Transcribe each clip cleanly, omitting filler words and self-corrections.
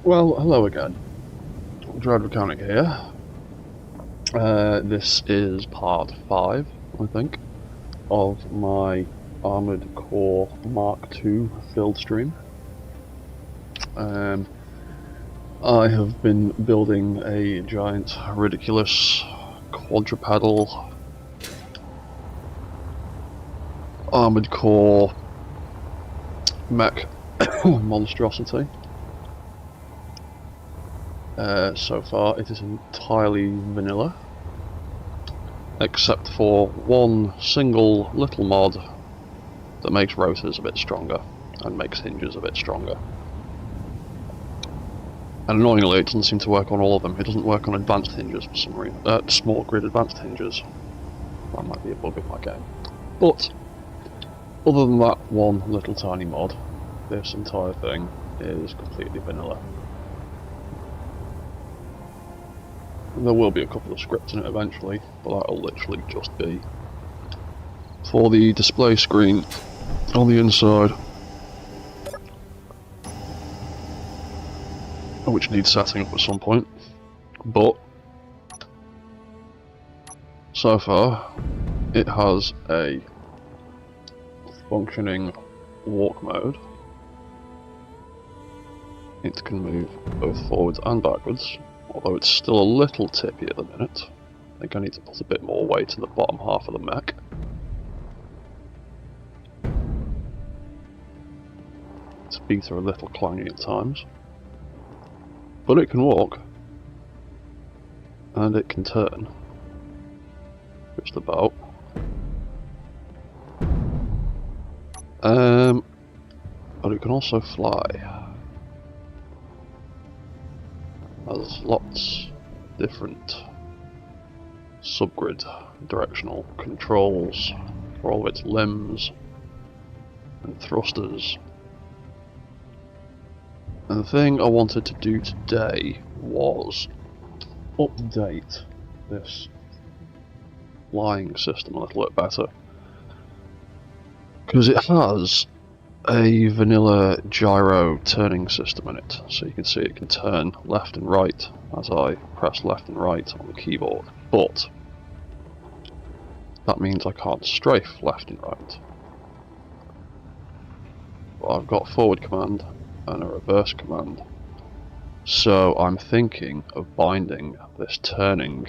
Well, hello again. Dread Mechanic here. This is part 5, I think, of my Armoured Core Mark II build stream. I have been building a giant, ridiculous quadrupedal Armoured Core mech monstrosity. So far it is entirely vanilla, except for one single little mod that makes rotors a bit stronger and makes hinges a bit stronger. And annoyingly, it doesn't seem to work on all of them. It doesn't work on advanced hinges for some reason. Small grid advanced hinges. That might be a bug in my game. But other than that one little tiny mod, this entire thing is completely vanilla. There will be a couple of scripts in it eventually, but that'll literally just be for the display screen on the inside, which needs setting up at some point. But so far it has a functioning walk mode. It can move both forwards and backwards, although it's still a little tippy at the minute. I think I need to put a bit more weight in the bottom half of the mech. Its feet are a little clangy at times. But it can walk. And it can turn. Just about. But it can also fly. Has lots of different subgrid directional controls for all of its limbs and thrusters. And the thing I wanted to do today was update this flying system a little bit better, because it has a vanilla gyro turning system in it, so you can see it can turn left and right as I press left and right on the keyboard, but that means I can't strafe left and right. But I've got forward command and a reverse command, so I'm thinking of binding this turning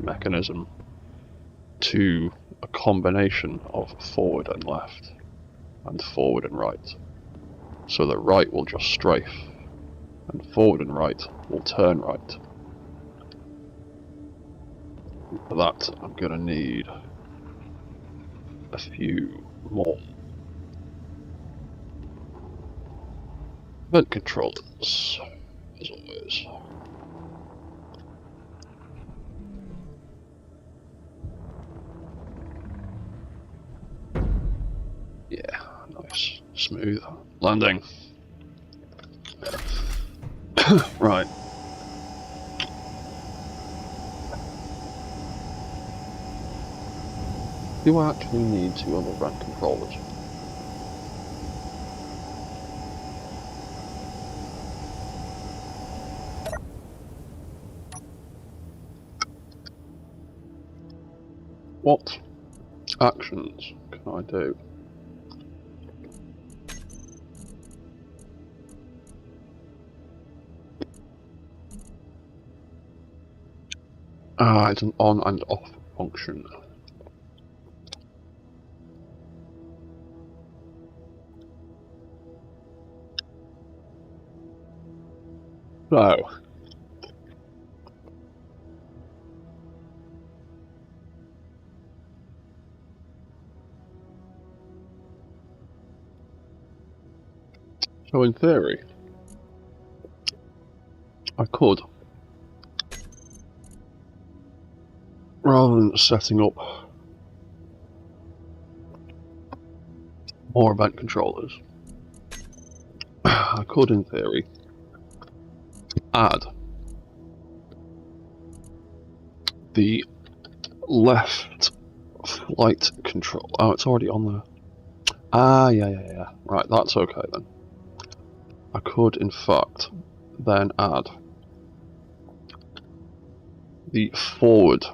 mechanism to a combination of forward and left and forward and right, so that right will just strafe and forward and right will turn right. For that I'm going to need a few more vent controllers, as always. Yeah, nice, smooth landing. Right. Do I actually need 2 other vent controllers? What actions can I do? Ah, it's an on and off function. So, in theory, I could, rather than setting up more event controllers, I could, in theory, add the left flight control. Oh, it's already on there. Ah, yeah. Right, that's okay then. I could, in fact, then add the forward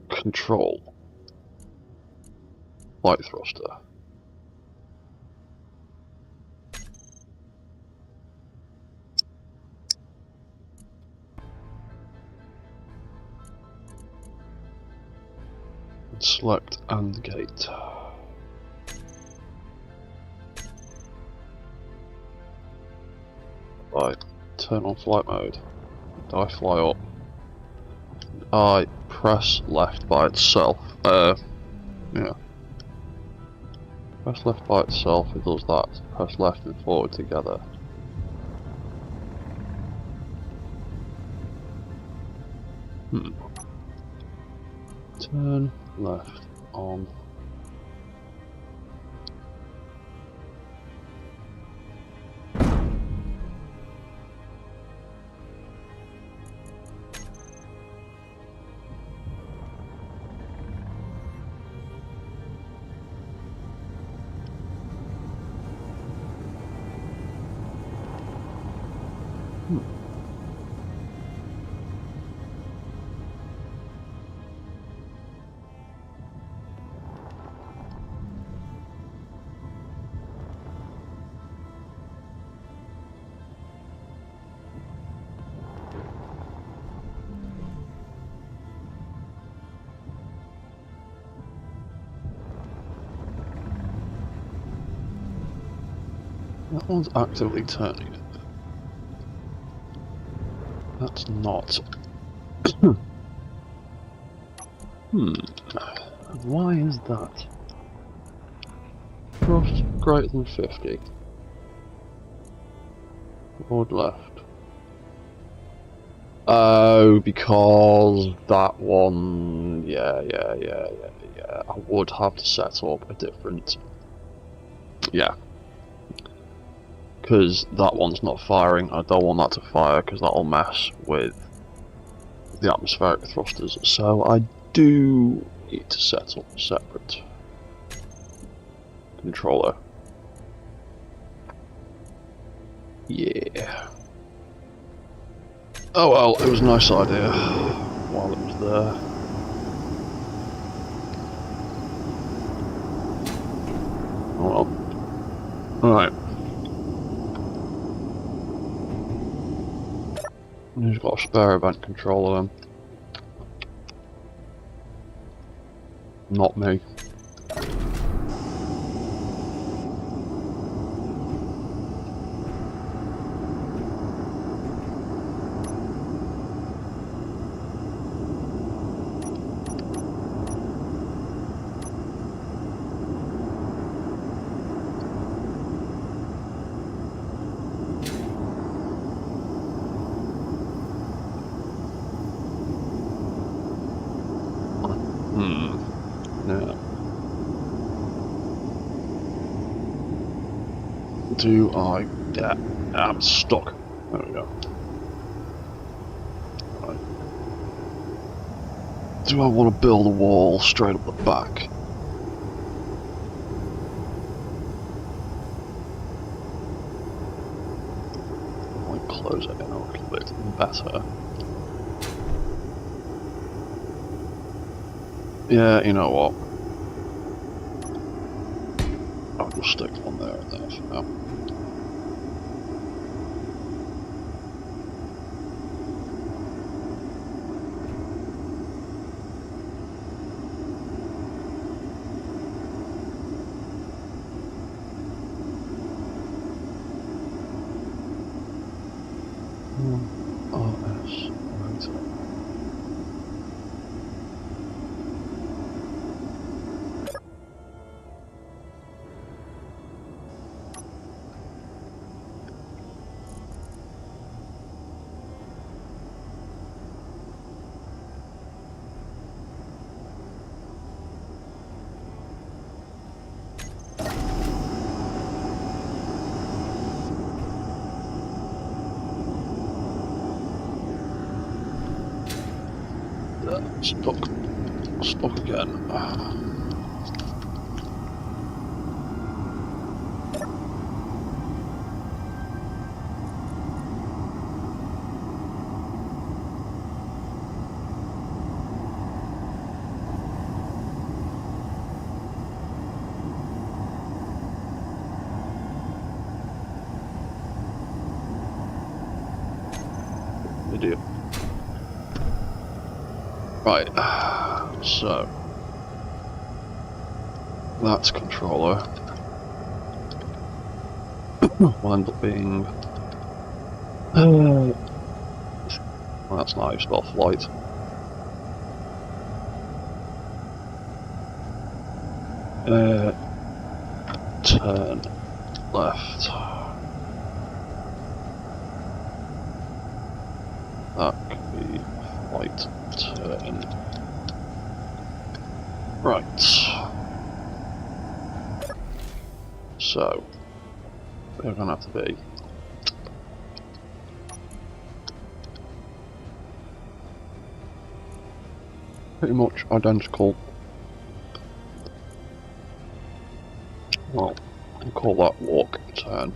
control light thruster. And select and gate. Right, turn on flight mode. I fly up. I press left by itself. Yeah. Press left by itself, it does that. Press left and forward together. Turn left on. That one's actively turning it. That's not. Why is that? Thrust greater than 50. Forward left. Oh, because that one. Yeah. I would have to set up a different. Yeah. Because that one's not firing. I don't want that to fire because that'll mess with the atmospheric thrusters. So I do need to set up a separate controller. Yeah. Oh well, it was a nice idea while it was there. Oh well. Alright. Who's got a spare event controller then? Not me. Now, do I? Yeah, I'm stuck. There we go. Right. Do I want to build a wall straight up the back? I might close it in a little bit better. Yeah, you know what? I'll just stick one there and there for now. RS motor. Stuck again. Right, so that controller will end up being. That's not how you spell flight. Turn left. That could be flight turn. Right. So we're gonna have to be pretty much identical. Well, we'll call that walk turn.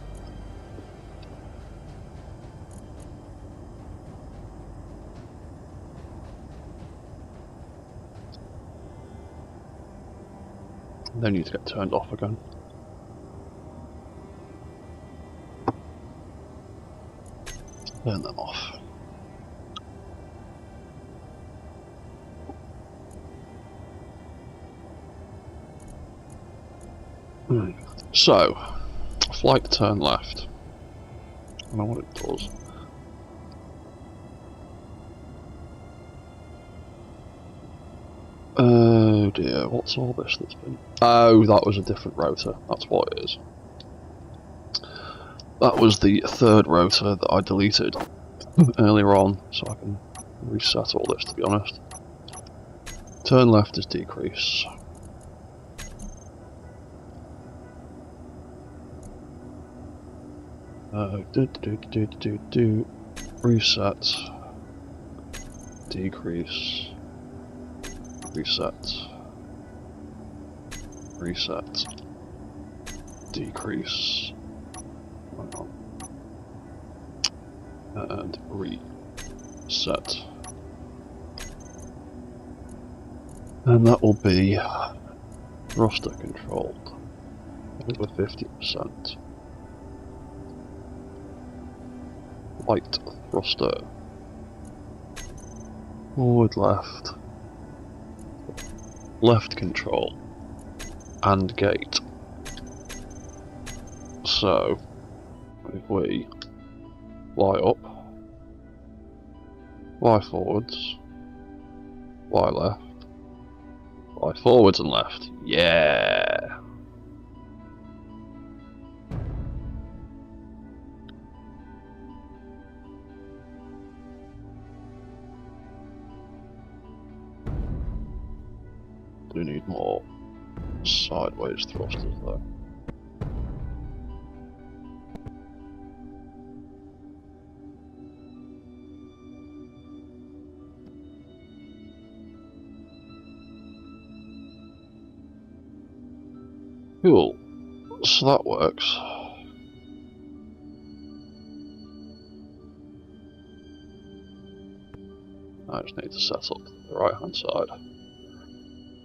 They need to get turned off again. Turn them off. So, flight turn left. I don't know what it does. Oh dear, what's all this that's been... Oh, that was a different rotor, that's what it is. That was the third rotor that I deleted earlier on, so I can reset all this, to be honest. Turn left is decrease. Reset. Decrease. Reset. Reset. Decrease. And reset. And that will be thruster controlled over 50%. Light thruster. Forward left. Left control. And gate. So, if we Y up, Y forwards, Y left, Y forwards and left. Yeah! Do need more sideways thrusters though. Cool. So that works. I just need to set up the right hand side.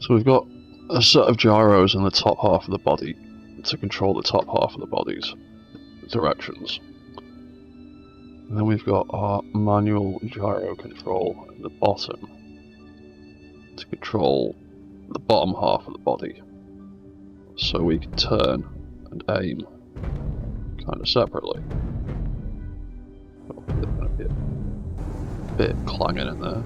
So we've got a set of gyros in the top half of the body to control the top half of the body's directions. And then we've got our manual gyro control at the bottom to control the bottom half of the body. So we can turn and aim kind of separately. There's going to be a bit clanging in there.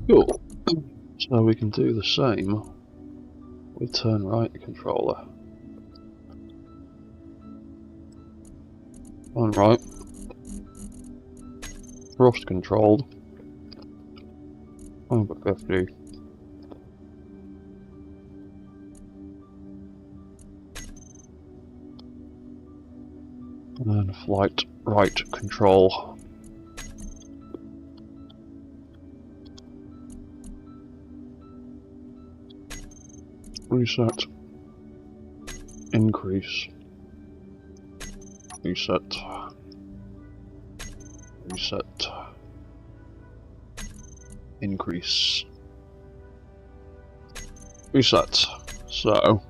Cool. So we can do the same with turn right controller. Turn right. Thrust controlled. Over 50. And then flight right control. Reset. Increase. Reset. Reset. Increase. Reset. So,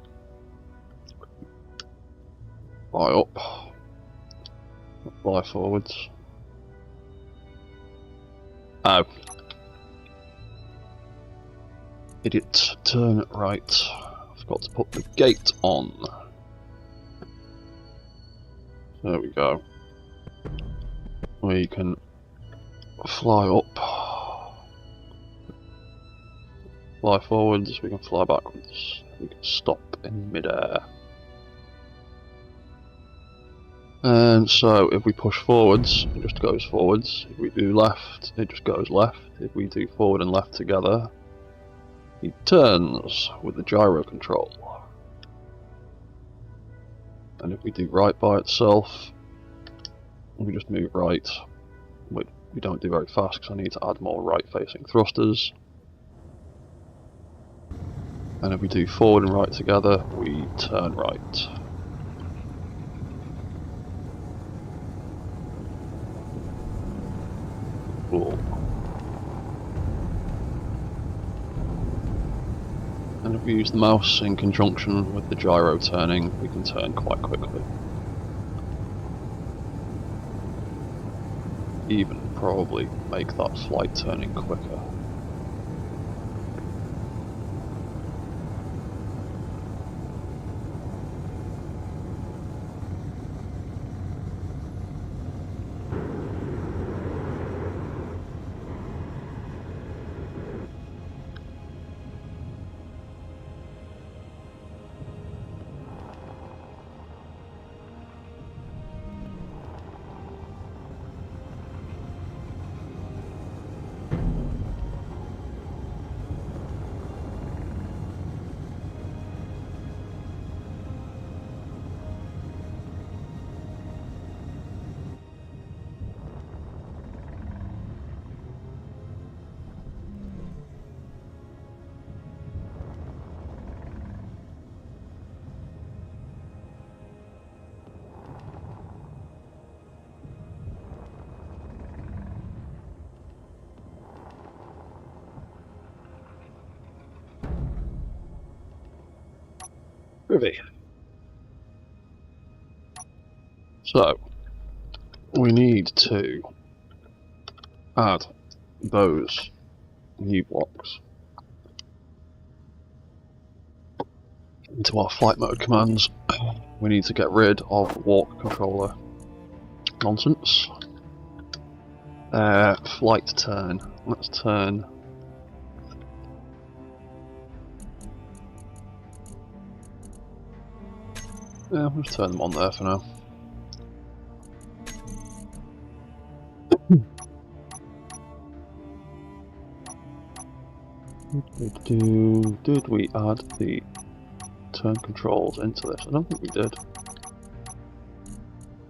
fly up. Fly forwards. Oh. Idiot. Turn right. I forgot to put the gate on. There we go. We can fly up. Fly forwards, we can fly backwards. We can stop in midair. And so if we push forwards, it just goes forwards. If we do left, it just goes left. If we do forward and left together, it turns with the gyro control. And if we do right by itself, we just move right. We don't do very fast because I need to add more right-facing thrusters. And if we do forward and right together, we turn right. Cool. And if we use the mouse in conjunction with the gyro turning, we can turn quite quickly. Even probably make that flight turning quicker. Groovy. So, we need to add those new blocks into our flight mode commands. We need to get rid of walk controller nonsense. Flight turn. Let's turn. Yeah, we'll just turn them on there for now. Did we add the turn controls into this? I don't think we did.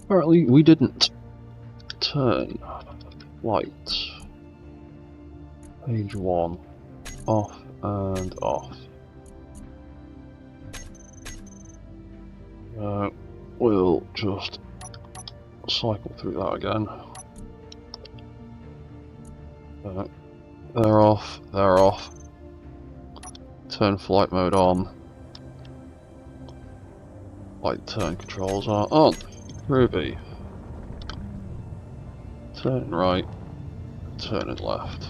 Apparently we didn't. Turn flight. Page 1. Off and off. We'll just cycle through that again. They're off, they're off. Turn flight mode on. Flight turn controls are on. Groovy. Turn right, turn it left.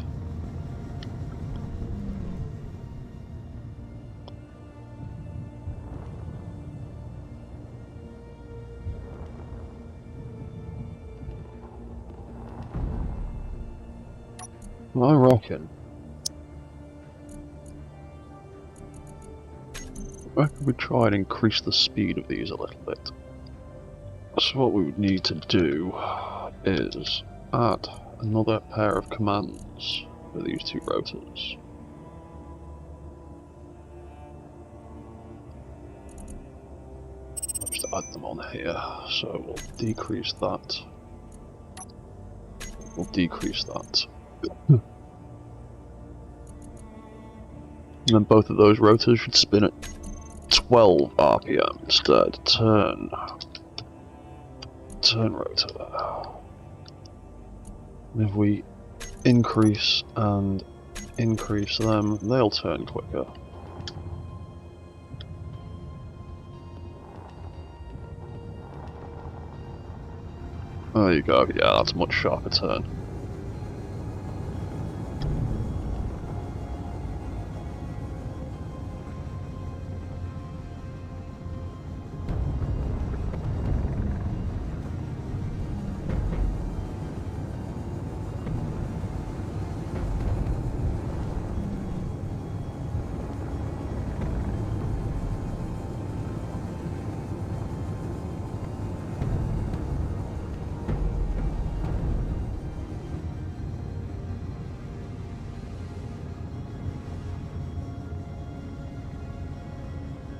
I reckon we try and increase the speed of these a little bit. So what we would need to do is add another pair of commands for these two rotors. I'll just add them on here, so we'll decrease that. We'll decrease that. And then both of those rotors should spin at 12 RPM instead. Turn. turn rotor. And if we increase and increase them, they'll turn quicker. There you go, yeah, that's a much sharper turn.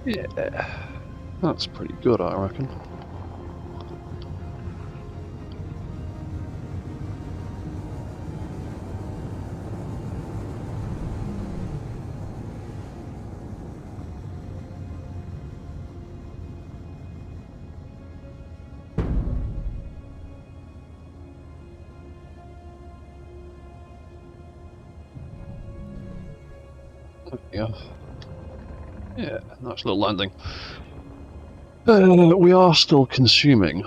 Yeah, that's pretty good, I reckon. Yeah. Yeah, nice little landing. We are still consuming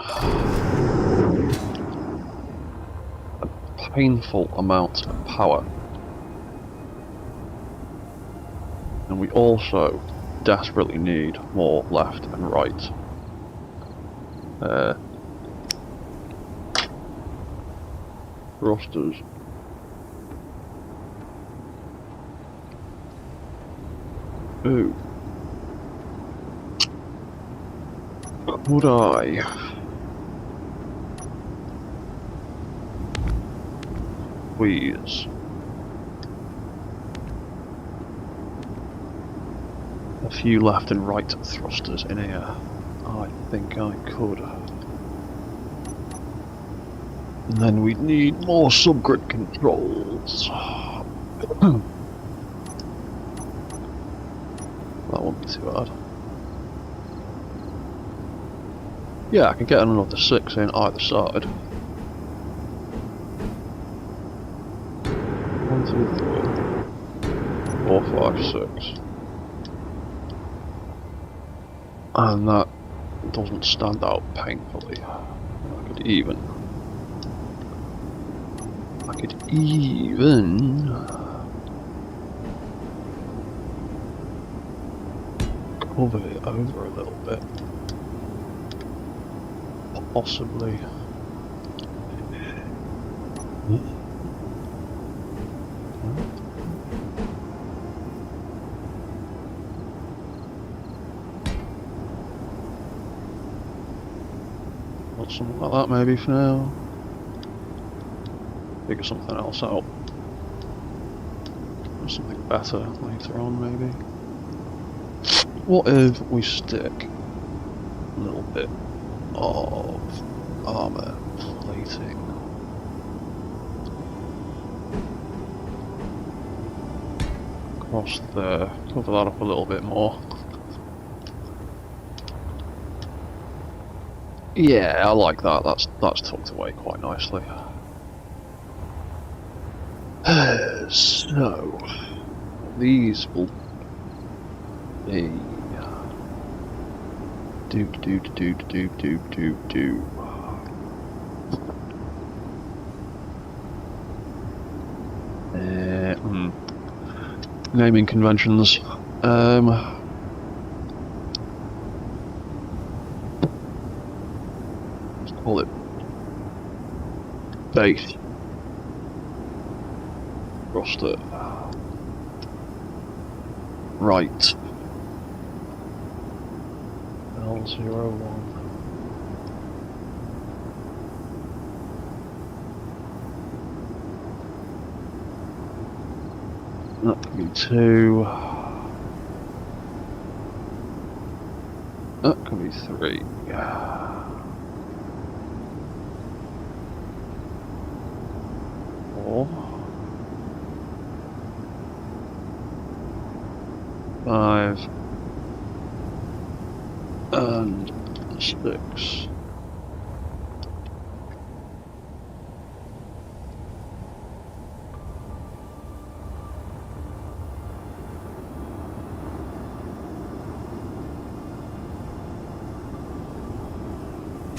a painful amount of power. And we also desperately need more left and right. Thrusters. Ooh. Would I? Please. A few left and right thrusters in here. I think I could. And then we'd need more subgrid controls. That won't be too hard. Yeah, I can get another 6 in either side. 1, 2, 3, 4, 5, 6. And that doesn't stand out painfully. I could even cover it over a little bit. Possibly. Got something like that maybe for now. Figure something else out. Or something better later on maybe. What if we stick a little bit of armor plating across there, cover that up a little bit more. Yeah, I like that. That's tucked away quite nicely. So these will be do. Naming conventions. Let's call it base roster. Right. L01. That could be 2. That could be 3. 4. 5. And 6.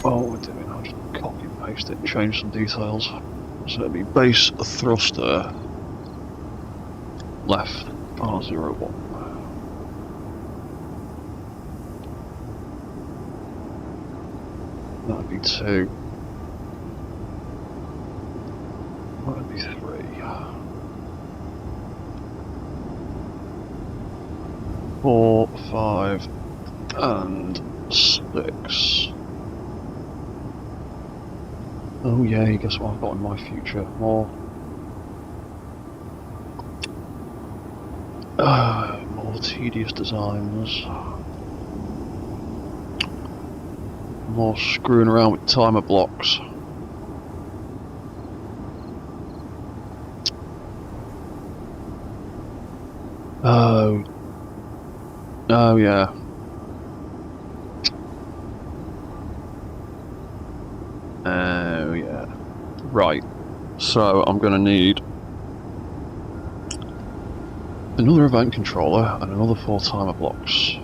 Oh, we're doing, I'll just copy and paste it and change some details. So it'll be base thruster left R01. That'd be 2. That'd be 3. 4, 5, and 6. Oh yeah, guess what I've got in my future? More tedious designs. More screwing around with timer blocks. Oh yeah. Oh yeah. Right. So I'm gonna need another event controller and another 4 timer blocks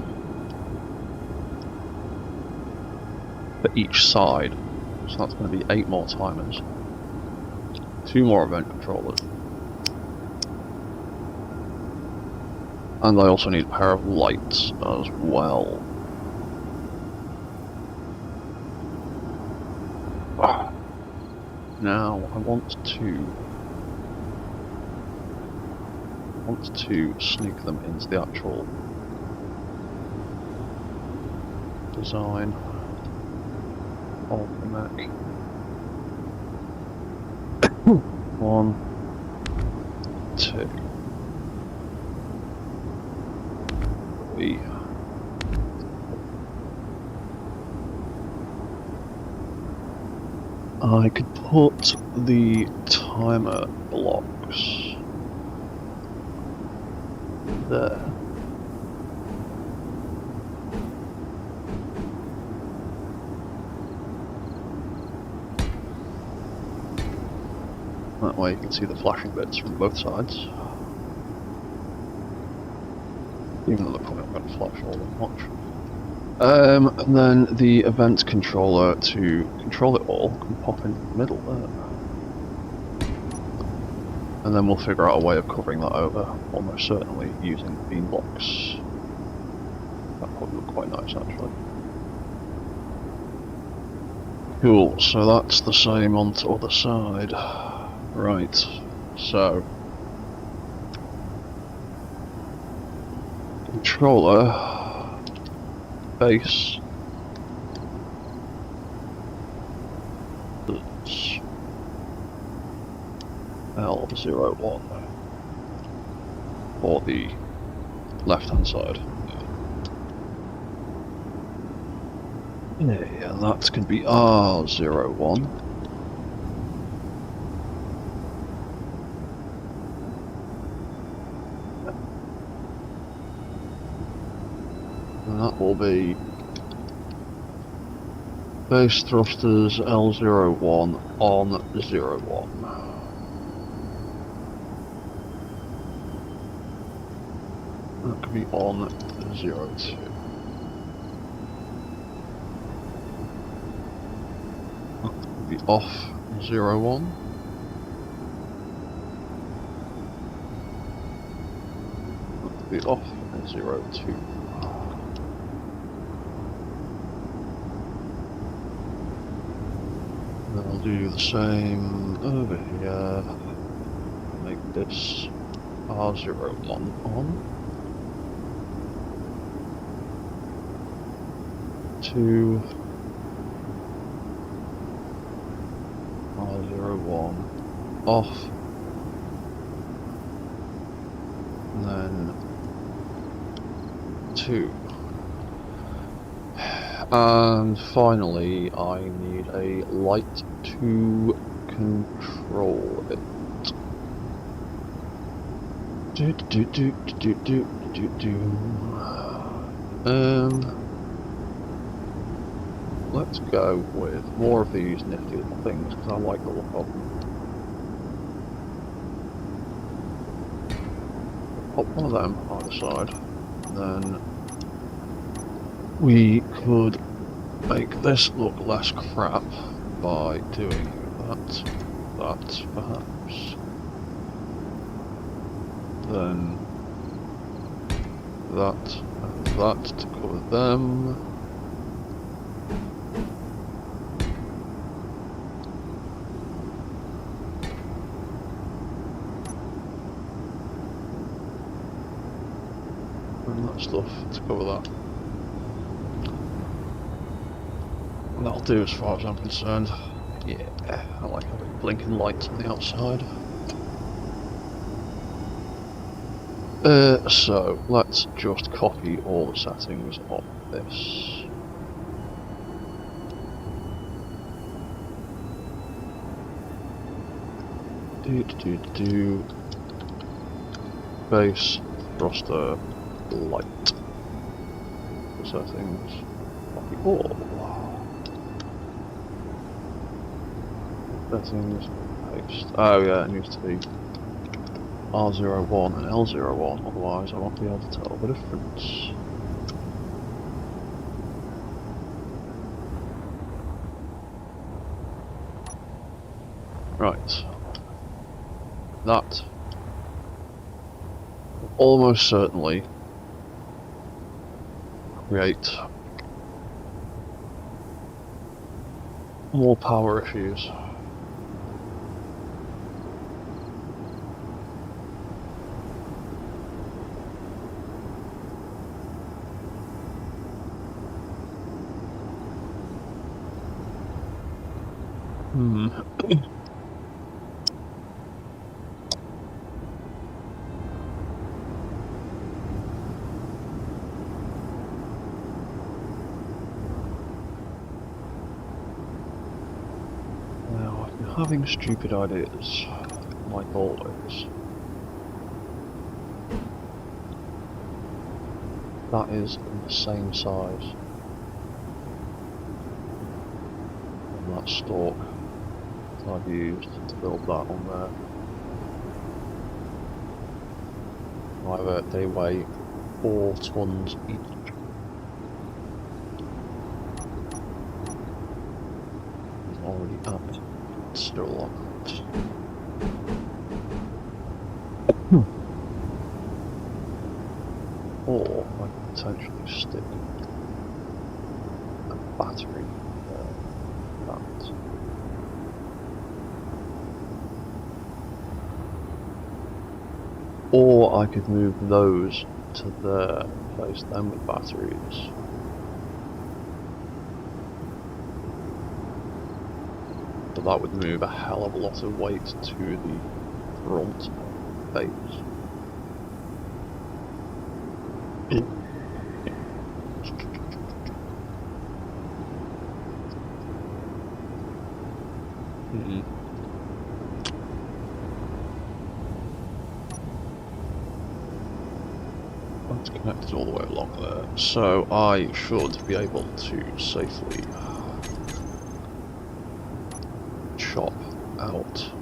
for each side. So that's going to be 8 more timers. 2 more event controllers. And I also need a pair of lights as well. Now I want to sneak them into the actual design of the mech. 1, 2, 3. I could put the timer blocks there. That way you can see the flashing bits from both sides. Even though they're probably not going to flash all that much. And then the event controller to control it all can pop in the middle there. And then we'll figure out a way of covering that over, almost certainly using beam blocks. That probably look quite nice actually. Cool, so that's the same on the other side. Right, so controller base L01 for the left hand side. Yeah, that's going to be R01. And that will be base thrusters L01 on 01. That could be on 02. That could be off 01. That could be off 02. Then I'll do the same over here. Make this R01 on. 2 R01 off. And then 2. And finally, I need a light to control it. Let's go with more of these nifty little things because I like the look of them. Pop one of them either side, and then we could make this look less crap by doing that perhaps. Then that and that to cover them. And that stuff to cover that. And that'll do as far as I'm concerned. Yeah, I like having blinking lights on the outside. So let's just copy all the settings of this. Base thruster light settings. Copy all. Settings. Paste. Oh yeah, it needs to be R01 and L01, otherwise I won't be able to tell the difference. Right. That will almost certainly create more power issues. Now, I've been having stupid ideas, like always. That is the same size. And that stalk that I've used to build that on there. However, they weigh 4 tons each. It's already up. It's still a lot. Or I could potentially stick a battery that. Or I could move those to there, place them with batteries. But that would move a hell of a lot of weight to the front base. That's connected all the way along there, so I should be able to safely chop out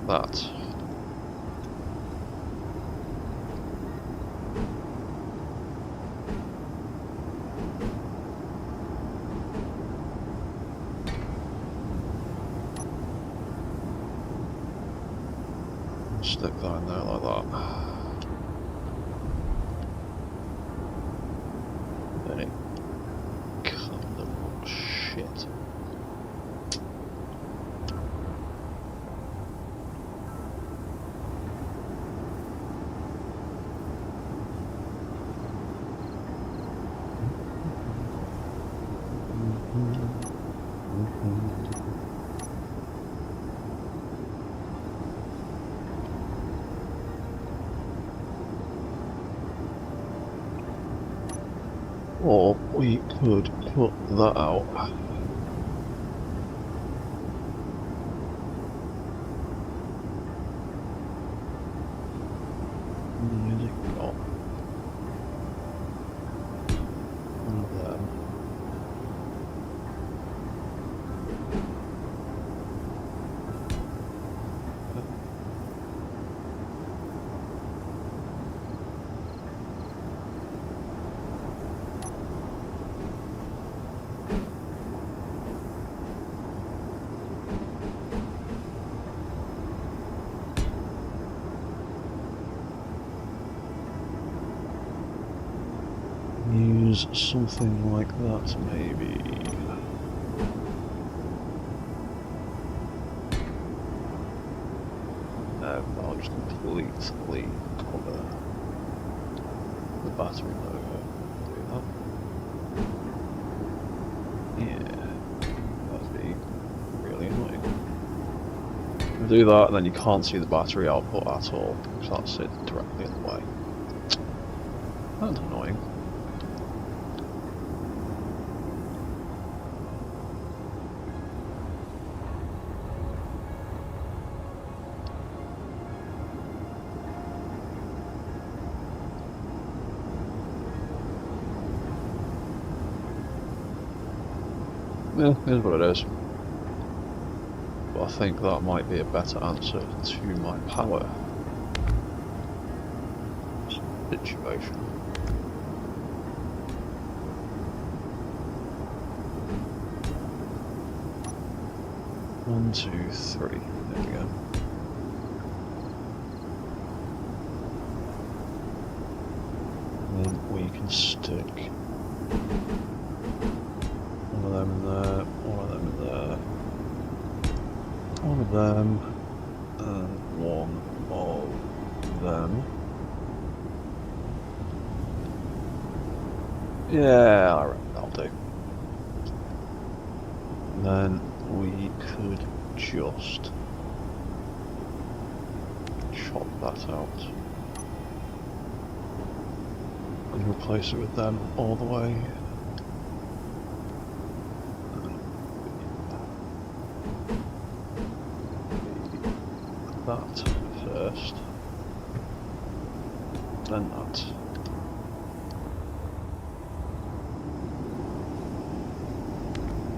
that. Stick that in there like that. Then it kind of looks shit. Or we could cut that out. Music off. use something like that, maybe. I'll just completely cover the battery logo. Do that. Yeah, that'd be really annoying. Do that, and then you can't see the battery output at all, because that's it directly in the way. That's annoying. Yeah, here's what it is. But I think that might be a better answer to my power situation. 1, 2, 3. There we go. And then we can stick one of them in there, one of them in there, one of them, and one of them. Yeah, I reckon that'll do. And then we could just chop that out and replace it with them all the way. That first, then that.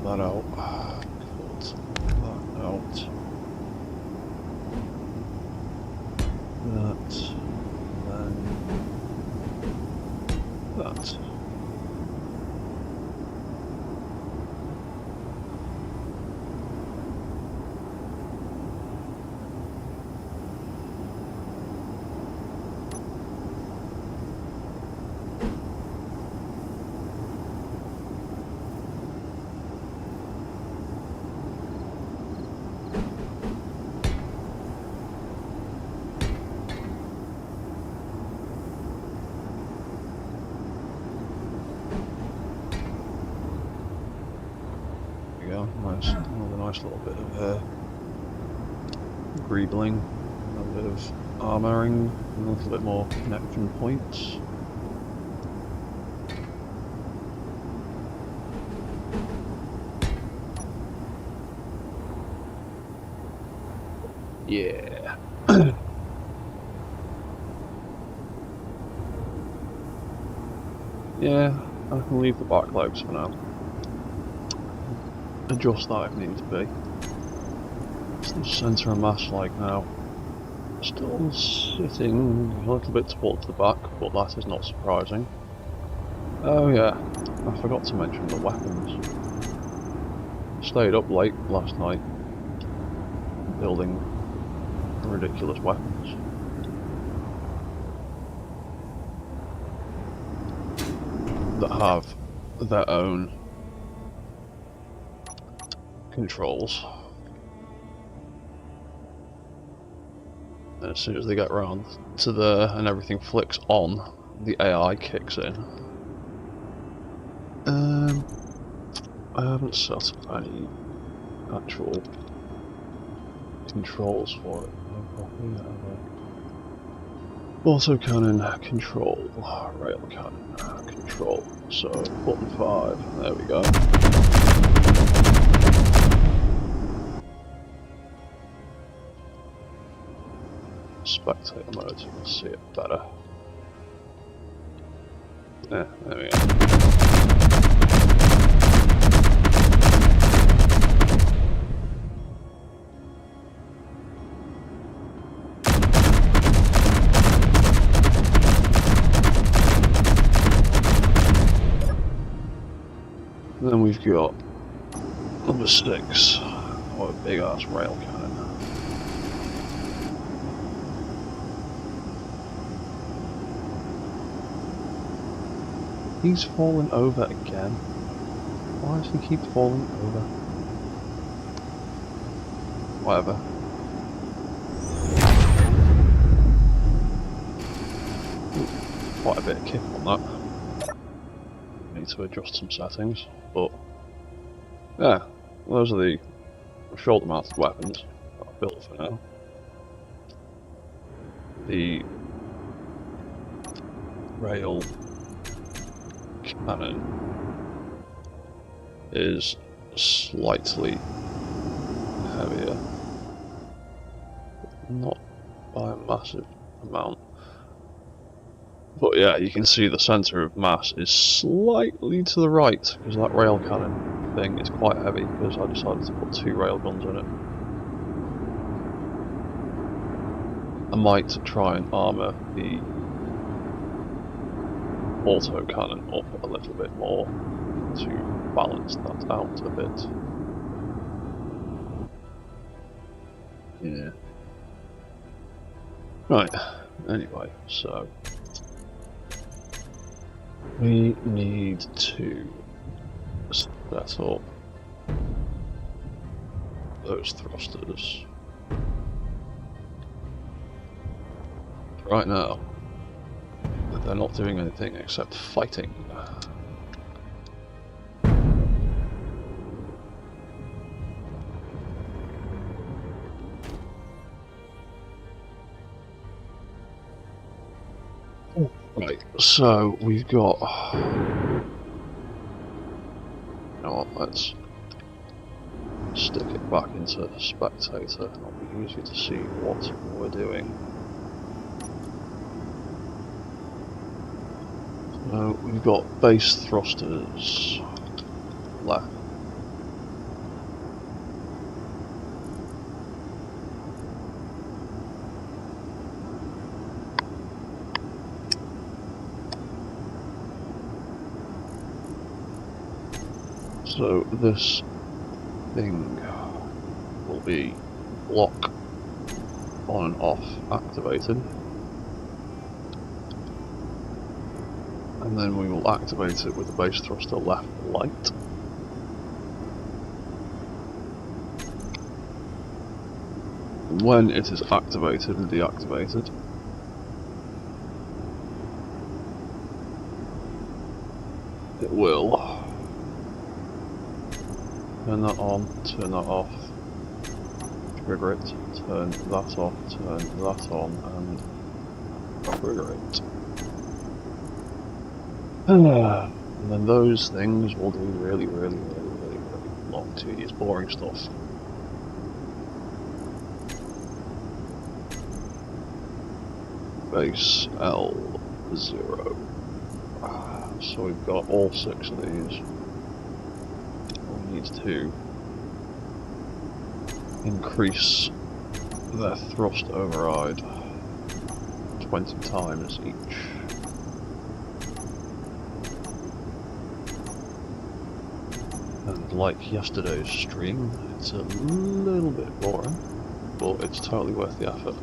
That out. Cut that out. That. Then that. Nice, another nice little bit of greebling, a bit of armouring, a little bit more connection points. Yeah. Yeah, I can leave the back legs for now. Adjust that if needs be. What's the centre of mass like now? Still sitting a little bit towards the back, but that is not surprising. Oh yeah, I forgot to mention the weapons. Stayed up late last night building ridiculous weapons. That have their own controls. And as soon as they get round to there and everything flicks on, the AI kicks in. I haven't set up any actual controls for it. Autocannon control, rail cannon control. So button 5, there we go. Spectator mode, so you can see it better. Yeah, there we go. Then we've got number 6, or a big ass rail cannon. He's falling over again. Why does he keep falling over? Whatever. Ooh, quite a bit of kick on that. Need to adjust some settings, but yeah, those are the shoulder-mounted weapons that I've built for now. The rail cannon is slightly heavier, not by a massive amount. But yeah, you can see the centre of mass is slightly to the right, because that rail cannon thing is quite heavy, because I decided to put 2 rail guns in it. I might try and armour the auto cannon up a little bit more to balance that out a bit. Yeah. Right, anyway, so we need to set up those thrusters. Right now, they're not doing anything except fighting. Right, so we've got... You know what, let's stick it back into Spectator. It'll be easier to see what we're doing. So we've got base thrusters left. So this thing will be lock on and off activated, and then we will activate it with the base thruster left light. And when it is activated and deactivated, it will turn that on, turn that off, trigger it, turn that off, turn that on, and trigger it. And then those things will do really long, tedious, boring stuff. Base L0. So we've got all 6 of these. We need to increase their thrust override 20 times each. And like yesterday's stream, it's a little bit boring, but it's totally worth the effort.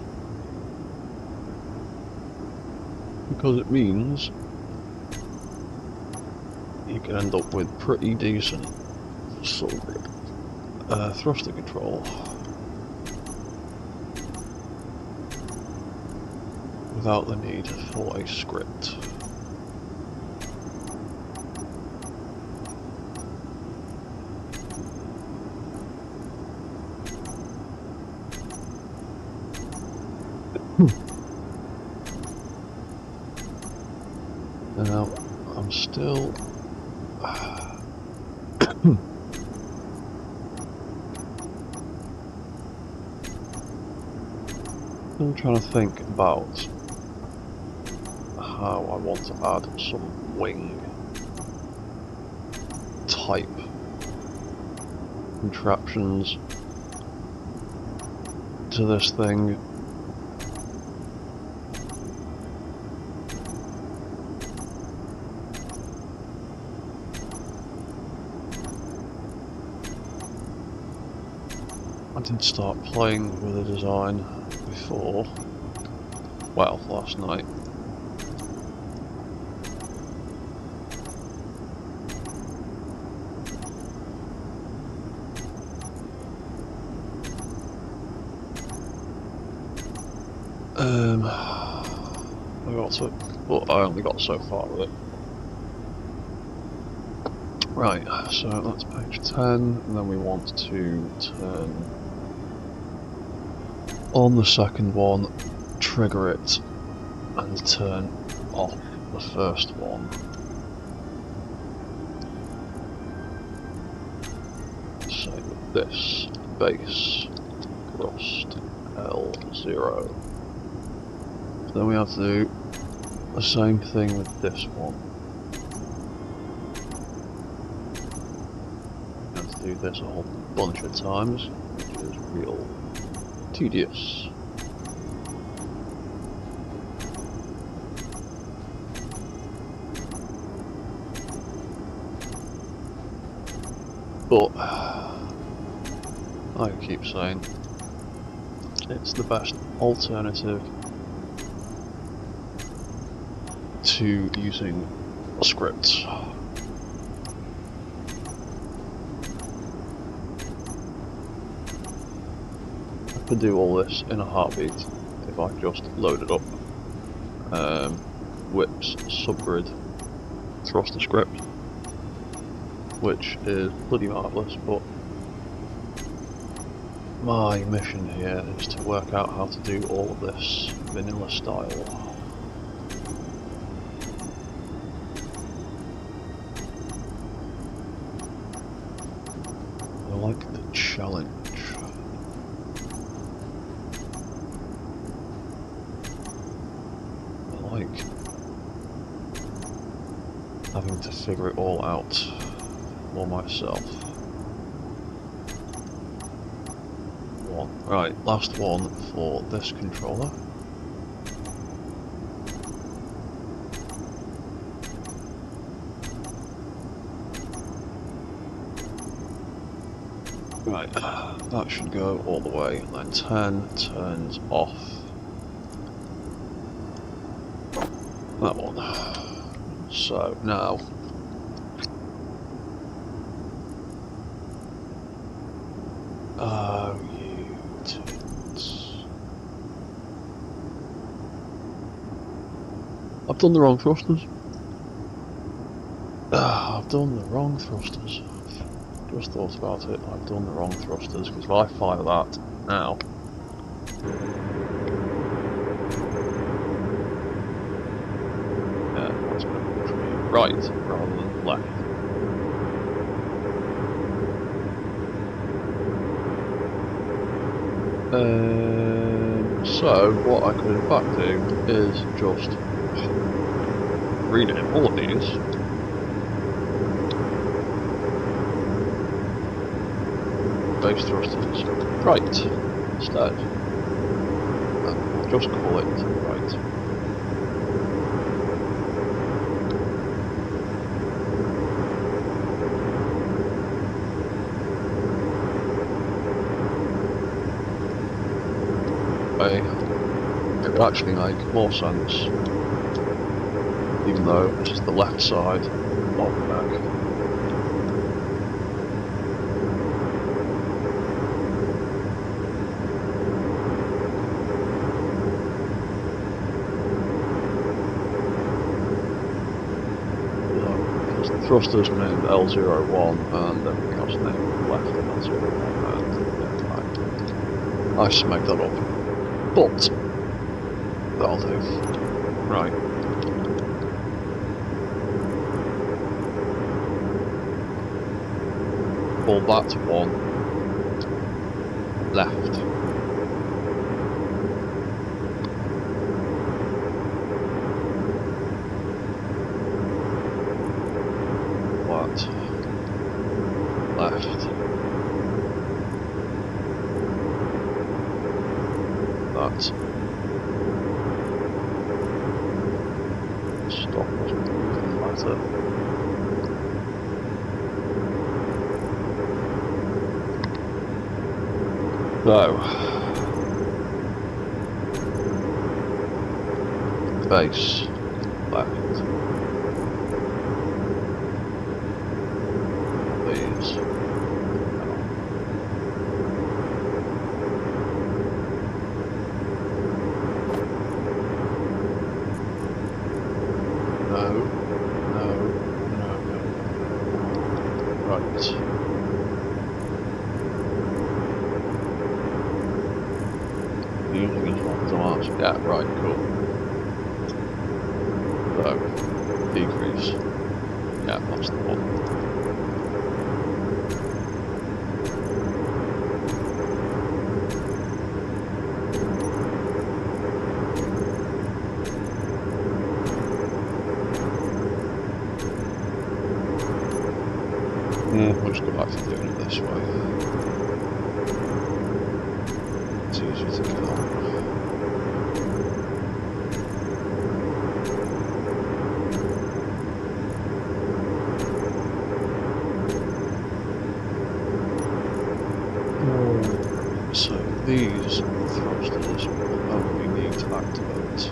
Because it means you can end up with pretty decent sort of thruster control without the need for a script. Now, I'm still... I'm trying to think about how I want to add some wing type contraptions to this thing. I did start playing with the design before, well, last night. I got to, but I only got so far with it. Right, so that's page 10, and then we want to turn on the second one, trigger it, and turn off the first one. Same with this, base, thrust, L0. Then we have to do the same thing with this one. We have to do this a whole bunch of times, which is real tedious. But I keep saying it's the best alternative to using scripts. I could do all this in a heartbeat if I just loaded up Whip's subgrid thruster script, which is bloody marvellous, but my mission here is to work out how to do all of this vanilla style. I like the challenge. I like having to figure it all out for myself. Right, last one for this controller. Right, that should go all the way, and then 10 turns off that one. So now I've done the wrong thrusters. I've done the wrong thrusters. Just thought about it. I've done the wrong thrusters, because if I fire that now, yeah, that's going to push me right rather than left. So what I could in fact do is just rename all of these. Base thrusters right instead. And we'll just call it right. It would actually make more sense, even though this is the left side of the mech. Because the thrusters were named L01 and everything else named left L01, and yeah, I just make that up. But that'll do. Right. Pull that to 1. Left. What? Left. That. Stop doesn't even matter. So, base, left, these, Tomas. Yeah, right, cool. So, decrease. Yeah, that's the one. Yeah, we'll just go back to doing it this way. It's easier to get on. So these thrusters will only need to activate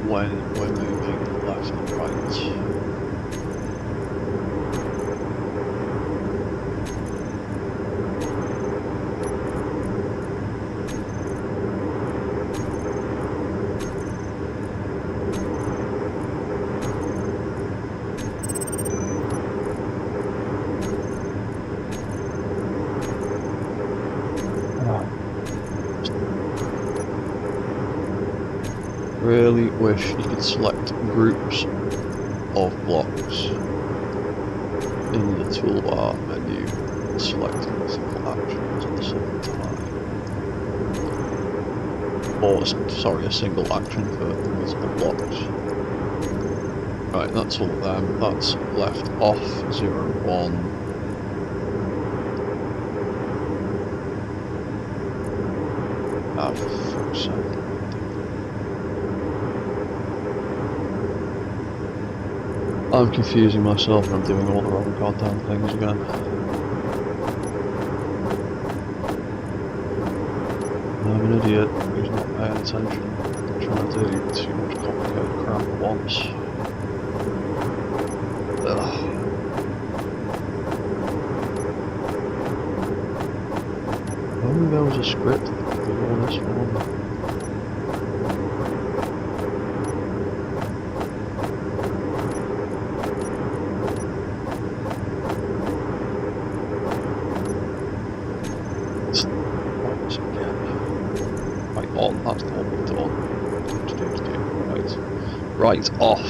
when we're moving left and right. Really wish you could select groups of blocks in the toolbar menu and select multiple actions at the same time. Or, sorry, a single action for multiple blocks. Right, that's all of them. That's left off 0, 1. Ah, for fuck's sake. I'm confusing myself and I'm doing all the wrong goddamn things again. I'm an idiot who's not paying attention, trying to do too much complicated crap at once. Ugh. If only there was a script that could do all this for me. That's the one we've done. Right, off.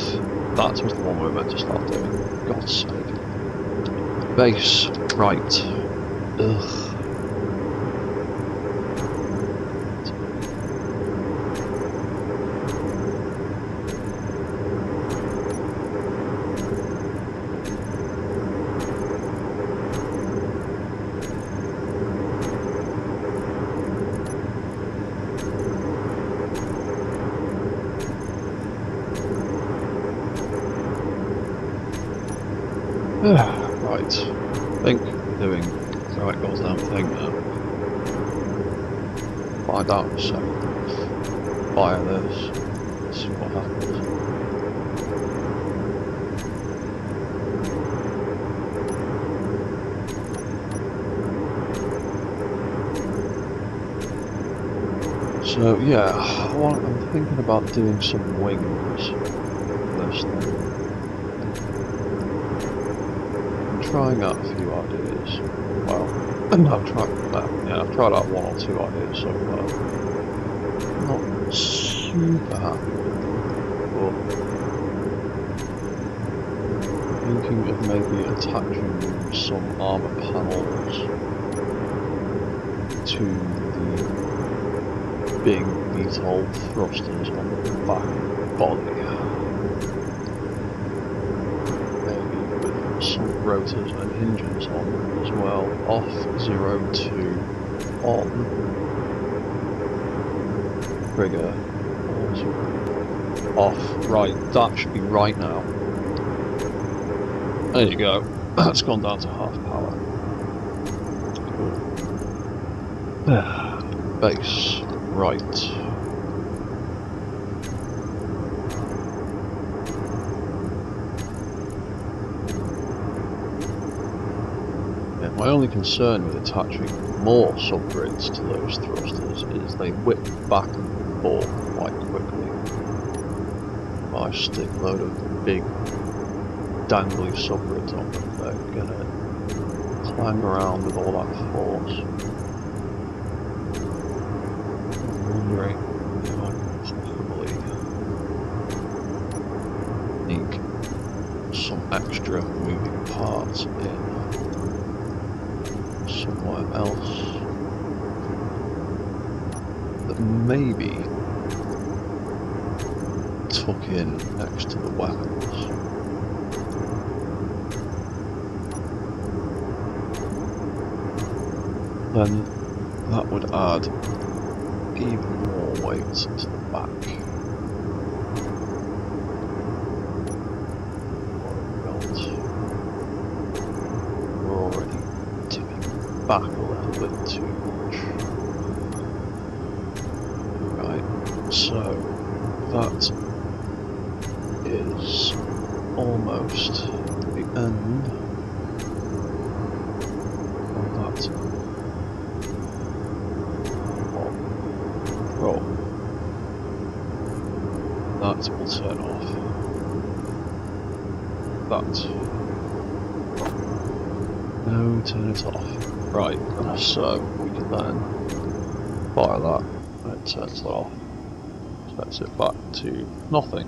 That was the one we were meant to start doing. God's sake. Base. Right. Ugh. Right, I think we're doing the right goddamn thing now. Find out in a second. Fire this. See what happens. So yeah, I'm thinking about doing some wings this thing. Trying out a few ideas. Well, I've tried out 1 or 2 ideas so far. Not super happy with them, but thinking of maybe attaching some armor panels to the big VTOL thrusters on the back body. Some rotors and hinges on as well. Off 0, 2, on. Trigger. Off. Right, that should be right now. There you go. That's gone down to half power. Cool. Base. Right. My only concern with attaching more subgrids to those thrusters is they whip back and forth quite quickly. If I stick a load of big dangly subgrids on them, they're gonna climb around with all that force. wondering if I can possibly sneak some extra moving parts in somewhere else that maybe tuck in next to the weapons. Then that would add even more weight to the back. We're already tipping back a little bit too much. Right, so that is almost the end of that roll. That will turn off. That. No, turn it off. Right, so we can then fire that and it turns it off. Sets it back to nothing.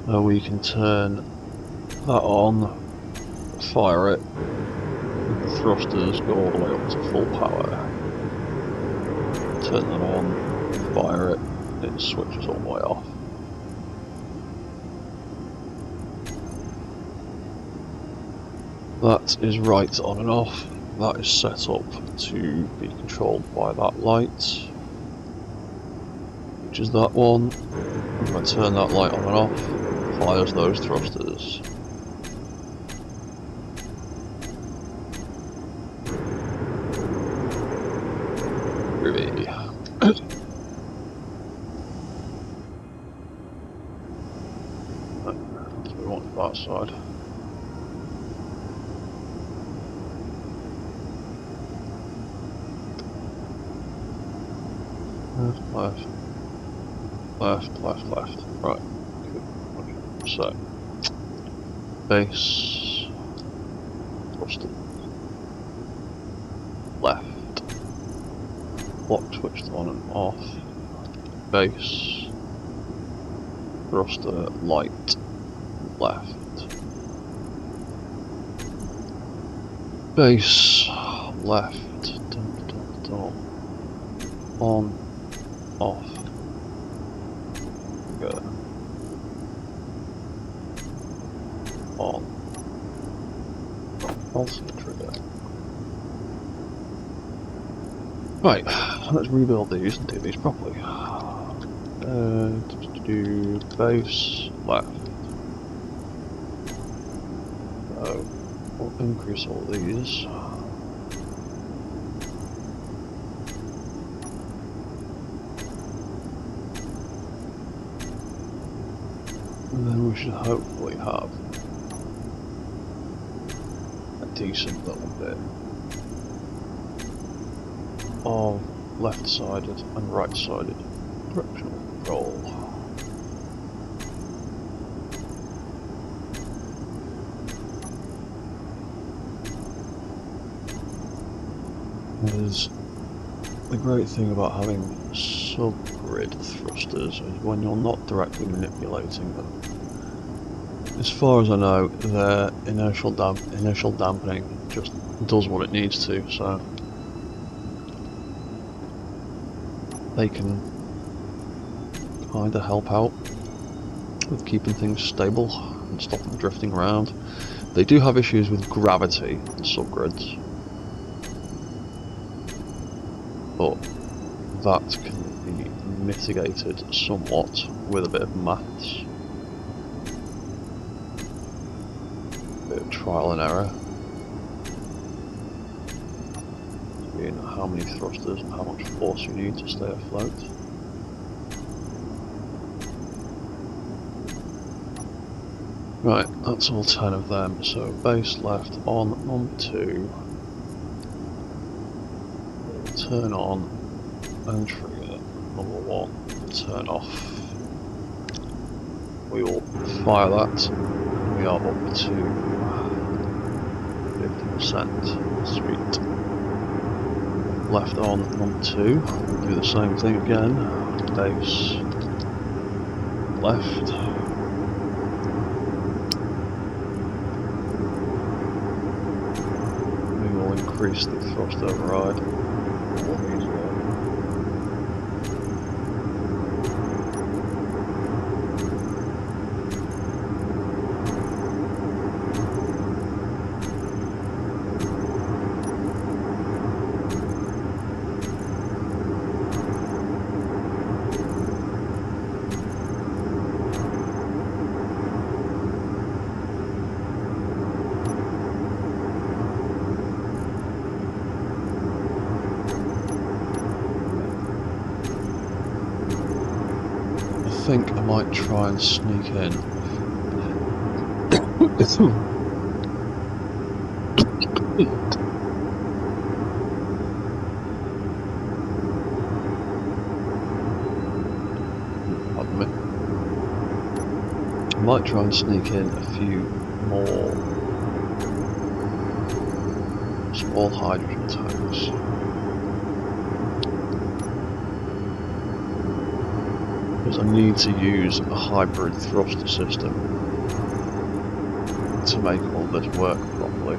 So we can turn that on, fire it, the thrusters go all the way up to full power. Turn that on, fire it, it switches all the way off. That is right on and off. That is set up to be controlled by that light, which is that one. If I turn that light on and off, fires those thrusters. Groovy. So we want that side. Left, left, left, left. Right. Good. Okay. So, base, thruster, left, lock switched on and off, base, thruster, light, left, base, left, dun, dun, dun, on, off, go, on, pulsing trigger. Right, let's rebuild these and do these properly. Do base, left. So, we'll increase all these. And then we should hopefully have a decent little bit of left-sided and right-sided directional control. There's the great thing about having sub-grid thrusters is when you're not directly manipulating them. As far as I know, their inertial dampening just does what it needs to, so they can kind of help out with keeping things stable and stop them drifting around. They do have issues with gravity in subgrids, but that can be mitigated somewhat with a bit of maths, a bit of trial and error, seeing how many thrusters and how much force you need to stay afloat. Right, that's all 10 of them, so base left on 2, turn on and trigger, number 1, turn off. We will fire that, we are up to 50%, sweet. left on number 2. We'll do the same thing again. Base left. We will increase the thrust override. I think I might try and sneak in. Pardon me. I might try and sneak in a few more small hydrogen tanks. Because I need to use a hybrid thruster system to make all this work properly.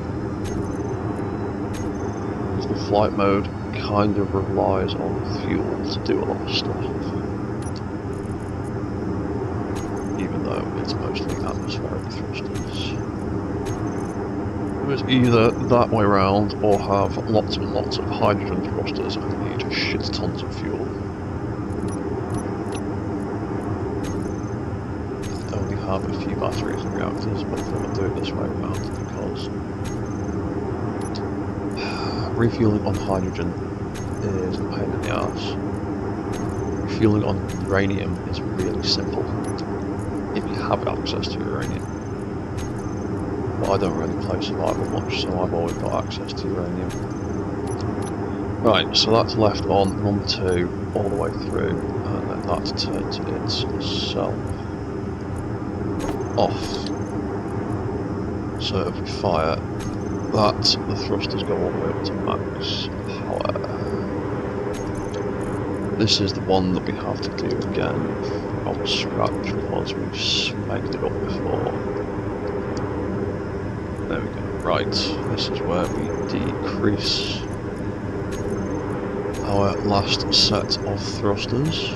Because the flight mode kind of relies on fuel to do a lot of stuff. Even though it's mostly atmospheric thrusters. It was either that way around or have lots and lots of hydrogen thrusters and need shit tons of fuel. Have a few batteries and reactors, but I thought I'd do it this way around because refueling on hydrogen is a pain in the arse. Refueling on uranium is really simple if you have access to uranium. But I don't really play survival much, so I've always got access to uranium. Right, so that's left on number 2 all the way through, and then that turns itself off. So if we fire that, the thrusters go all the way up to max power. This is the one that we have to do again from scratch because we've smoked it up before. There we go. Right, this is where we decrease our last set of thrusters.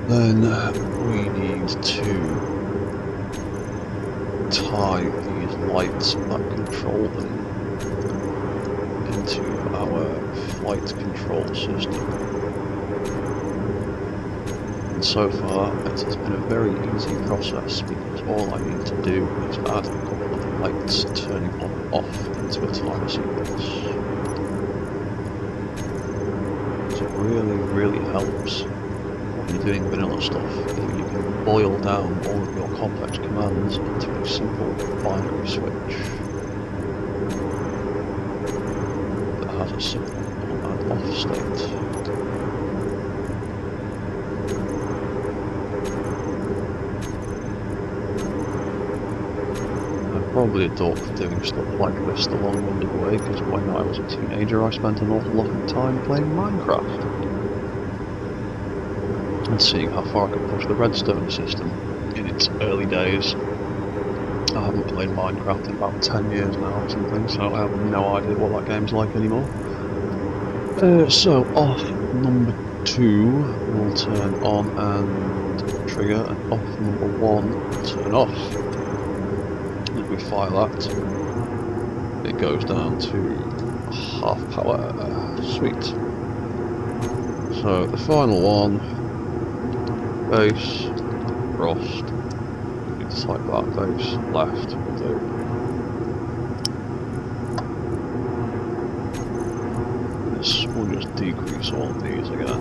Then we need to tie these lights that control them into our flight control system. And so far it has been a very easy process because all I need to do is add a couple of lights turning on and off into a timer sequence. So it really helps you're doing vanilla stuff if you can boil down all of your complex commands into a simple binary switch that has a simple on and off state. I'm probably a dork for doing stuff like this the long-winded way because when I was a teenager I spent an awful lot of time playing Minecraft. And seeing how far I could push the redstone system in its early days. I haven't played Minecraft in about 10 years now or something, so I have no idea what that game's like anymore. So off number 2 will turn on and trigger, and off number 1 will turn off. If we fire that, it goes down to half power. Sweet. So the final one. Base, frost, it's like that, base, left, will do. This will just decrease all of these again.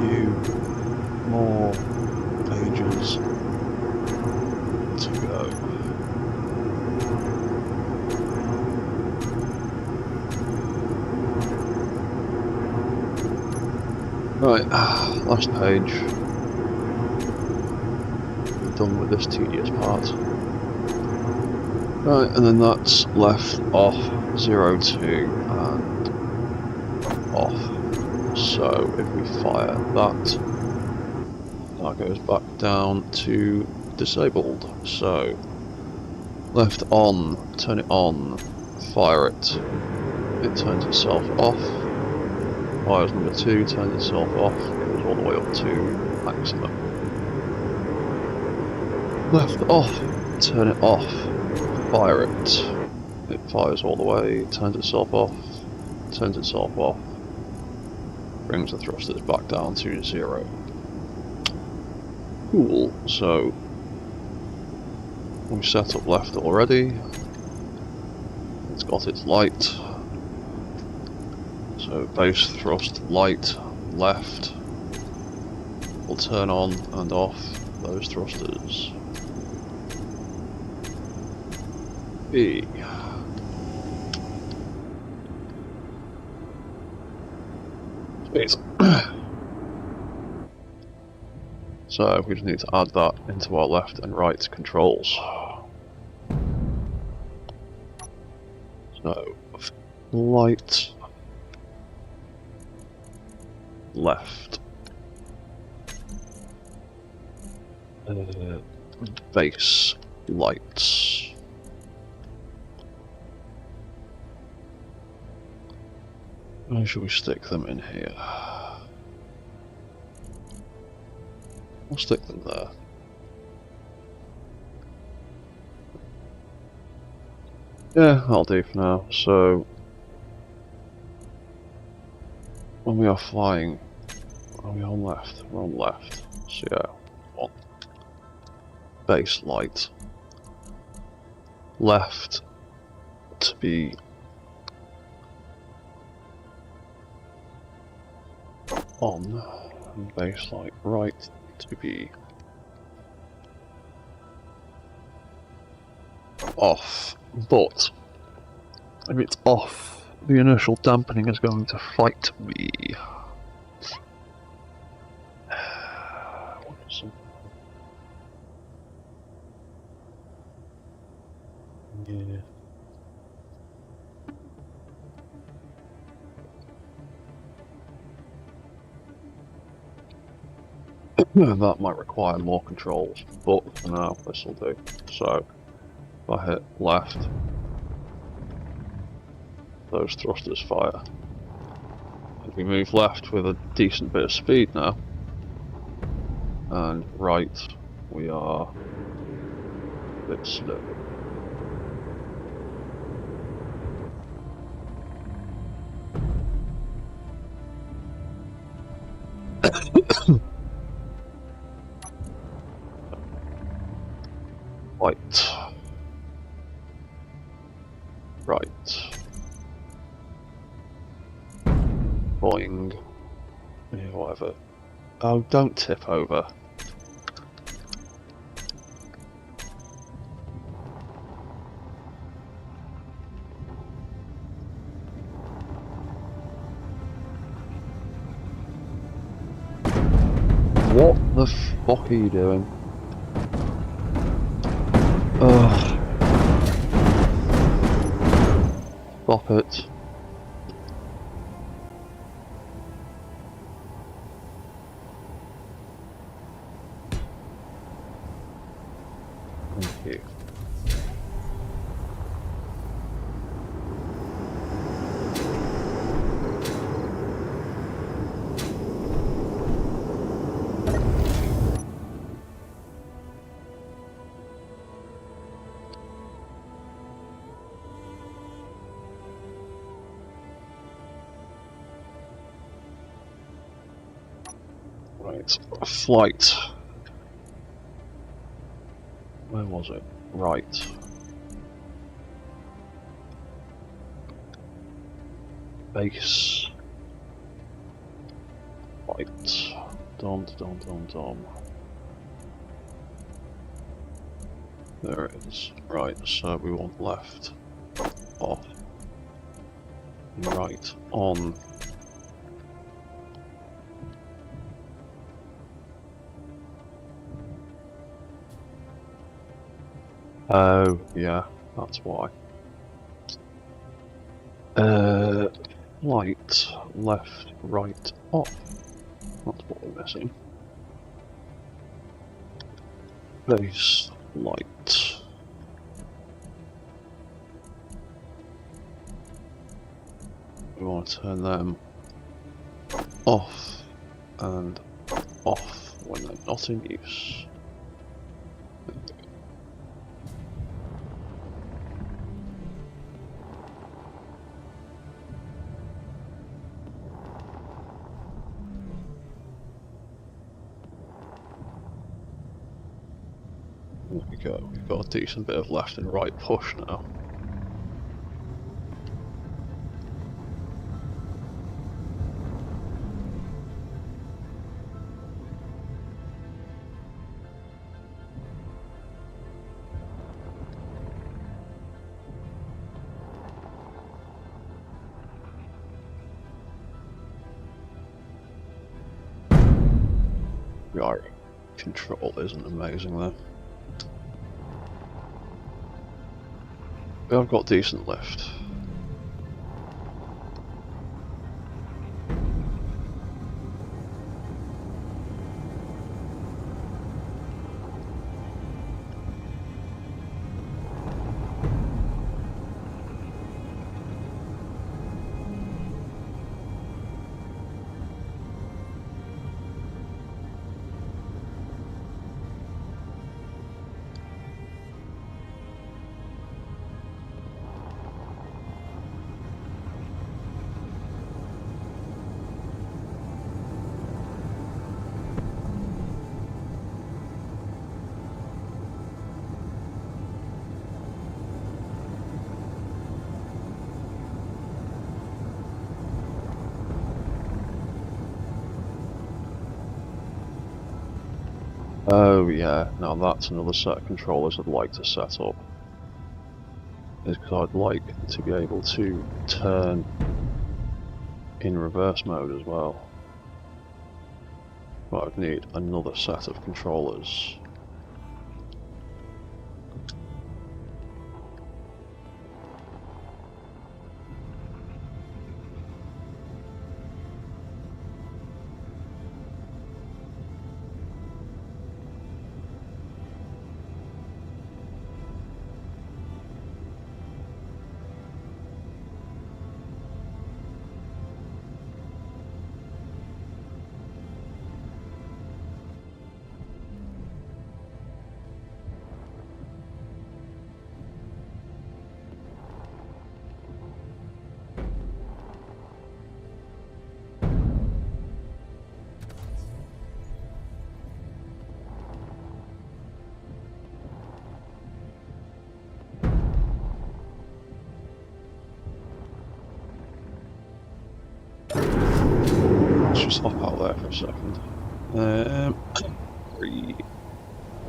few more pages to go. Right, last page. We're done with this tedious part. Right, and then that's left off 0, 2 and off. So if we fire that goes back down to disabled. So left on, turn it on, fire it. It turns itself off. Fires number 2, turns itself off, goes all the way up to maximum. Left off, turn it off, fire it. It fires all the way, turns itself off, turns itself off, brings the thrusters back down to 0. Cool, so we've set up left already. It's got its light. So base thrust light left will turn on and off those thrusters. B. Space. So we just need to add that into our left and right controls. So light left. Base lights. Where should we stick them in here? We'll stick them there. Yeah, that'll do for now. So when we are flying, are we on left? We're on left. So yeah, on base light. Left to be on, and base light right to be off. But if it's off, the inertial dampening is going to fight me. Yeah. That might require more controls, but for now this will do. So if I hit left, those thrusters fire. If we move left with a decent bit of speed now, and right, we are a bit slow. Right. Right. Boing. Yeah, whatever. Oh, don't tip over. What the fuck are you doing? Ugh. Stop it. Thank you. Right, flight. Where was it? Right. Base. Right. Dom, dom, dom, dom. There it is. Right, so we want left, off, and right, on. Oh, yeah, that's why. Light, left, right, off. That's what we're missing. Base, light. We want to turn them off and off when they're not in use. There we go, we've got a decent bit of left and right push now. Right, control isn't amazing though. We have got decent lift. Oh yeah, now that's another set of controllers I'd like to set up. Is because I'd like to be able to turn in reverse mode as well. But I'd need another set of controllers. Let's just hop out there for a second.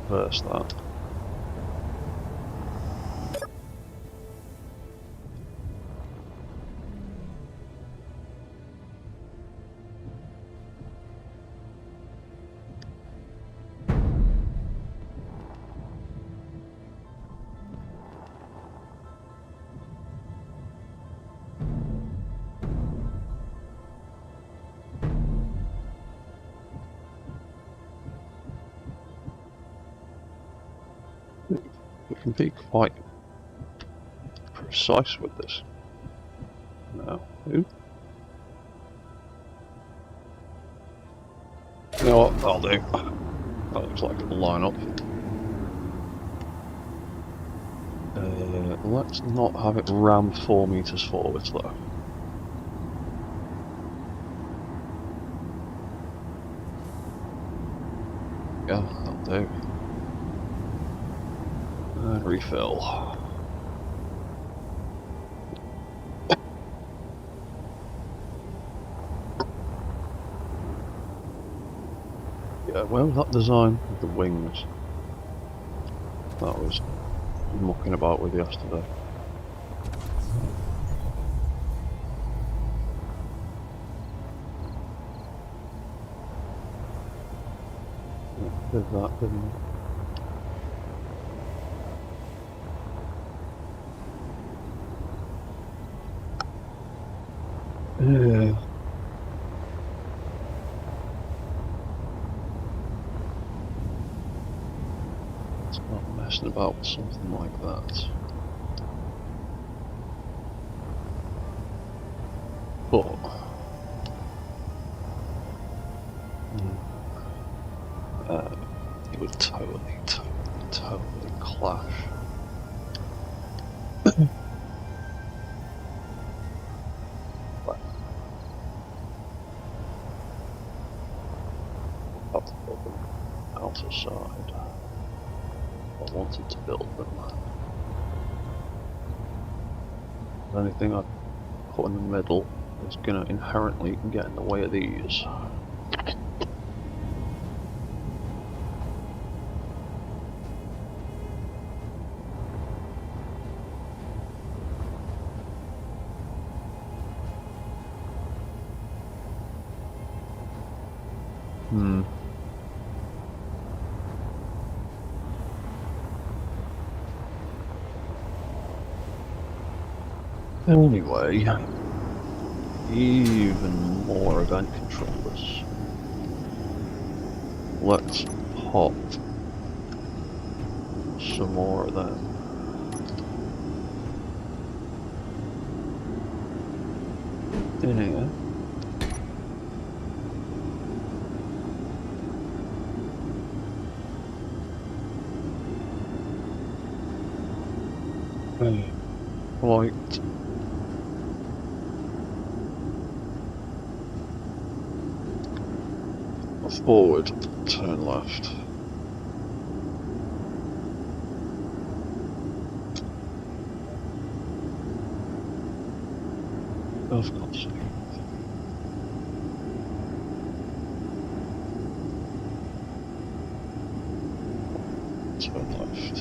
Reverse that. We can be quite precise with this. Now, ooh. You know what, I'll do. That looks like it'll line up. Let's not have it ram 4 meters forwards though. Yeah, that'll do. And refill. Yeah, where was that design with the wings that I was mucking about with yesterday? Yeah, did that, didn't I? Yeah. Start messing about with something like that. But it would totally clash. Have to build them outer side. I wanted to build them. Anything I put in the middle is going to inherently get in the way of these. Anyway, even more event controllers. Let's pop some more of them. In here. Right. Forward, turn left. Of course. Turn left.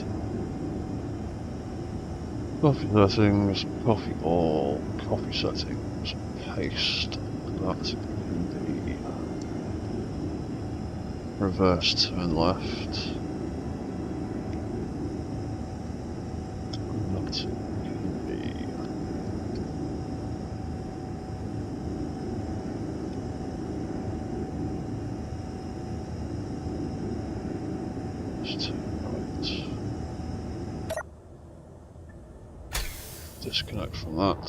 Coffee settings, coffee all, coffee settings, paste that in the reverse turn left. That can be right. Disconnect from that.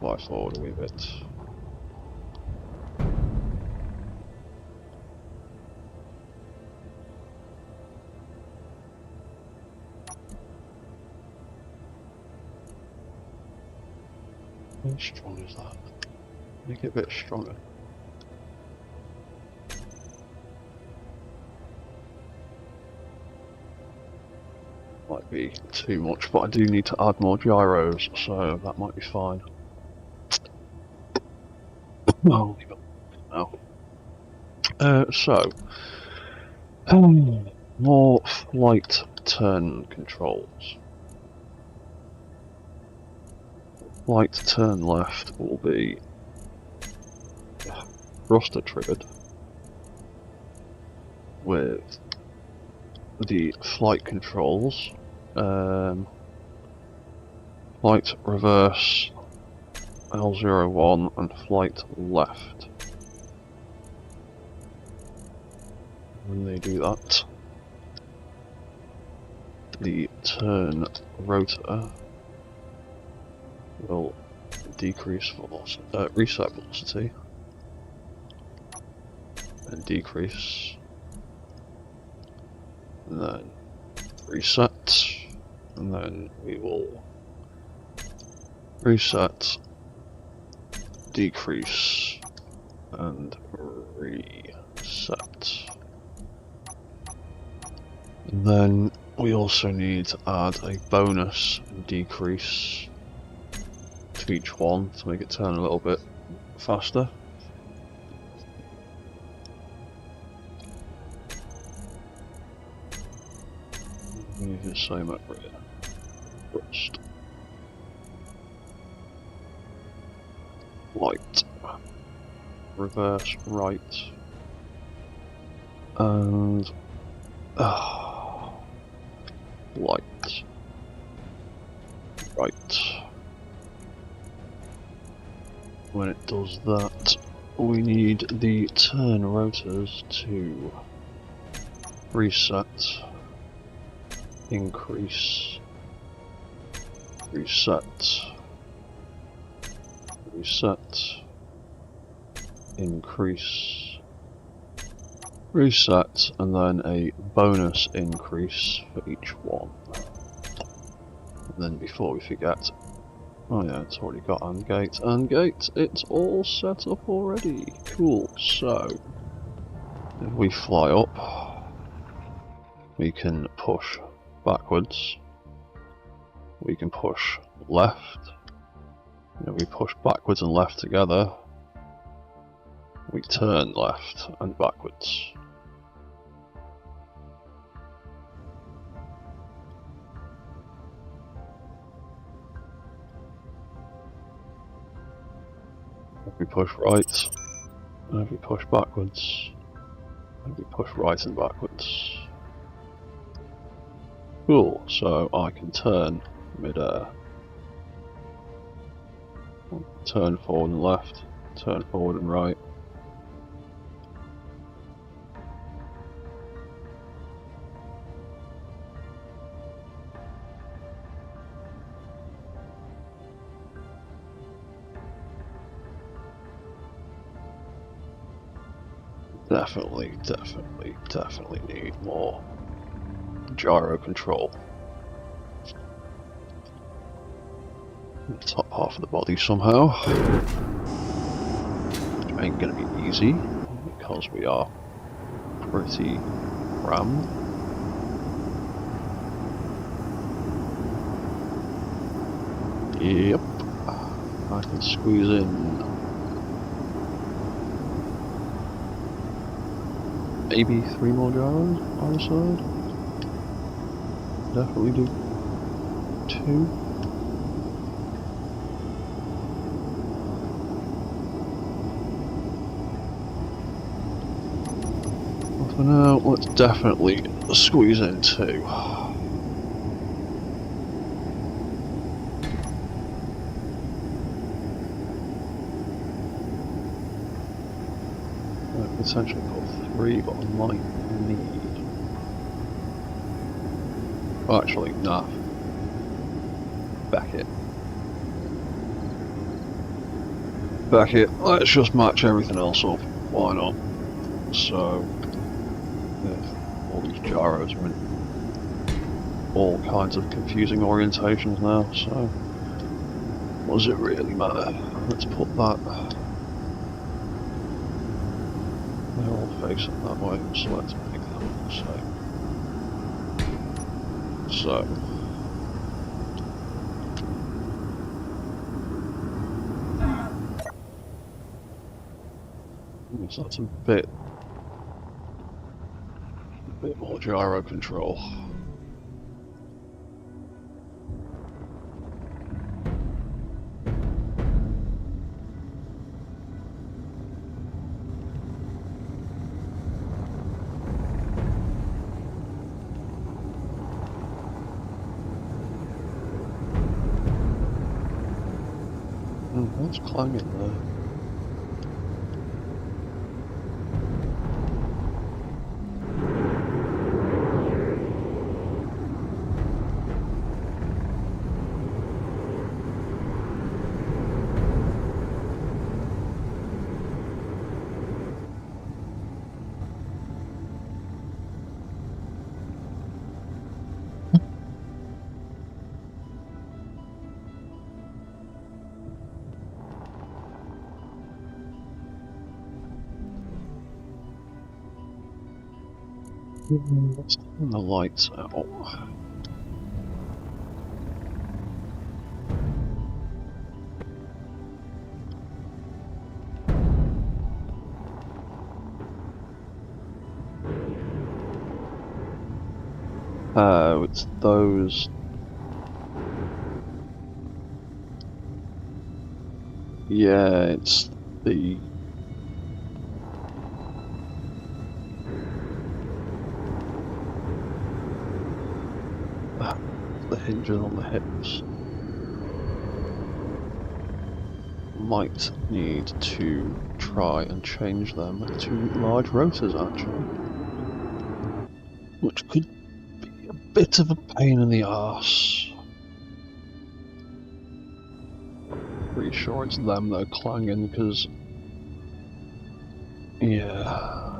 Fly forward a wee bit. How strong is that? Make it a bit stronger. Might be too much, but I do need to add more gyros, so that might be fine. I'll leave it now. More flight turn controls. Flight turn left will be thruster triggered with the flight controls. Flight reverse L01 and flight left. When they do that, the turn rotor will decrease velocity, reset velocity, and decrease, and then reset, and then we will reset, decrease, and reset. And then we also need to add a bonus decrease to each one to make it turn a little bit faster. the same over here. First. Light. Reverse right. And light. Right. When it does that, we need the turn rotors to reset, increase, reset, reset, increase, reset, and then a bonus increase for each one. And then before we forget, oh yeah, it's already got AND gate, AND gate, it's all set up already. Cool, so if we fly up, we can push backwards, we can push left, and if we push backwards and left together, we turn left and backwards. If we push right, and if we push backwards, and if we push right and backwards. Cool, so I can turn mid-air. Turn forward and left, turn forward and right. Definitely need more gyro control. The top half of the body somehow. Which ain't gonna be easy, because we are pretty rammed. Yep. I can squeeze in maybe 3 more gyros either side. Definitely do 2. Well, for now, let's definitely squeeze in 2. I potentially put 3, but I might need. Oh, actually, nah. Back it. Back it. Let's just match everything else up. Why not? So, yeah, all these gyros are in all kinds of confusing orientations now, so what does it really matter? Let's put that. They're all facing that way, so let's make them the same. So, so that's a bit more gyro control. What's clanging there? Let's turn the lights out. It's those. Yeah, it's the. The hinges on the hips. Might need to try and change them to large rotors, actually. Which could be a bit of a pain in the arse. Pretty sure it's them that are clanging, because... Yeah...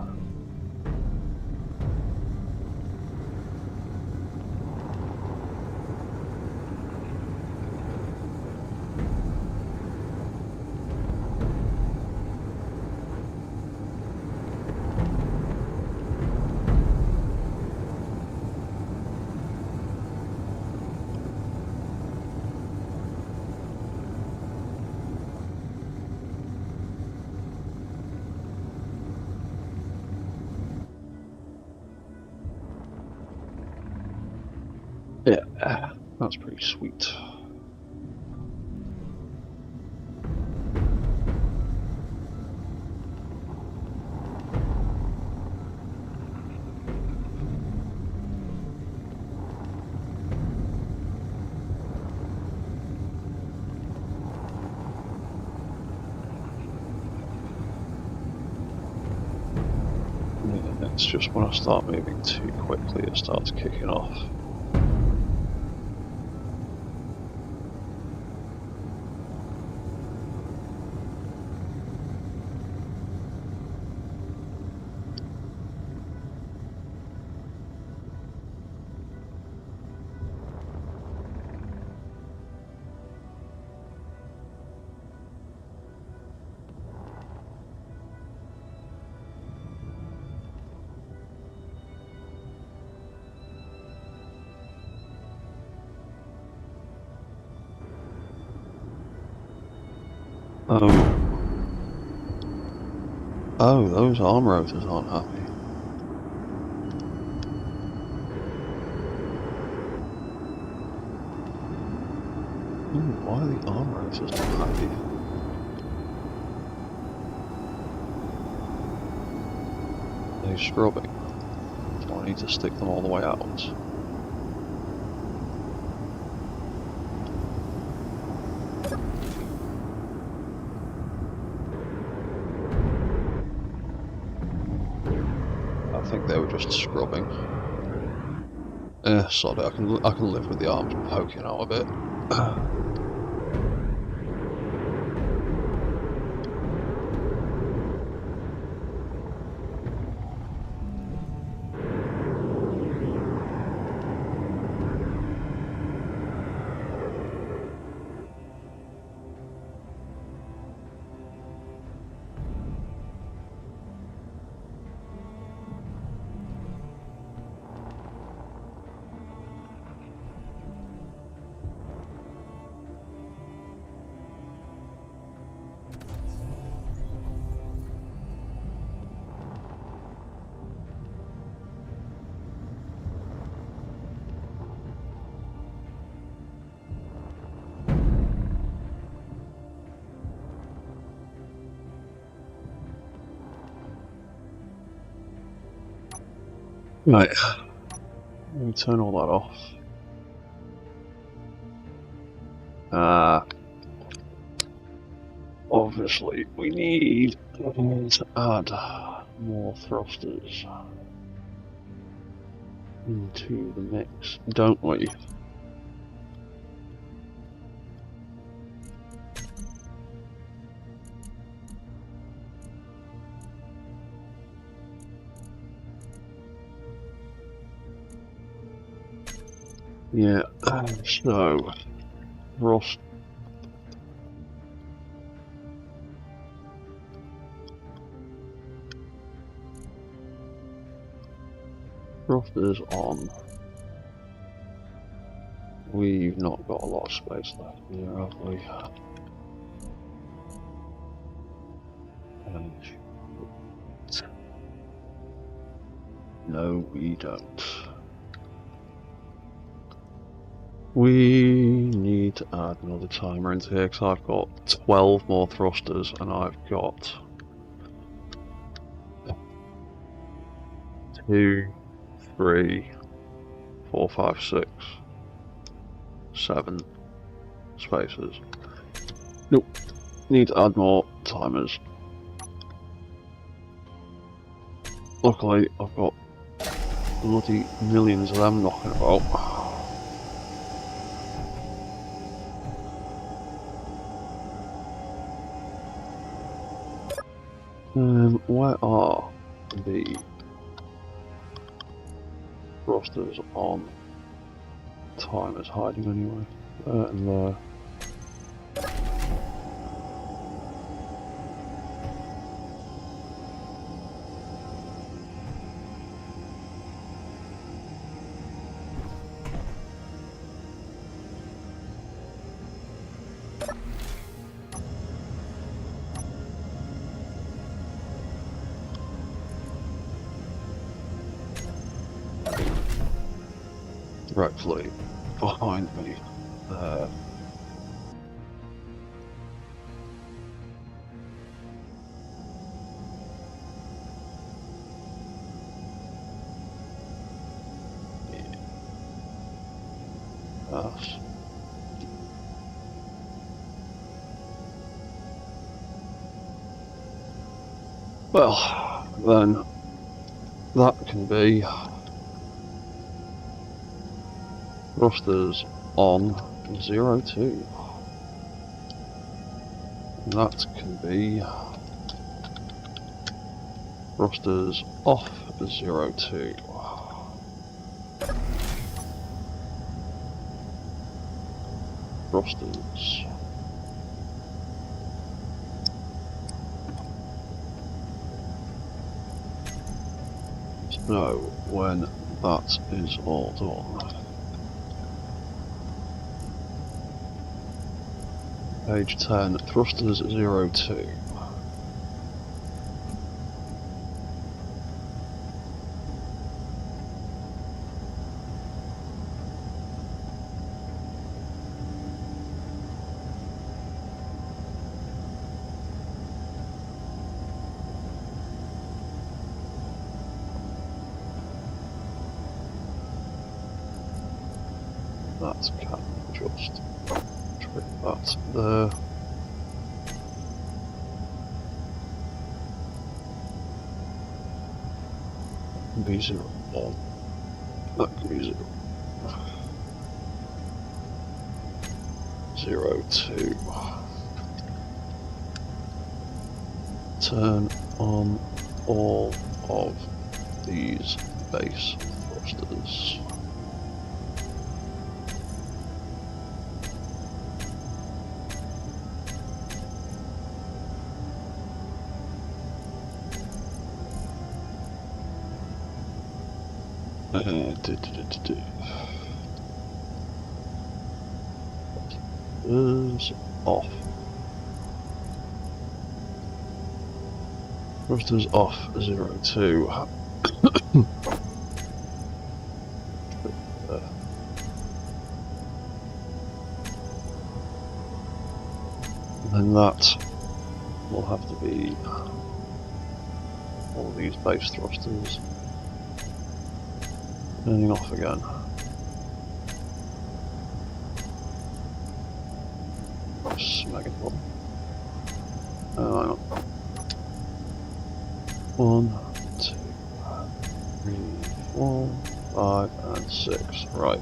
Yeah, that's pretty sweet. Yeah, it's just when I start moving too quickly, it starts kicking off. Oh. Oh, those arm rotors aren't happy. Ooh, why are the arm rotors not happy? Are they scrubbing? Do I need to stick them all the way out? I think they were just scrubbing. Sod it, I can live with the arms poking out a bit. Right, let me turn all that off. Obviously we need to add more thrusters into the mix, don't we? Yeah, so thrust. Thrusters on. We've not got a lot of space left here, have we? No, we don't. We need to add another timer into here because I've got 12 more thrusters and I've got 2, 3, 4, 5, 6, 7 spaces. Nope. Need to add more timers. Luckily, I've got bloody millions of them knocking about. Where are the thrusters on timers hiding anyway? There and there. Directly behind me there. Yes. Well, then that can be thrusters on 02. That can be thrusters off 02. Thrusters. So when that is all done, page 10, thrusters 02. That can just trim that there. Be 01. That can be 02. Turn on all of these base thrusters. Is off. Thrusters off 02. And then that will have to be all these base thrusters turning off again. Smacking it. 1, 2, 3, 4, 5, and 6. Right.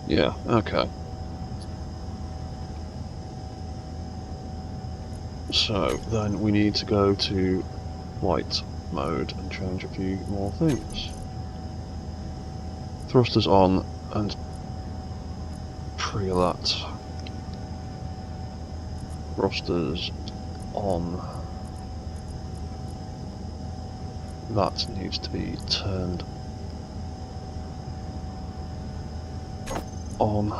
Yeah, okay. So then we need to go to flight mode and change a few more things. Thrusters on and pre-that. Thrusters on that needs to be turned on.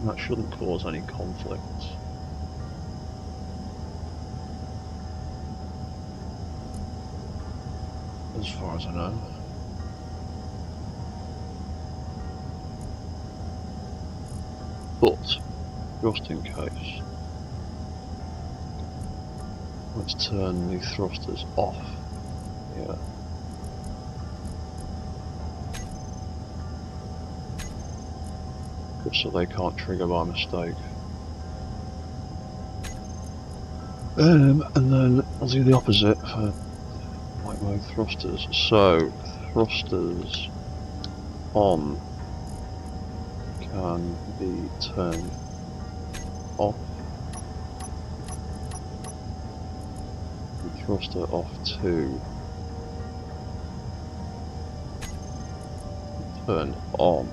That shouldn't cause any conflicts. As far as I know. But, just in case, let's turn the thrusters off here. Just so they can't trigger by mistake. And then I'll do the opposite for flight mode thrusters. So, thrusters on can be turned off. And thruster off 2. Turned on.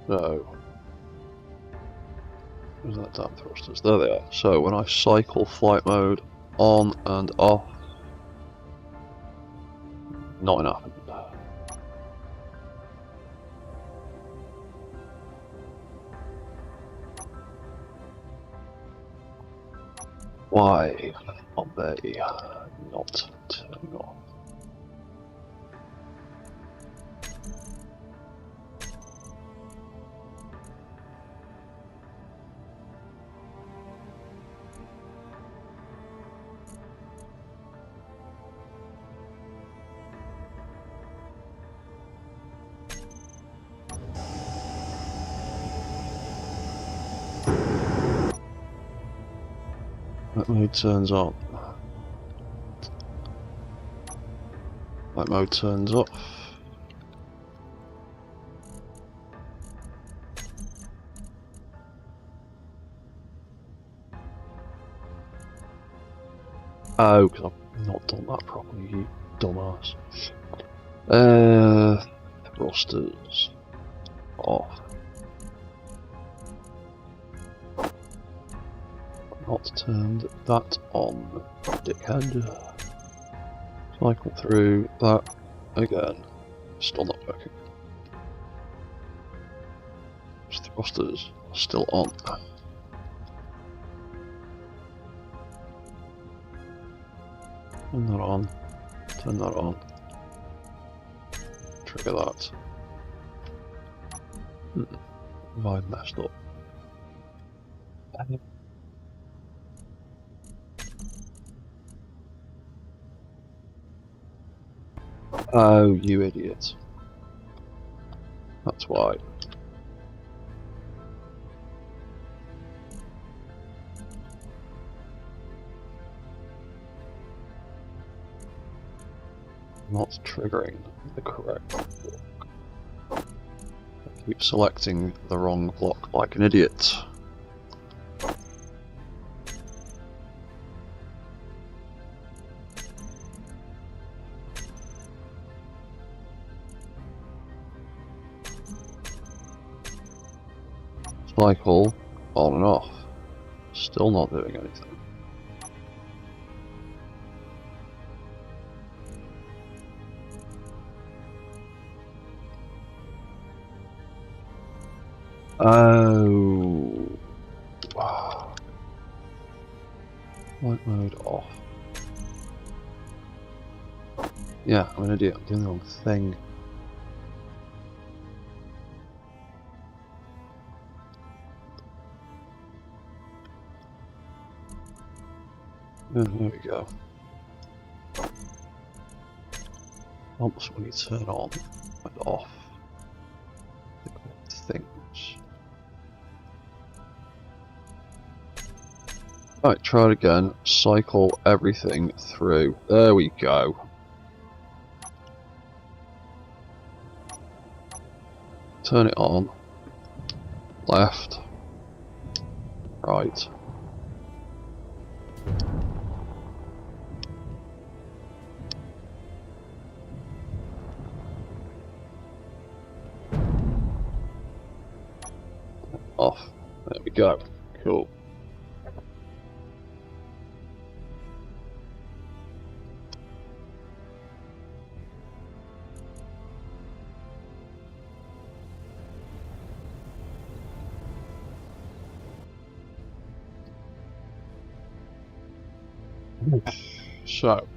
So, where's that damn thrusters? There they are. So when I cycle flight mode on and off, not enough. Why are they not turning off? Flight mode turns on. Flight mode turns off. Oh, because I've not done that properly, you dumbass. Thrusters off. Not turned that on, dickhead. Cycle through that again. Still not working. Thrusters are still on. Turn that on. Turn that on. Trigger that. Have I messed up? Oh, you idiot. That's why. Not triggering the correct block. I keep selecting the wrong block like an idiot. Cycle on and off. Still not doing anything. Oh. Wow. Flight mode off. Yeah, I'm an idiot. I'm doing the wrong thing. There we go. Helps when you turn on and off the correct things. Right, try it again. Cycle everything through. There we go. Turn it on. Left. Right. Off. There we go. Cool. So.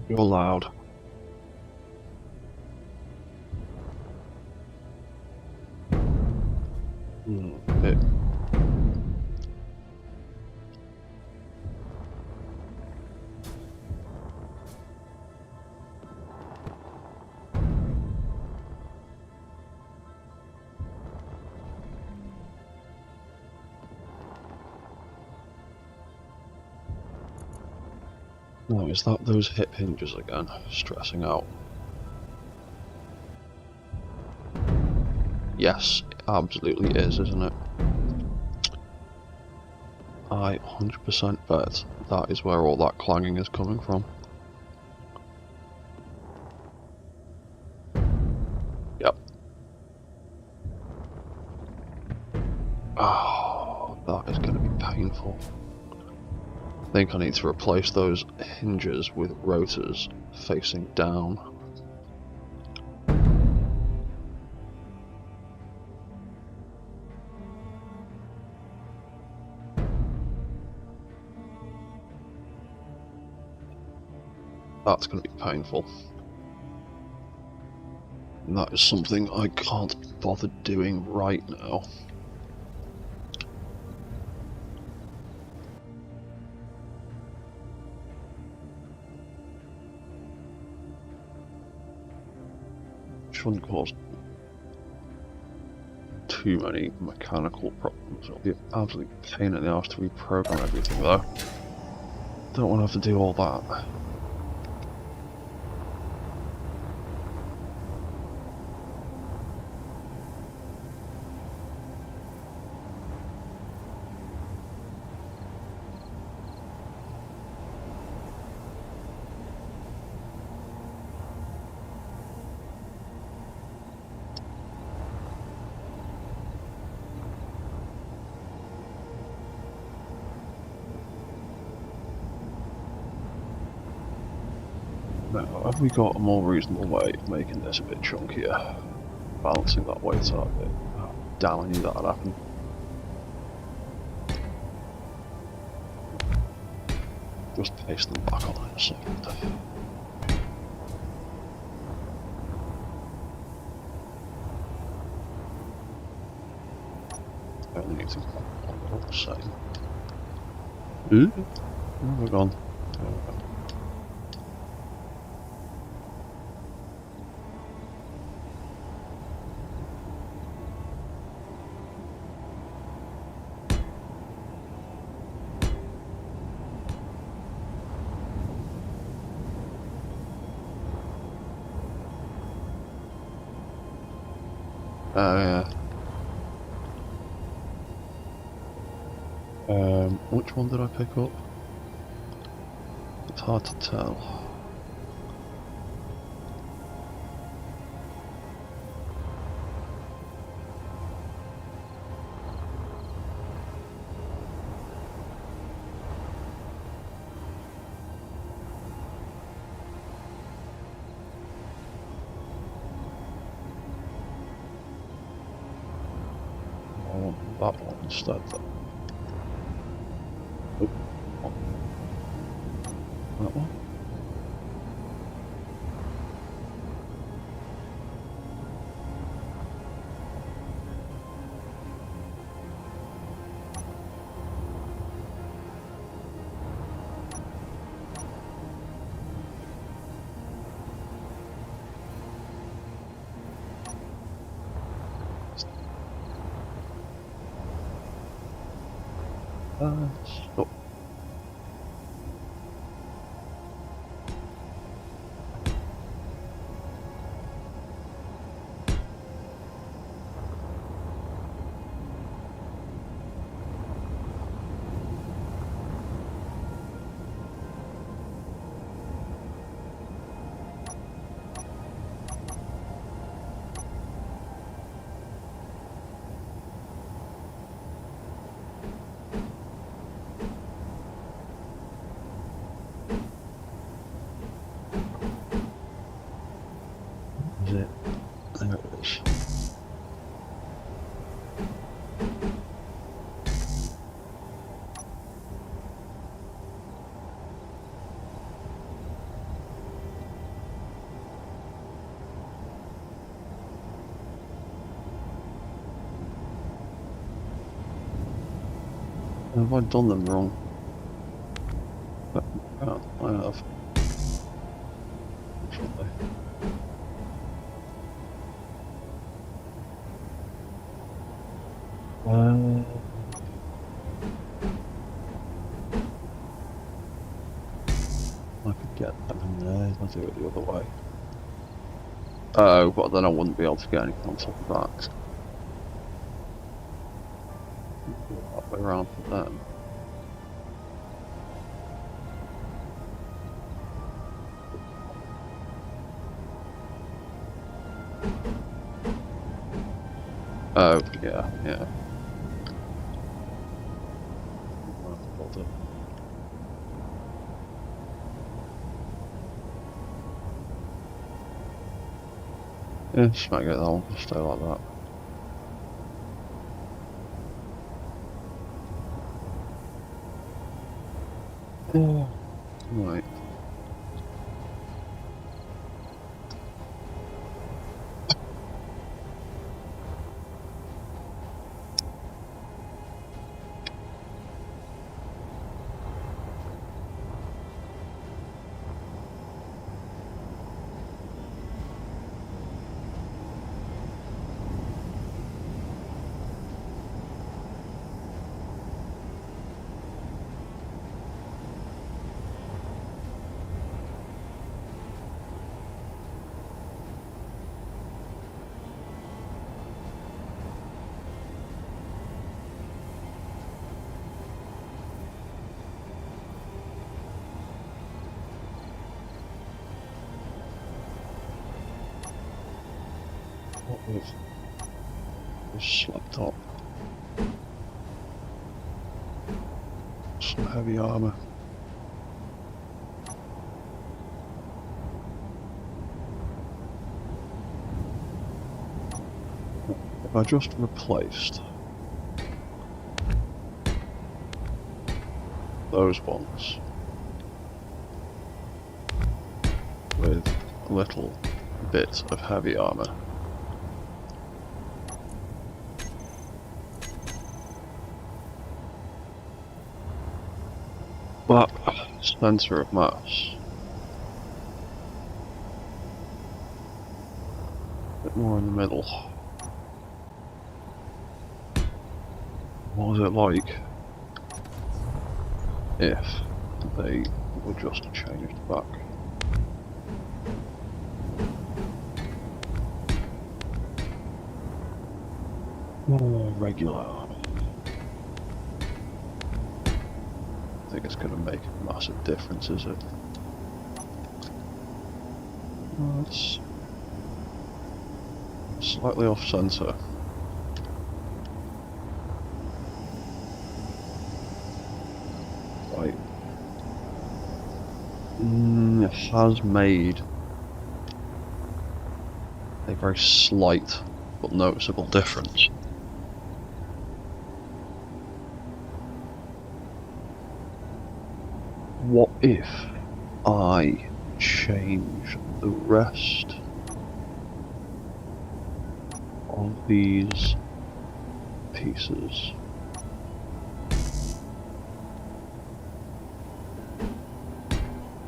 You're loud. Bit. No, is that those hip hinges again? Stressing out. Yes, it absolutely is, isn't it? I 100% bet that is where all that clanging is coming from. Yep. Oh, that is going to be painful. I think I need to replace those hinges with rotors facing down. That's going to be painful. And that is something I can't bother doing right now. Shouldn't cause too many mechanical problems. It'll be an absolute pain in the arse to reprogram everything though. Don't want to have to do all that. Now, have we got a more reasonable way of making this a bit chunkier? Balancing that weight out a bit. Oh, damn, I knew that would happen. Just paste them back on in a second. I only need to go on the same. Ooh, where have we gone? There we go. Yeah. Which one did I pick up? It's hard to tell. I want that one instead though. Oh. That one? Stop. Is it? There it is. Have I done them wrong? But, I have. Unfortunately. I could get them in there. I'll do it the other way. Oh, but then I wouldn't be able to get anything on top of that. That way around for them. Oh, yeah, yeah. Yeah, just might get that one, just stay like that. Oh, right. What was slept up? Some heavy armour. If I just replaced those ones with a little bit of heavy armour, but centre of mass, a bit more in the middle. What was it like if they were just changed back? More regular armour. I think it's going to make a massive difference, is it? Well, it's slightly off centre. Right. It has made a very slight but noticeable difference. What if I change the rest of these pieces?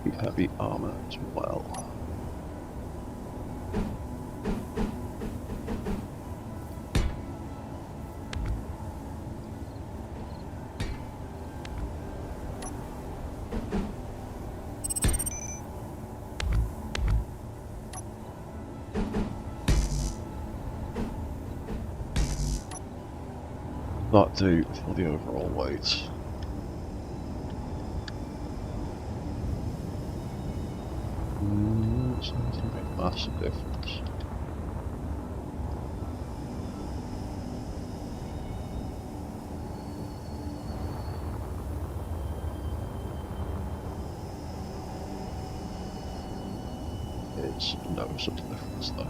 The heavy armor as well. that do for the overall weight? It doesn't make a massive difference. It's no such difference though.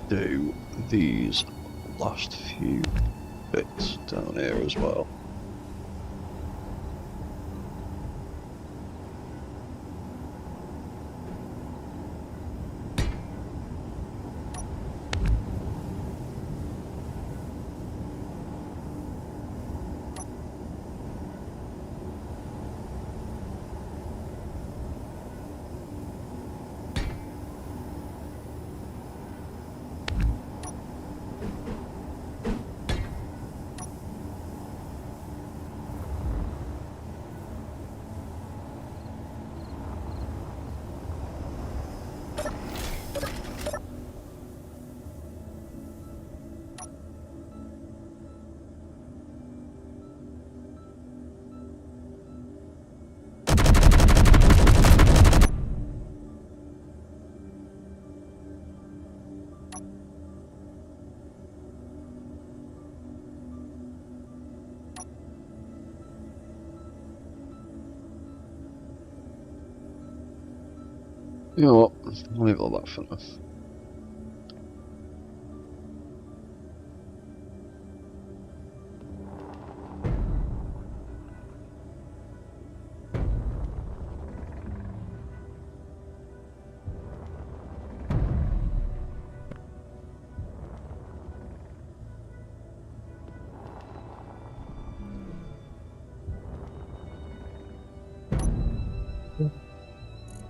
Do these last few bits down here as well. You know what? I'll leave all that for now.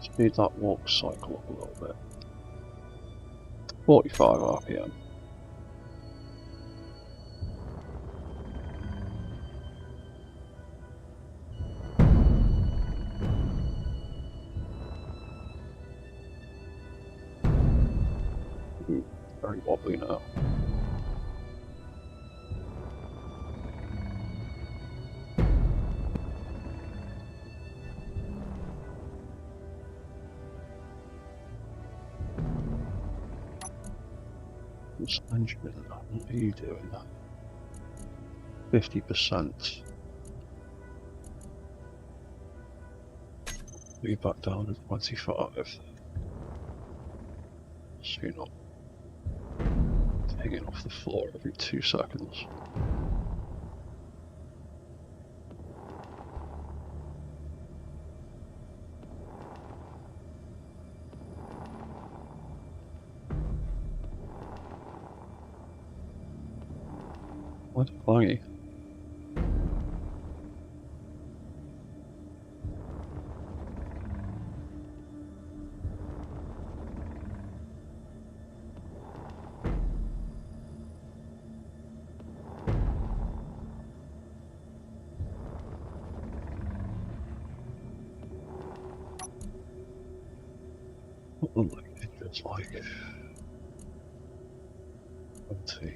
Speed that walk cycle up a little bit. 45 RPM. Very wobbly now. Benjamin, what are you doing? 50%. Be back down to 25. So you're not hanging off the floor every 2 seconds. What clangy? It's like 20.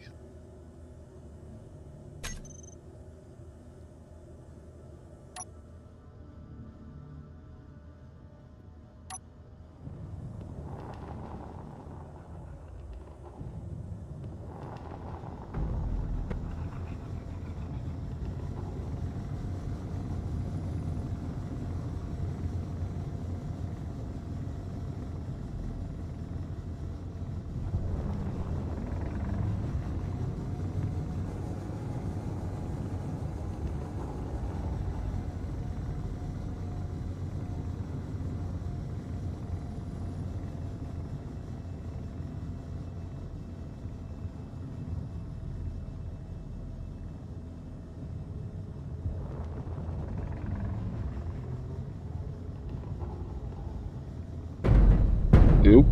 Nope.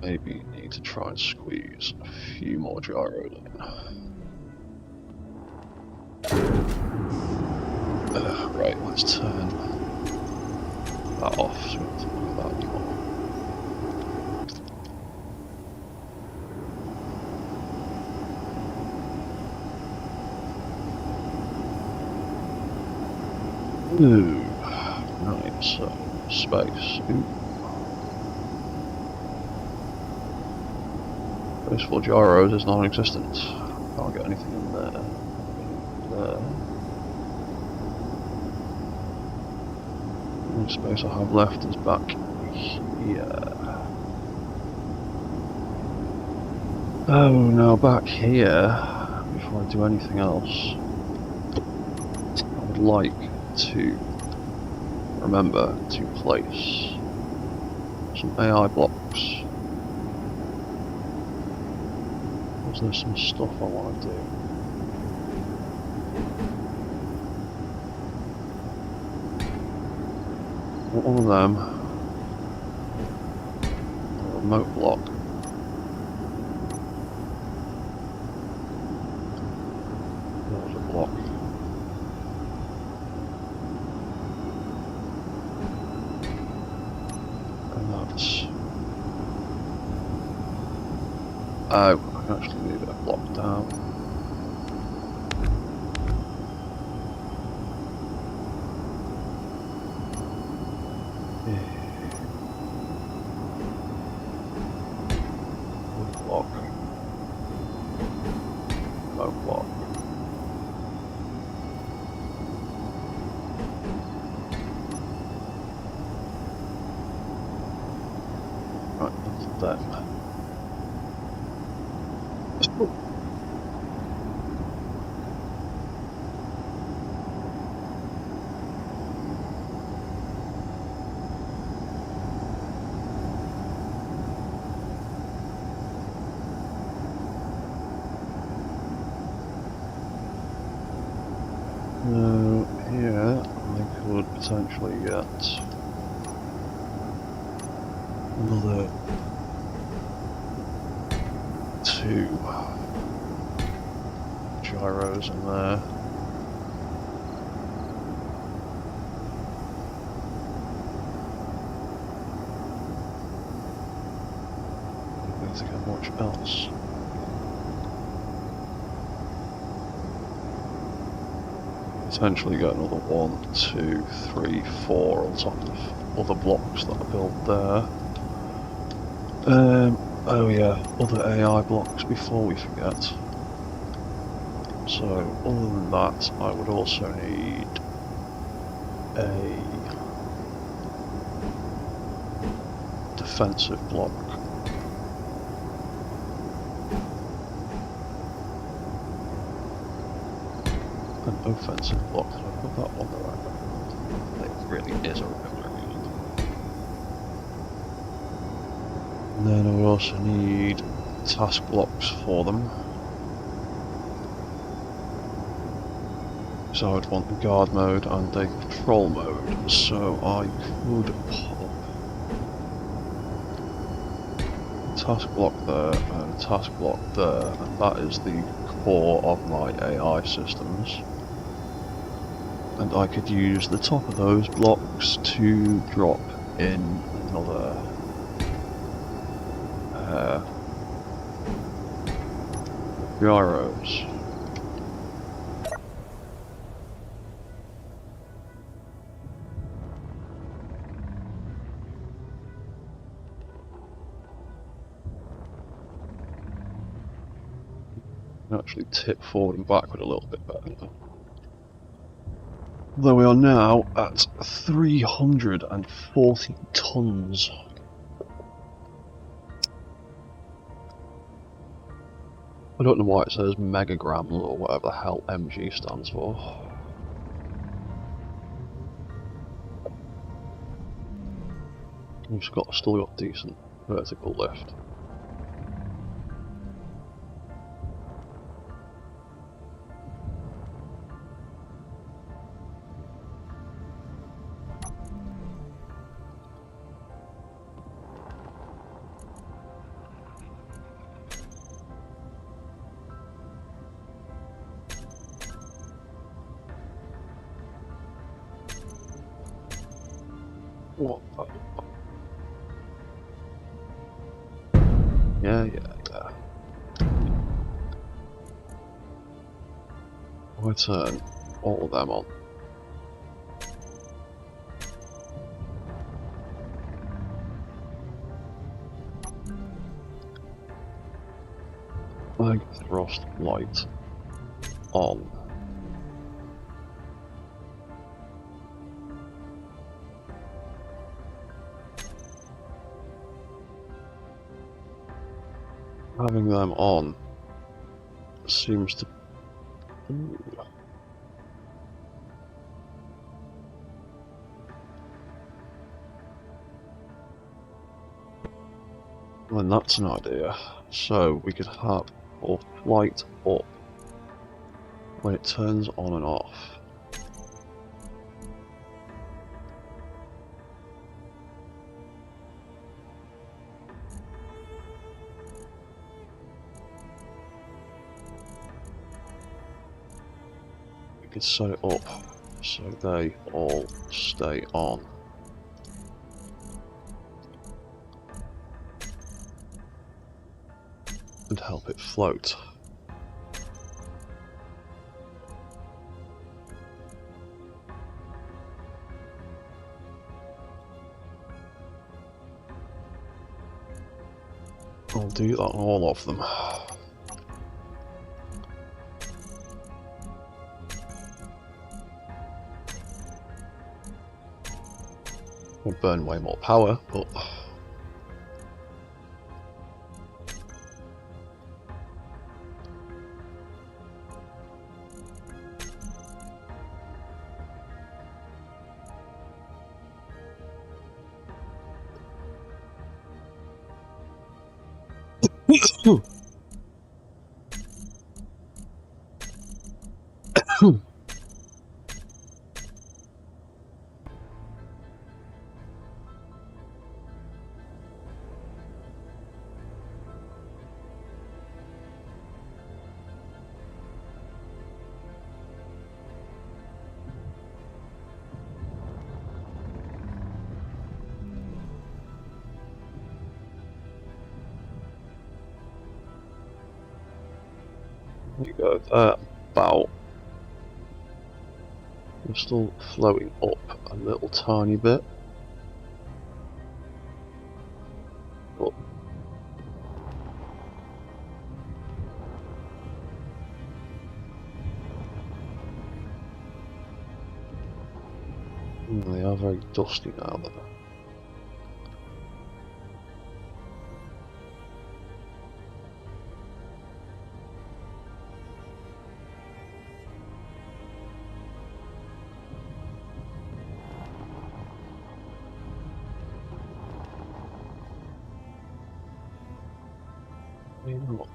maybe need to try and squeeze a few more gyros in. Right, let's turn that off so we don't have to look at that anymore. Ooh, right, so space. Ooh. Space for gyros is non-existent. Can't get anything in there. There. The only space I have left is back here. Oh no, back here. Before I do anything else, I would like to remember to place some AI blocks. Because there's some stuff I want to do. One of them, a remote block. There's a block. And that's... oh, I can actually move it a block down. Block. Remote block. Right, that's them. Here I could potentially get another 2 gyros in there. I don't need to get much else. Potentially get another 1, 2, 3, 4 on top of other blocks that I built there. Oh yeah, other AI blocks before we forget. So, other than that, I would also need a defensive block. An offensive block. Did I put that on the right one? It really is a regular unit. And then I would also need task blocks for them. So I would want a guard mode and a patrol mode. So I could pop a task block there and a task block there, and that is the core of my AI systems. And I could use the top of those blocks to drop in another gyros. Actually tip forward and backward a little bit better now. Though we are now at 340 tons. I don't know why it says megagrams or whatever the hell MG stands for. We've still got decent vertical lift. What? Yeah. I turn all of them on. Leg thrust light on. Having them on seems to... Ooh. Well, that's an idea. So we could have our flight up when it turns on and off. We could set it up so they all stay on. And help it float. I'll do that on all of them. Will burn way more power, but you go there, about. We're still floating up a little tiny bit. But they are very dusty now though. You know what,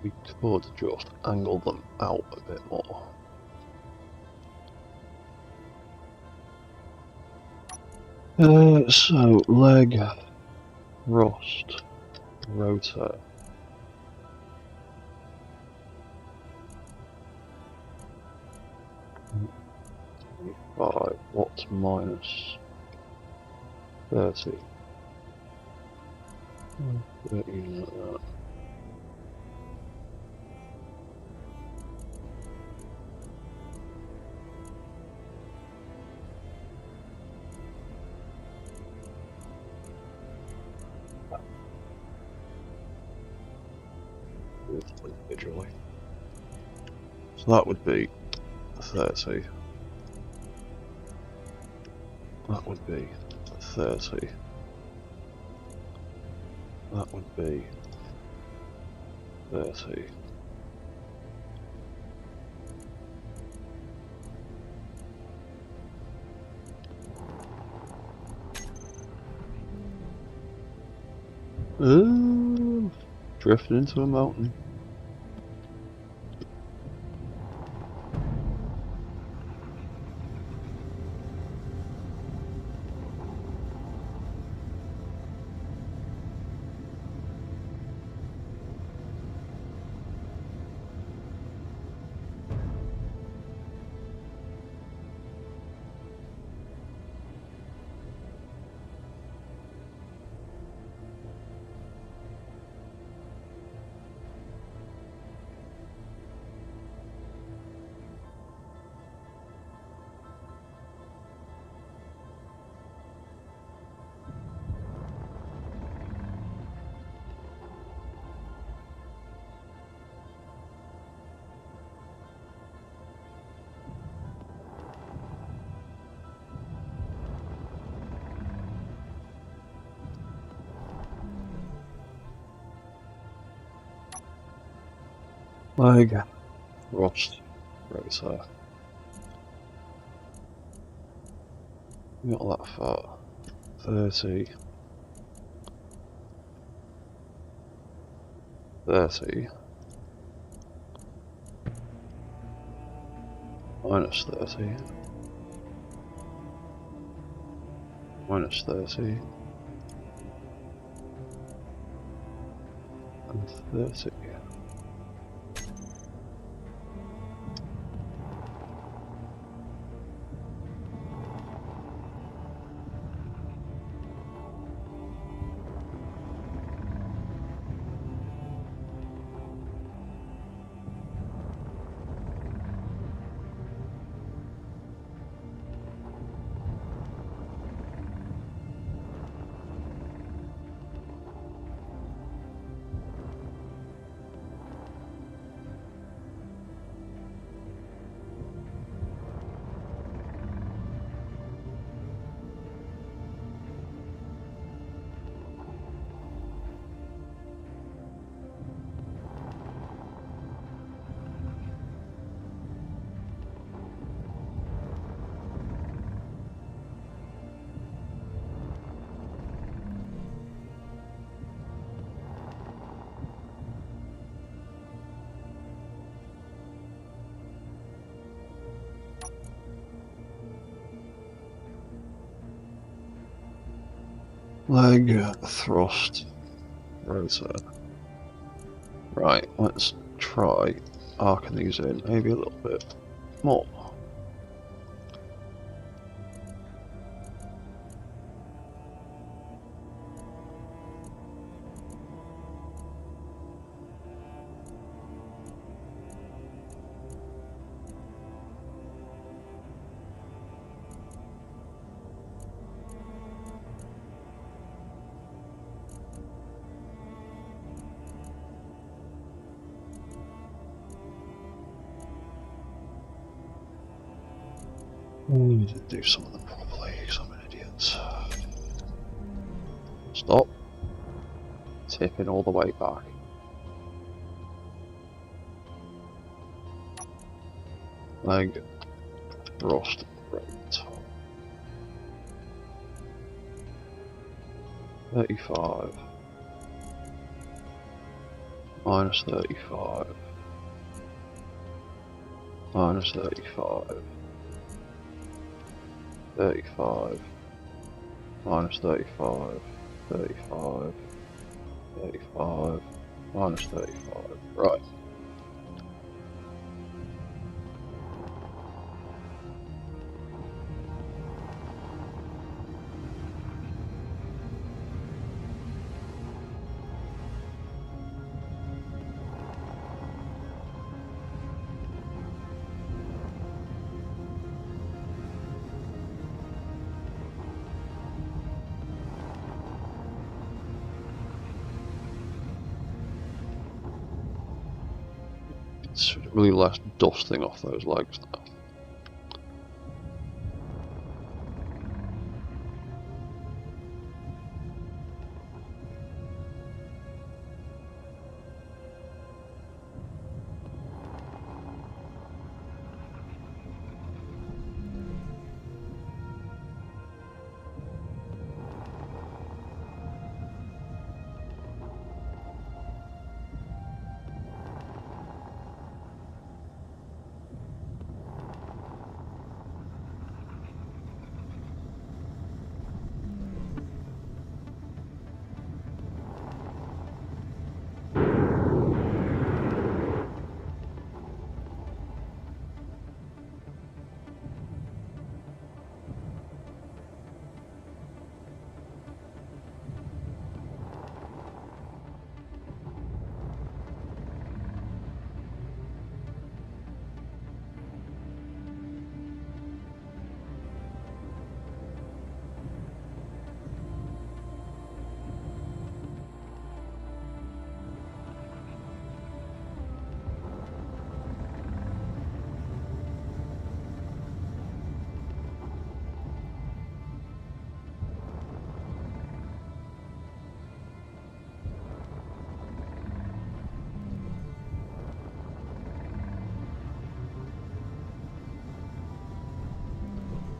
we could just angle them out a bit more. So leg, rust, rotor. What's minus 30? 13 like that. Individually. So that would be 30. That would be 30. That would be 30. Drifted into a mountain. Leg, rust, rotor. Not that far. 30. 30. Minus 30. Minus 30. And 30. Leg, thrust, rotor. Right, let's try arcing these in maybe a little bit more. We need to do some of them properly, because I'm an idiot. Stop. Tipping all the way back. Leg, thrust, right. 35. Minus 35. Minus 35. 35. Minus 35. 35. 35. Minus 35. Right. It's really less dusting off those legs now.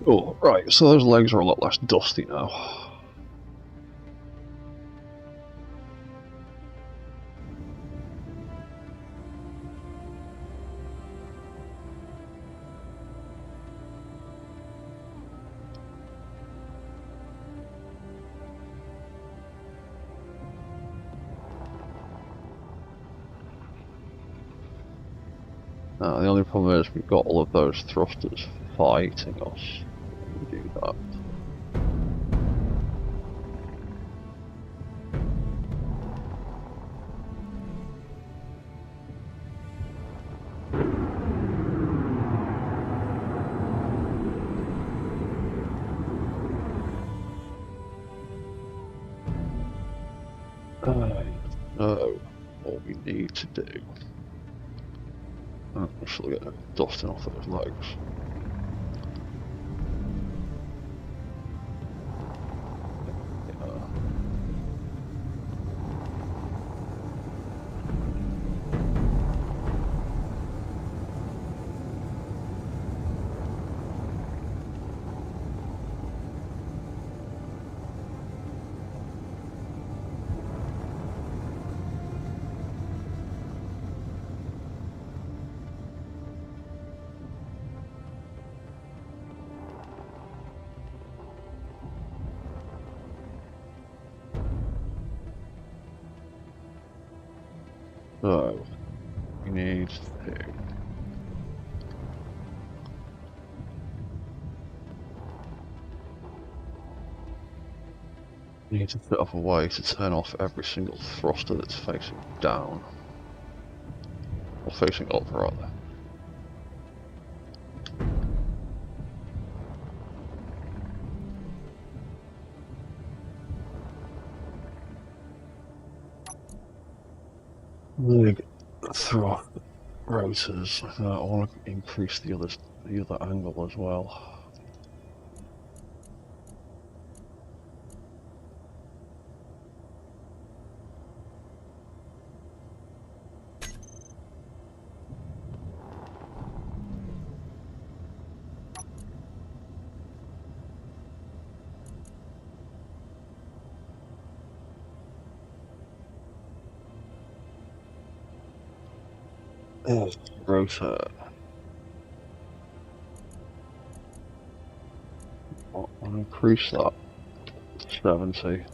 Oh, right, so those legs are a lot less dusty now. The only problem is we've got all of those thrusters fighting us when we do that. So, what we need to do... I'm still getting dusting off those legs. So, we need to... We need to set up a way to turn off every single thruster that's facing down. Or facing up, rather. The thrust rotors. I want to increase the other angle as well. Rotor. I'll increase that to 70.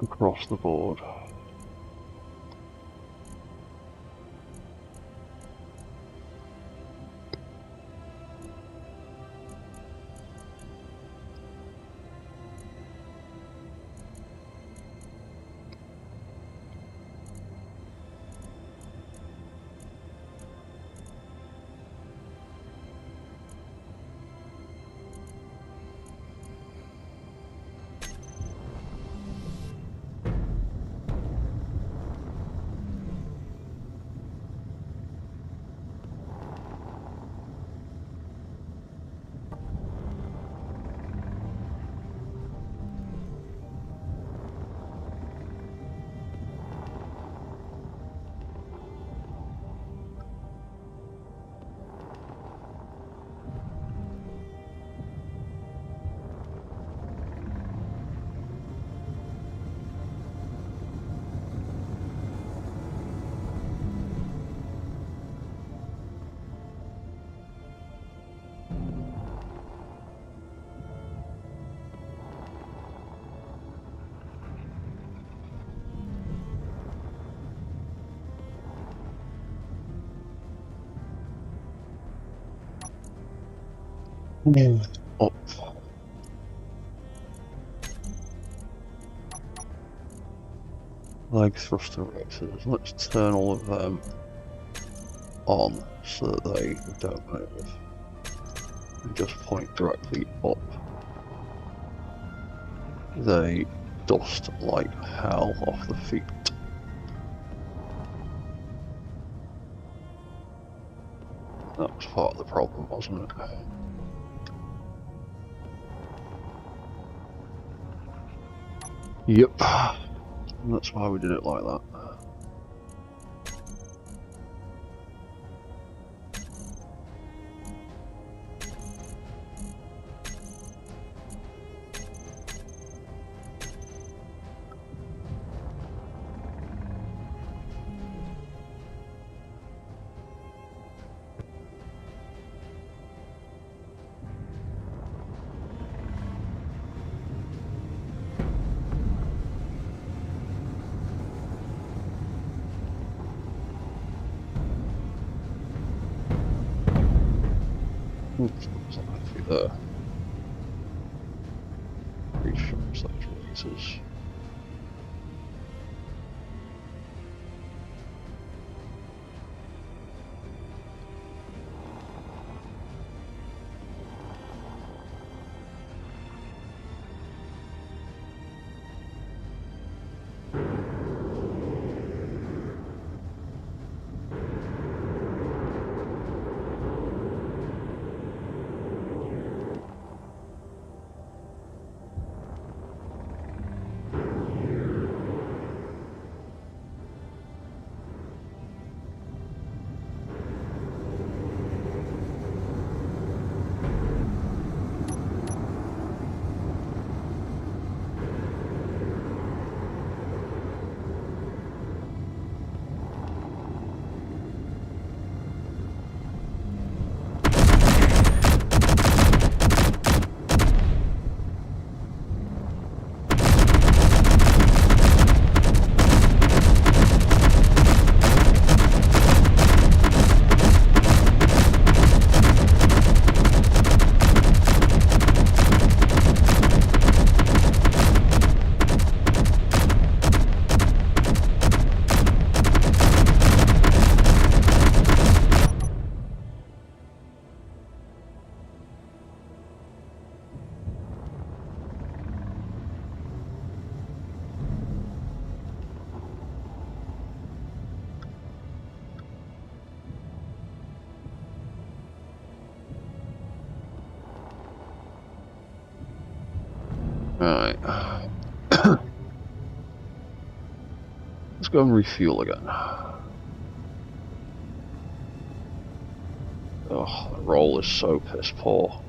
Across the board. Up. Leg thruster rotors. Let's turn all of them on so that they don't move. And just point directly up. They dust like hell off the feet. That was part of the problem, wasn't it? Yep. And that's why we did it like that. Oops, what's that through there? Refresh those releases. Right. Let's go and refuel again. Oh, the roll is so piss poor.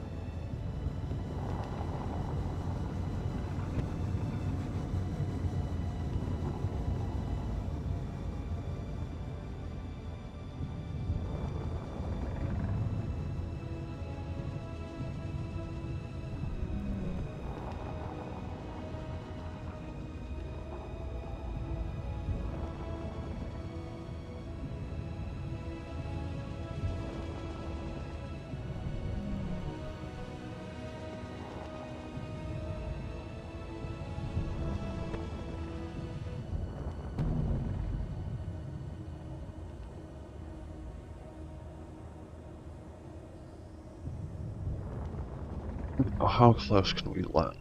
Oh, how close can we land?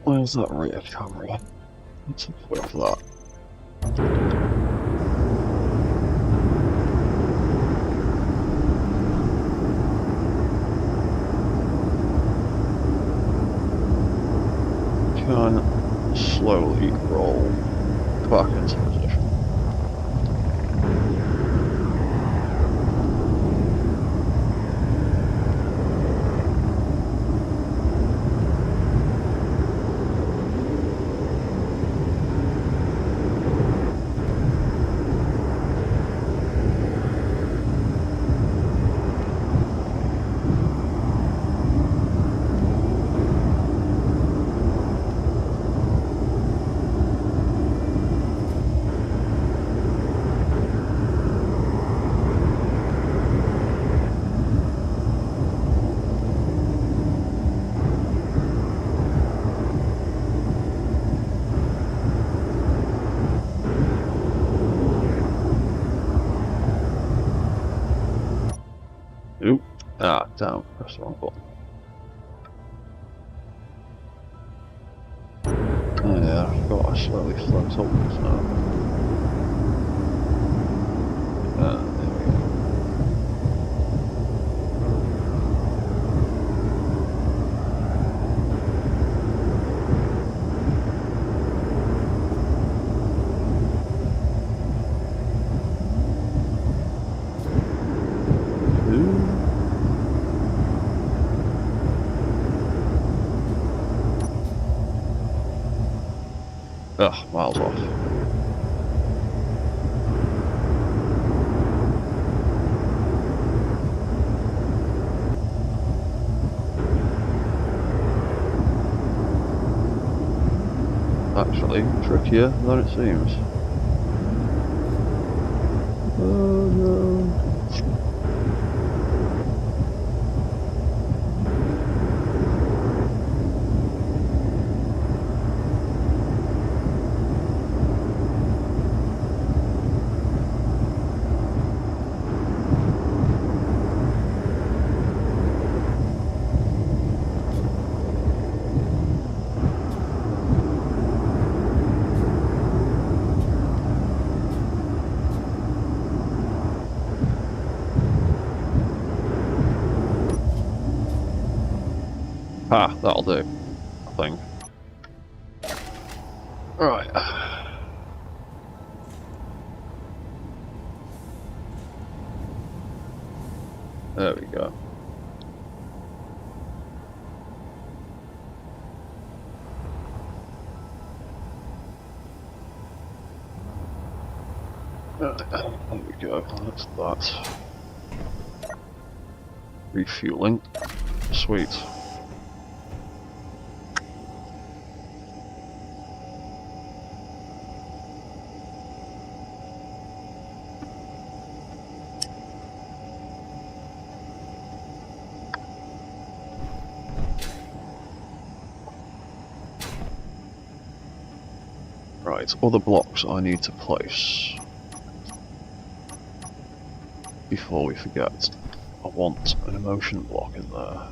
Where's that rear camera? Let's wait for that. Can slowly roll back into position. Oop. Ah, damn, press the wrong button. Oh yeah, I forgot I slowly float upwards now. There we go. Ugh, miles off. actually trickier than it seems. Oh no. Ah, that'll do, I think. Right. There we go. There we go, that's that. Refueling. Sweet. Right, other blocks I need to place. Before we forget, I want an emotion block in there.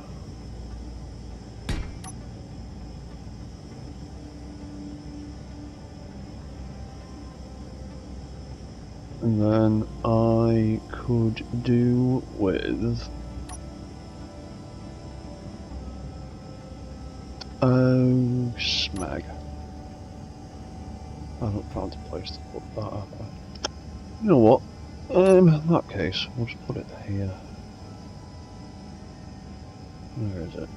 And then I could do with... oh, smag. I haven't found a place to put that, have I? You know what? In that case, we'll just put it here. Where is it?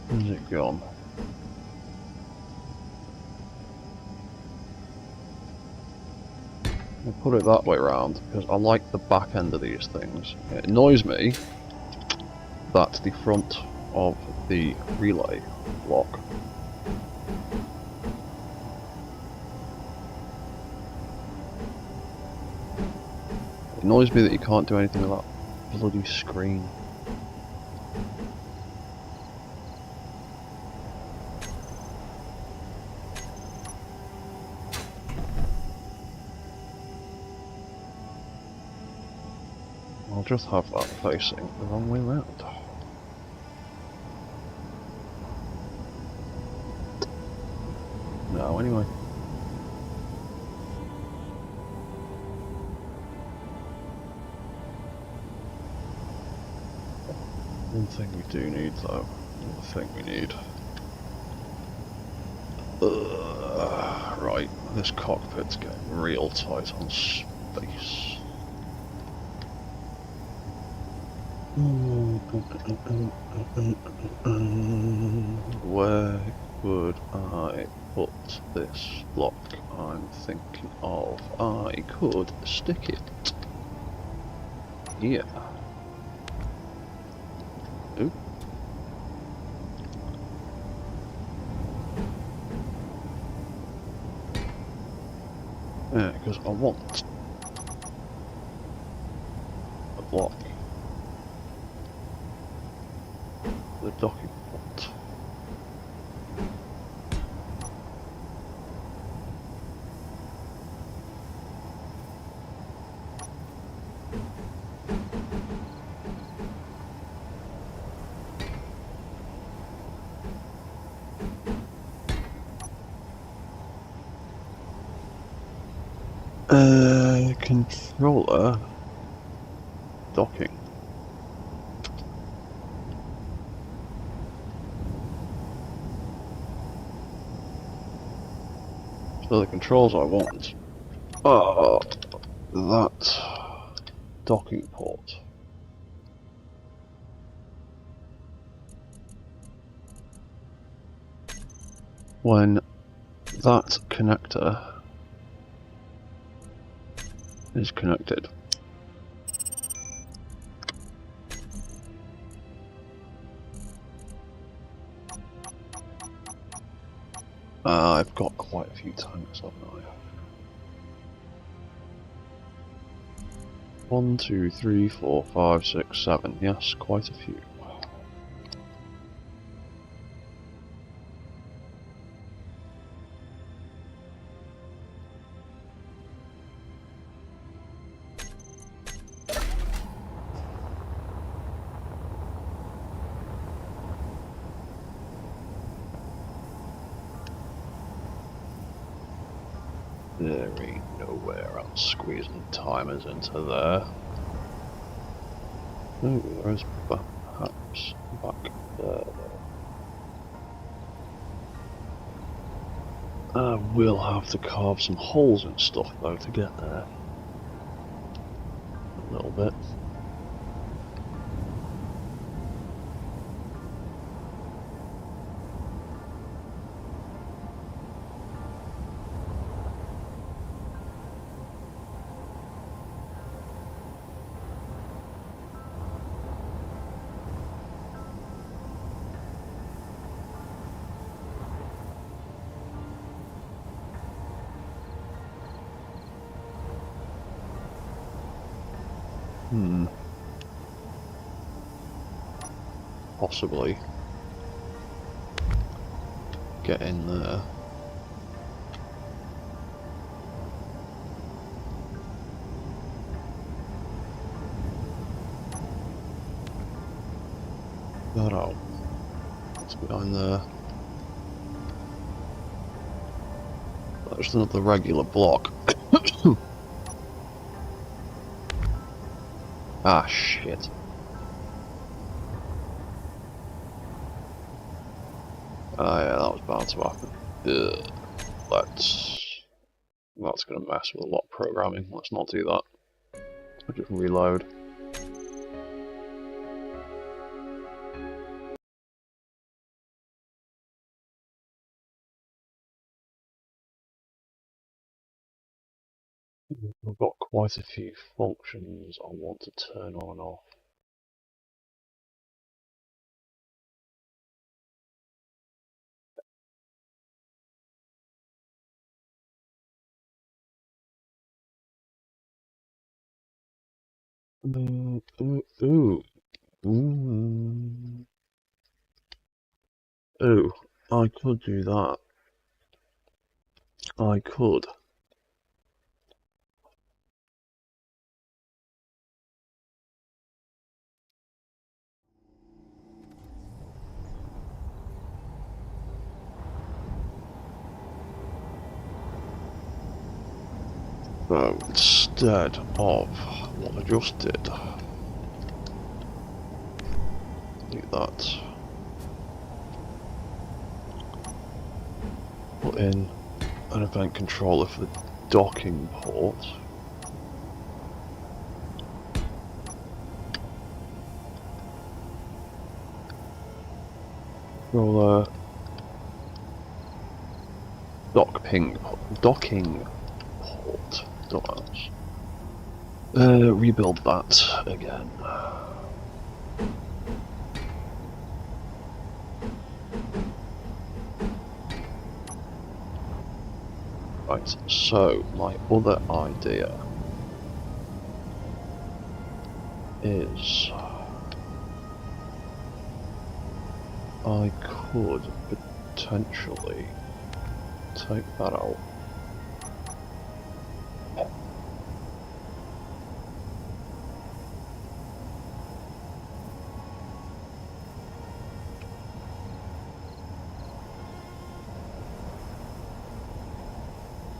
Where's it gone? I'll put it that way around, because I like the back end of these things. It annoys me that the front of the relay block it annoys me that you can't do anything with that bloody screen. I'll just have that facing the wrong way round. No, anyway. One thing we do need though, one thing we need. Right, this cockpit's getting real tight on space. Where would I put this block I'm thinking of? I could stick it here. Ooh. Yeah, because I want a block. The docking port. Controller docking. So the controls I want are that docking port. When that connector is connected, I've got quite a few tanks, haven't I? 1, 2, 3, 4, 5, 6, 7. Yes, quite a few. There ain't nowhere I'm squeezing timers into there. Oh, there is perhaps back there. I will have to carve some holes and stuff though to get there. A little bit. Possibly get in there. That out. What's behind there? That's another regular block. Ah, shit. Ah, yeah, that was bound to happen. Ugh. That's gonna mess with a lot of programming. Let's not do that. I'll just reload. I've got quite a few functions I want to turn on and off. Oh, I could do that. I could. So instead of what I just did, like that, put in an event controller for the docking port. Controller docking port. Dumbass. Rebuild that again. Right, so my other idea is I could potentially take that out.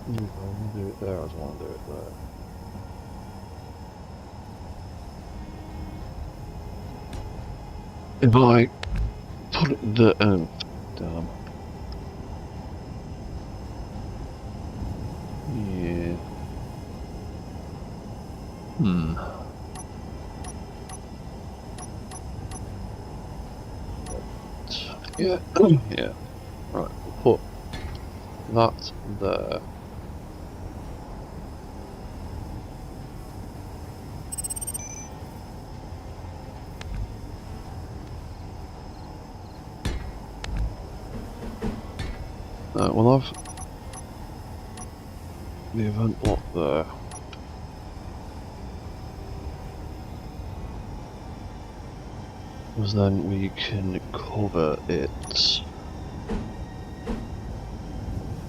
I want to do it there, I just want to do it there. If I put the damn. Yeah. Yeah. Yeah. Right. We'll put that there. Well, I've the event block there. Because then we can cover it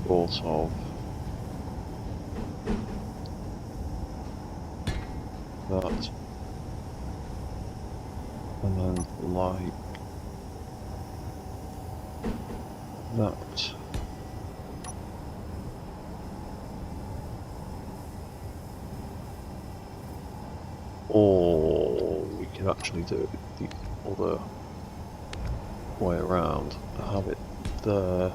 sort of that, and then like that. Or we could actually do it the other way around. Have it there.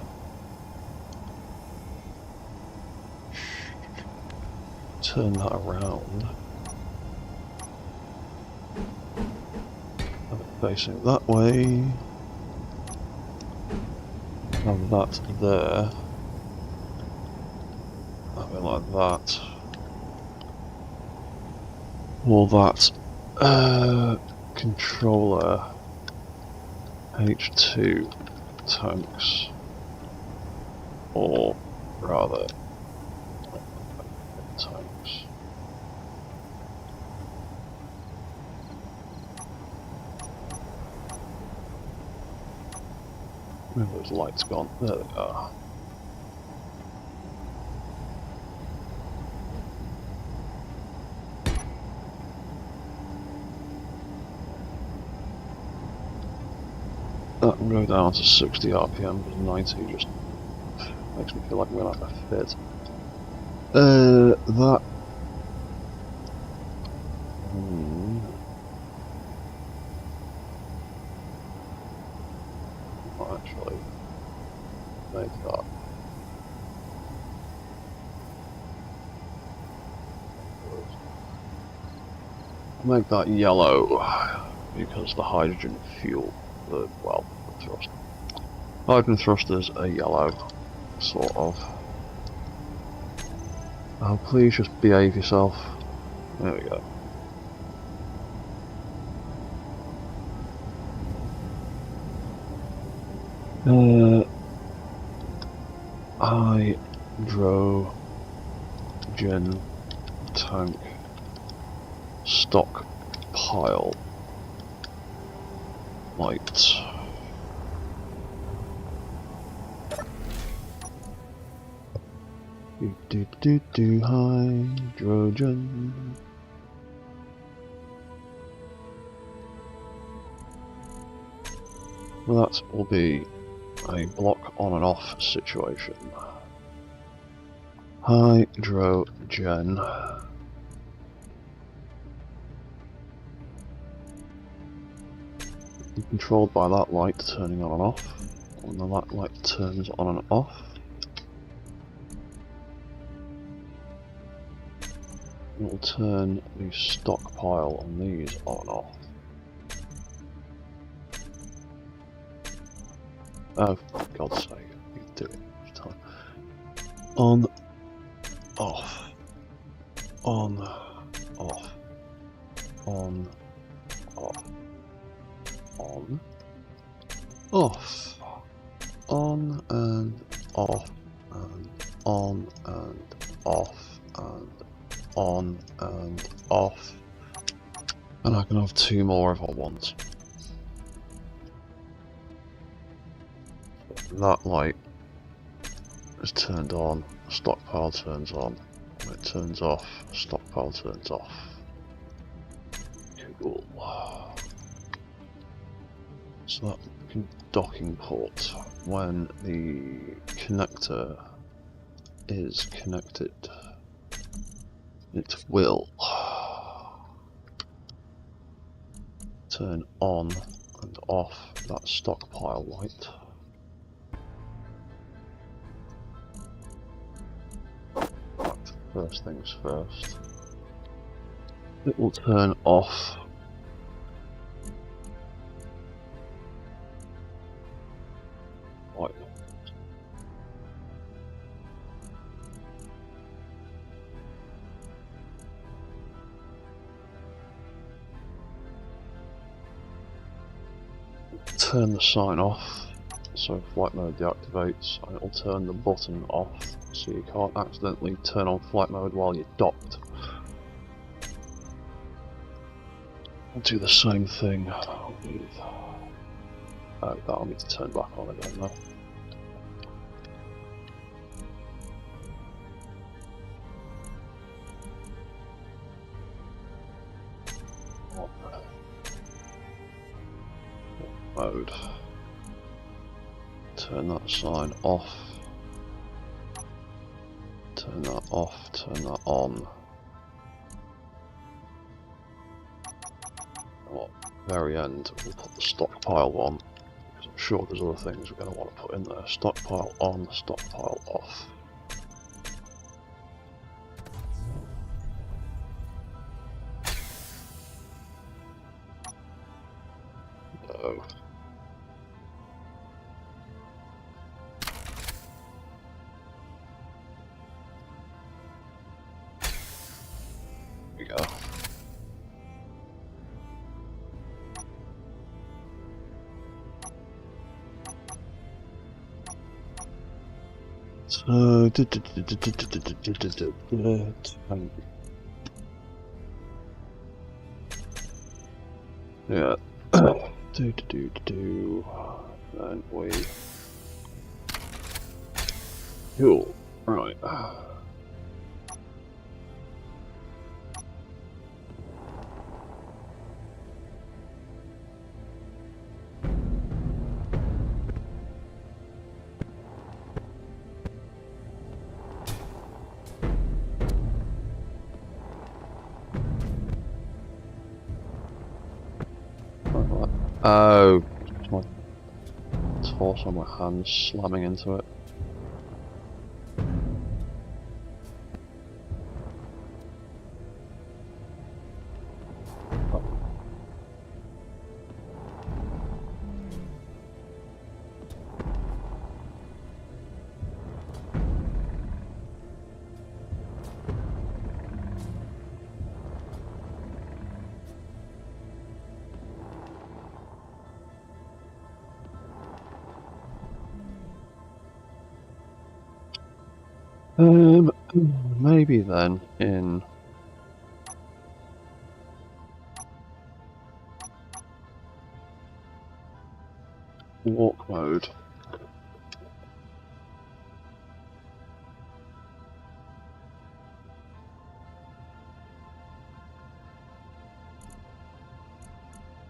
Turn that around. Have it facing that way. Have that there. Have it like that. Or that controller H2 tanks, or rather tanks. Where have those lights gone? There they are. That can go down to 60 RPM, but 90 just makes me feel like I'm gonna have a fit. That. I'll actually make that. Make that yellow because the hydrogen fuel, the thrust. Hydrogen thrusters are yellow, sort of. Oh, please just behave yourself. There we go. Hydrogen tank stockpile light. Do hydrogen. Well, that will be a block on and off situation. Hydrogen. Controlled by that light turning on and off. When the light turns on and off, it will turn the stockpile on these on and off. Oh, for God's sake, you do it each time. On, off. On, off. On, off. On, off. On and off. And on and off. And on and off. And I can have two more if I want. That light is turned on, stockpile turns on. When it turns off, stockpile turns off. Cool. So that docking port, when the connector is connected, it will turn on and off that stockpile light. First things first, it will turn off white. Turn the sign off so flight mode deactivates and it'll turn the button off so you can't accidentally turn on flight mode while you're docked. I'll do the same thing with... Oh, that'll need to turn back on again though. Mode. Turn that sign off. Turn that off, turn that on. Well, very end, we'll put the stockpile on, because I'm sure there's other things we're going to want to put in there. Stockpile on, stockpile off. No. Here we go. So, yeah, then we, cool, right. Oh, it's my torso on my hand slamming into it. Maybe then in walk mode.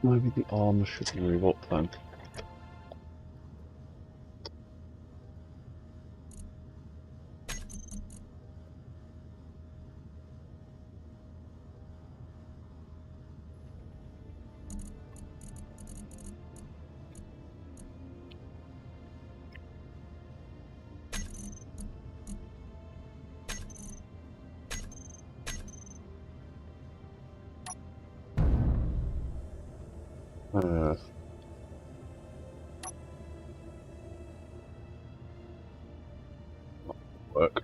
Maybe the arms should move up then. Work.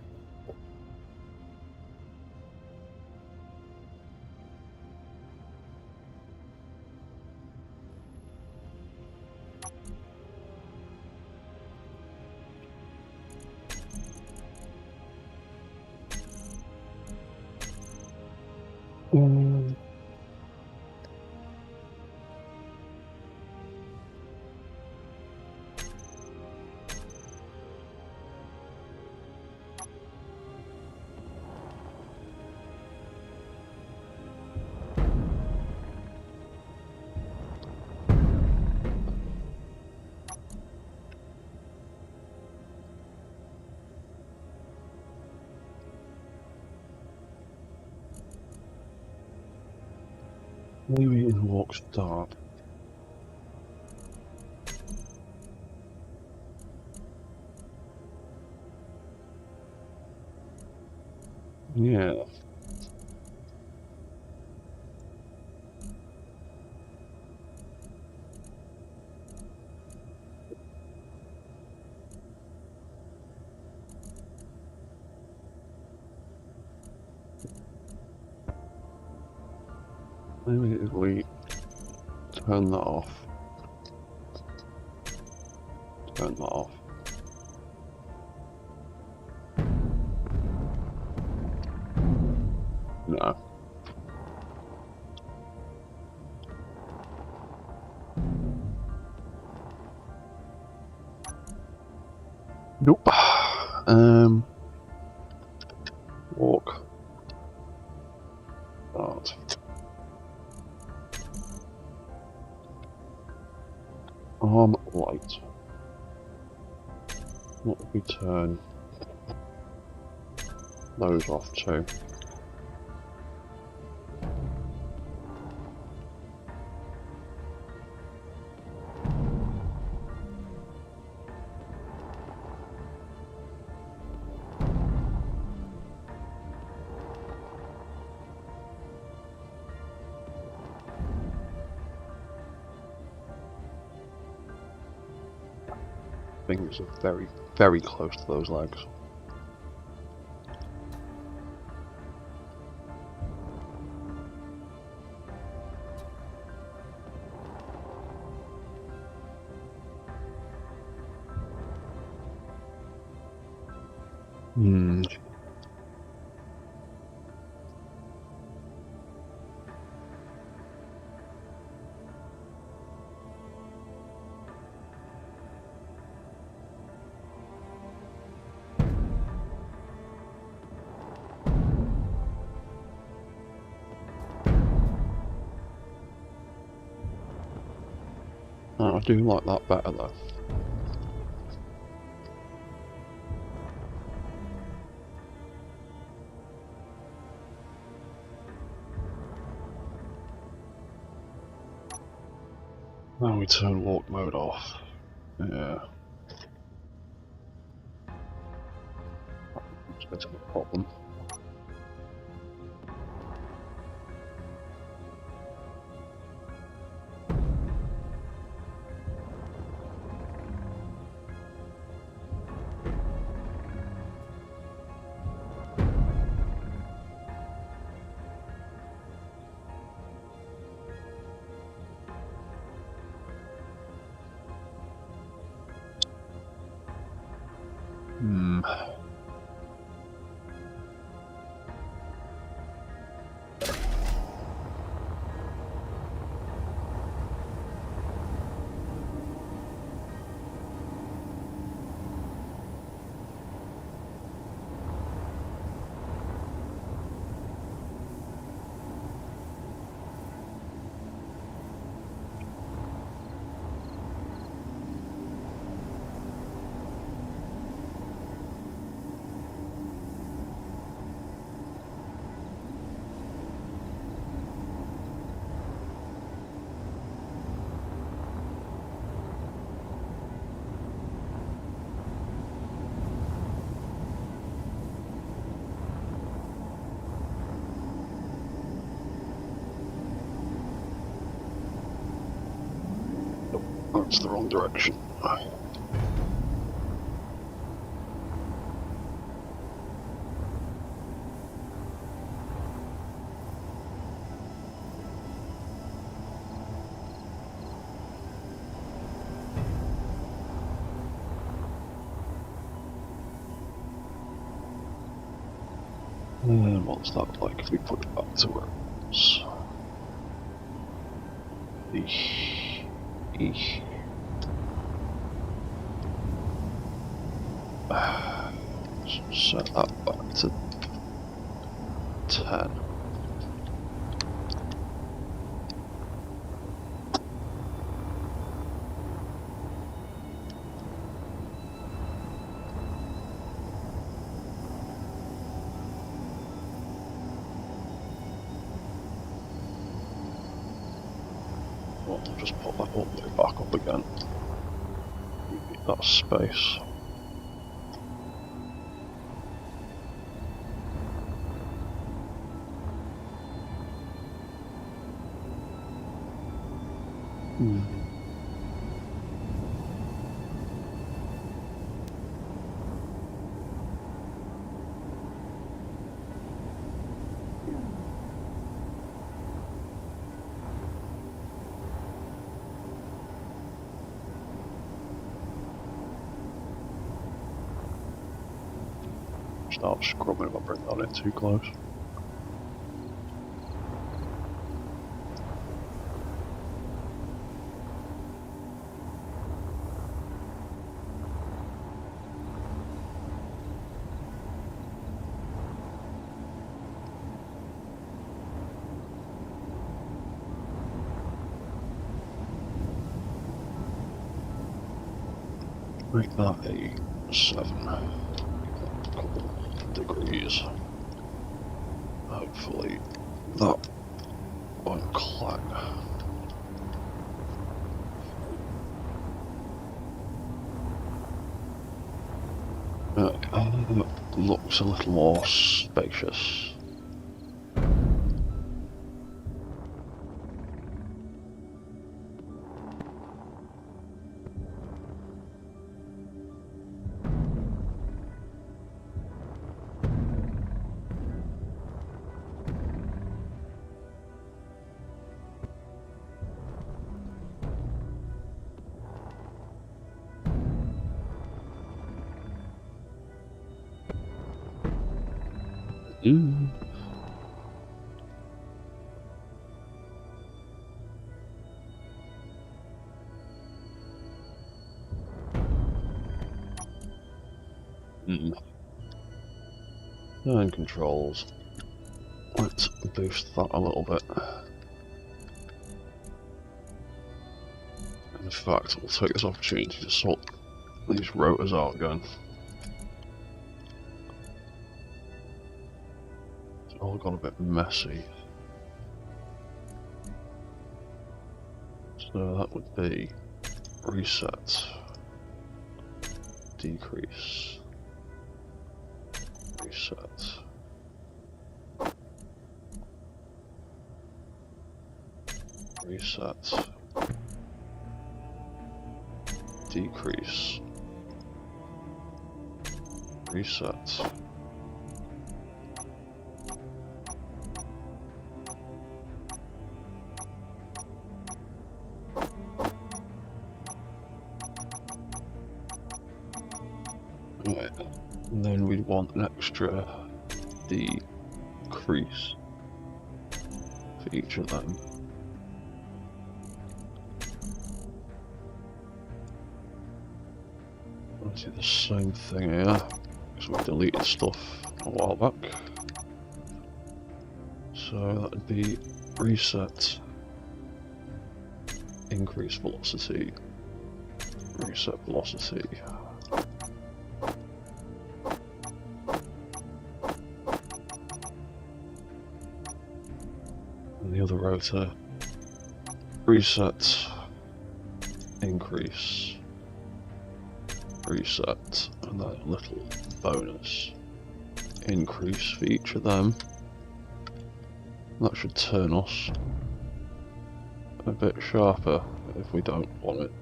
Maybe in walk start. Yeah. Maybe if we turn that off. Turn that off. No. Nope. Walk. Start. Arm light. What if we turn those off too? Fingers are very, very close to those legs. Hmm. I do like that better though. Now we turn walk mode off. Yeah. That's a problem. Hmm. That's the wrong direction. What's that like if we put it back to where it was? Eesh. Set that back to 10. Well, I'll just put that all the way back up again. Need that space. start scrubbing if I bring that in too close. Make that a 7. A couple degrees. Hopefully that won't clang. Looks a little more spacious. And controls. Let's boost that a little bit. In fact, we'll take this opportunity to sort these rotors out again. It's all gone a bit messy. So that would be reset, decrease, reset. Reset, decrease, reset, right, and then we'd want an extra decrease for each of them. Do the same thing here, because we deleted stuff a while back. So that would be reset, increase velocity, reset velocity. And the other rotor, reset, increase, reset, and then a little bonus increase for each of them. That should turn us a bit sharper if we don't want it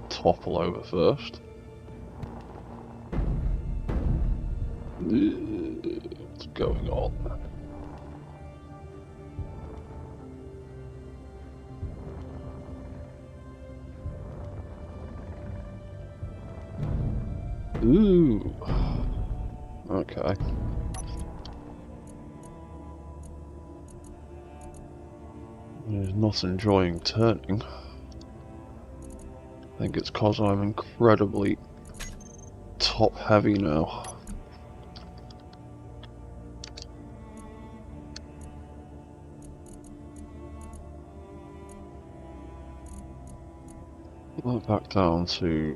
topple over first. What's going on? Ooh. Okay. He's not enjoying turning. I think it's because I'm incredibly top heavy now. Well, back down to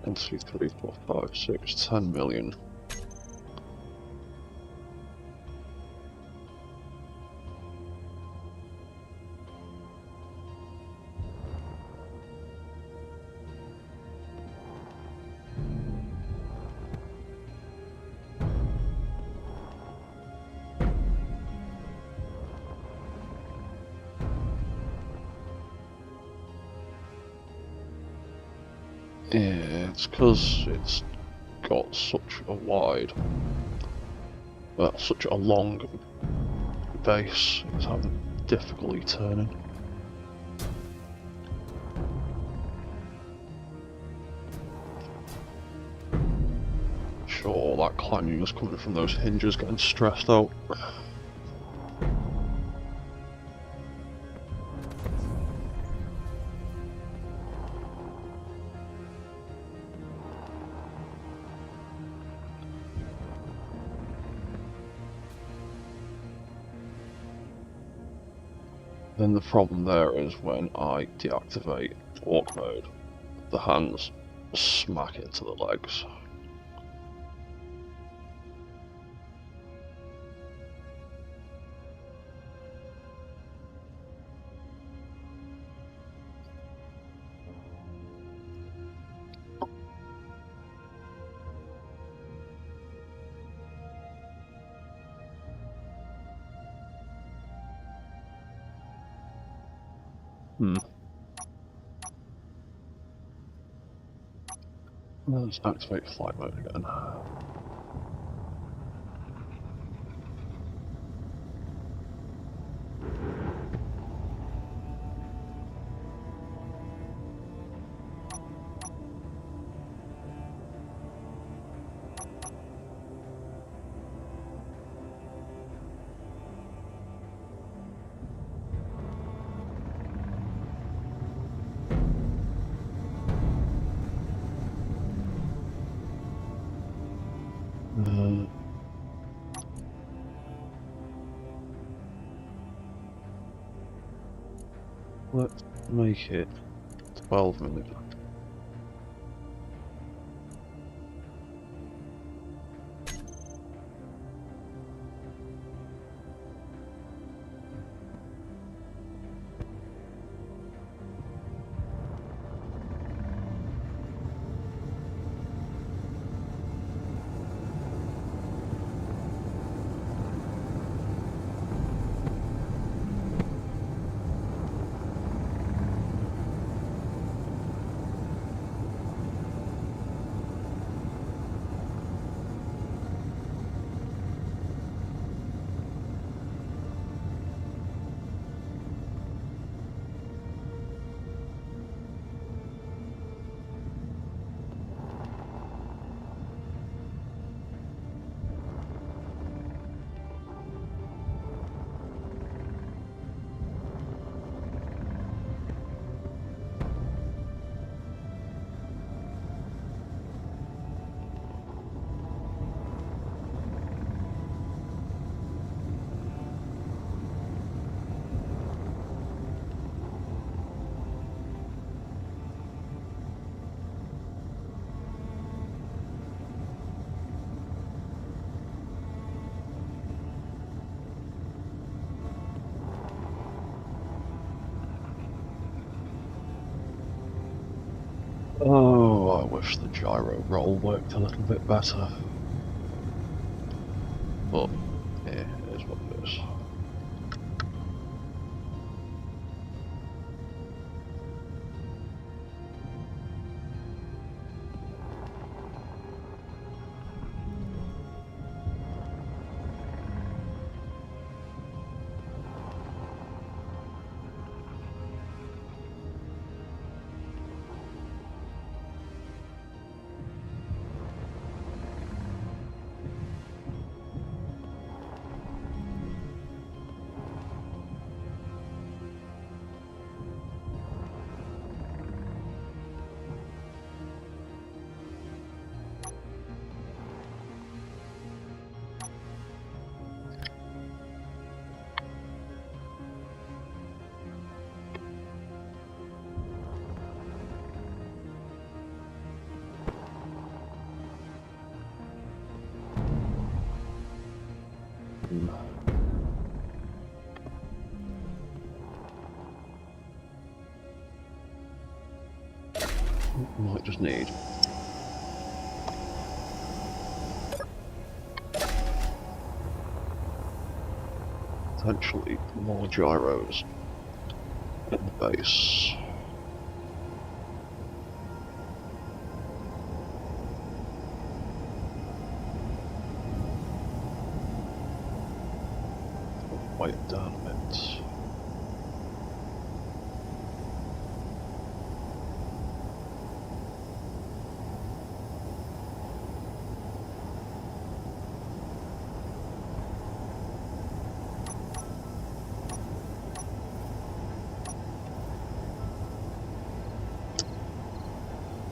1, 2, 3, 4, 5, 6, 10 million. Yeah, it's because it's got such a wide, well, such a long base, it's having difficulty turning. sure that clanging is coming from those hinges getting stressed out. Then the problem there is when I deactivate walk mode, the hands smack into the legs. Let's activate flight mode again. Let's make it 12 minutes. Oh, I wish the gyro roll worked a little bit better. But, yeah, it is what it is. Might just need potentially more gyros in the base. Weight it down a bit.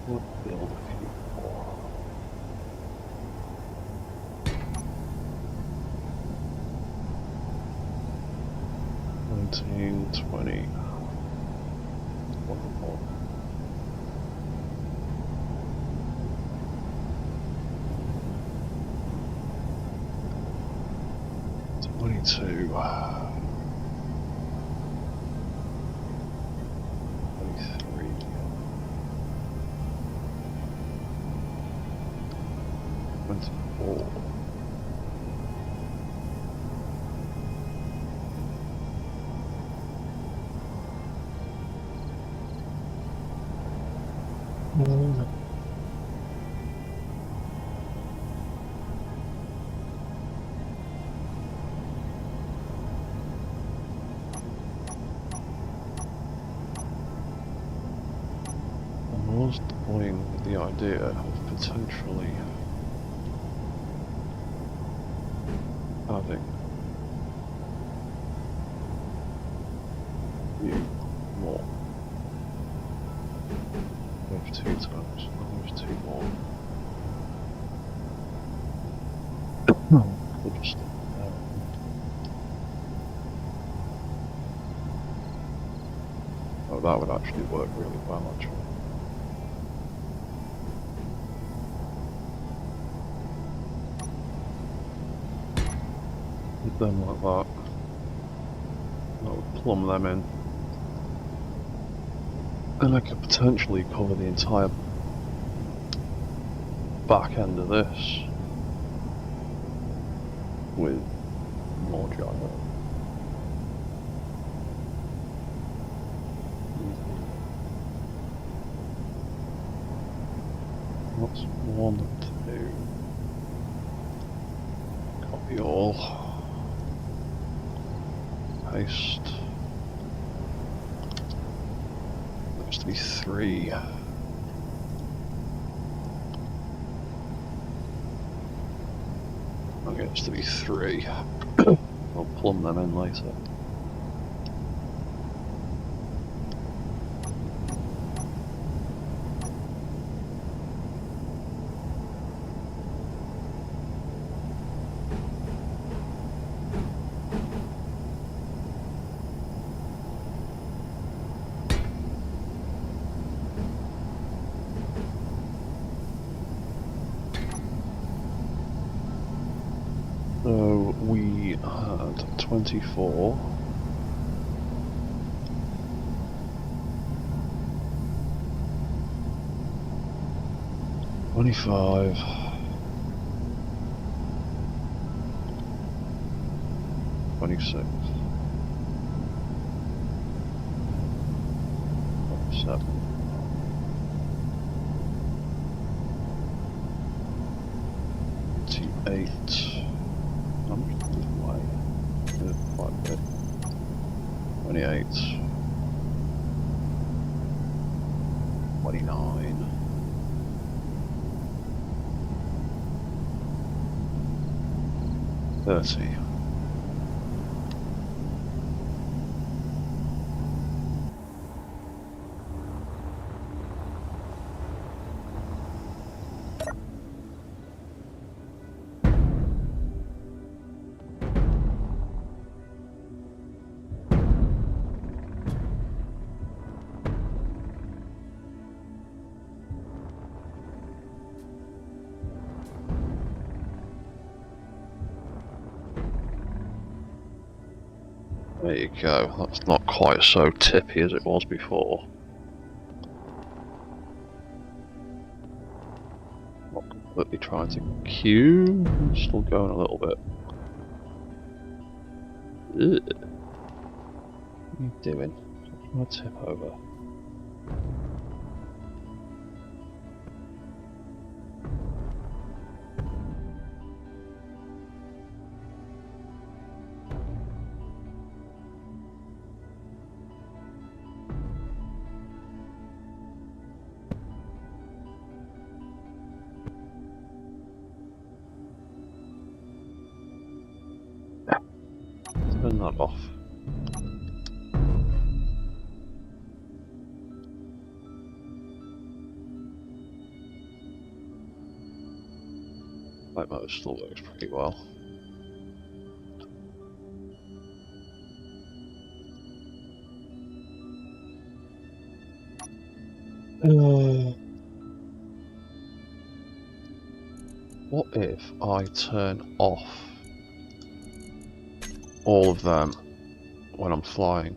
Would build a few more. 19, 20. One more. Two. 23. 24. I was toying with the idea of potentially having you more. Move 2 times, I'll move 2 more. We'll just stick it there. Oh, that would actually work really well, actually. With them like that, that would plumb them in. And I could potentially cover the entire back end of this with more gyro. What's 1, 2? Copy all. Paste. Looks to be 3. Okay, it's to be 3. I'll plumb them in later. So we had 24. $25. 26. 27. 28. How much did we weigh? Quite a bit. 28. 29. 30. There you go, that's not quite so tippy as it was before. Not completely trying to queue, still going a little bit. Ugh. What are you doing? I'm gonna tip over. Turn that off. Flight mode still works pretty well. What if I turn off all of them when I'm flying?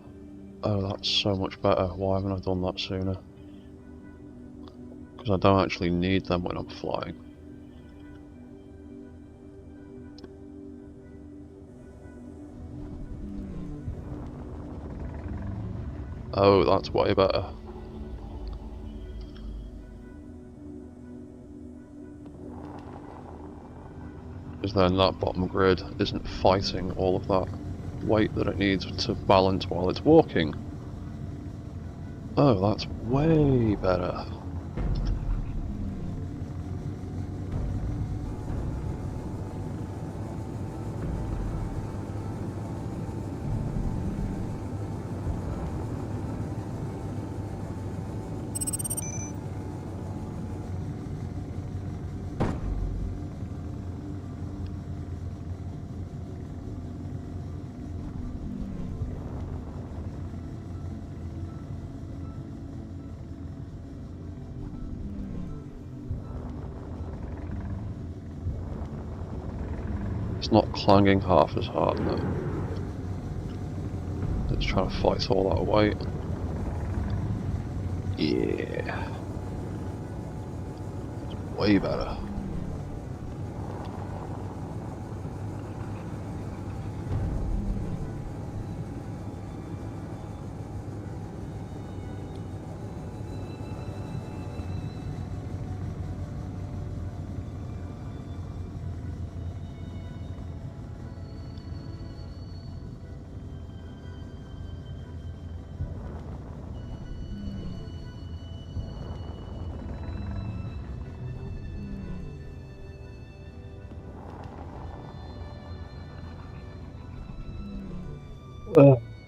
Oh, that's so much better. Why haven't I done that sooner? Because I don't actually need them when I'm flying. Oh, that's way better. Because then that bottom grid isn't fighting all of that weight that it needs to balance while it's walking. Oh, that's way better. It's not clanging half as hard now. It's trying to fight all that weight. Yeah. It's way better.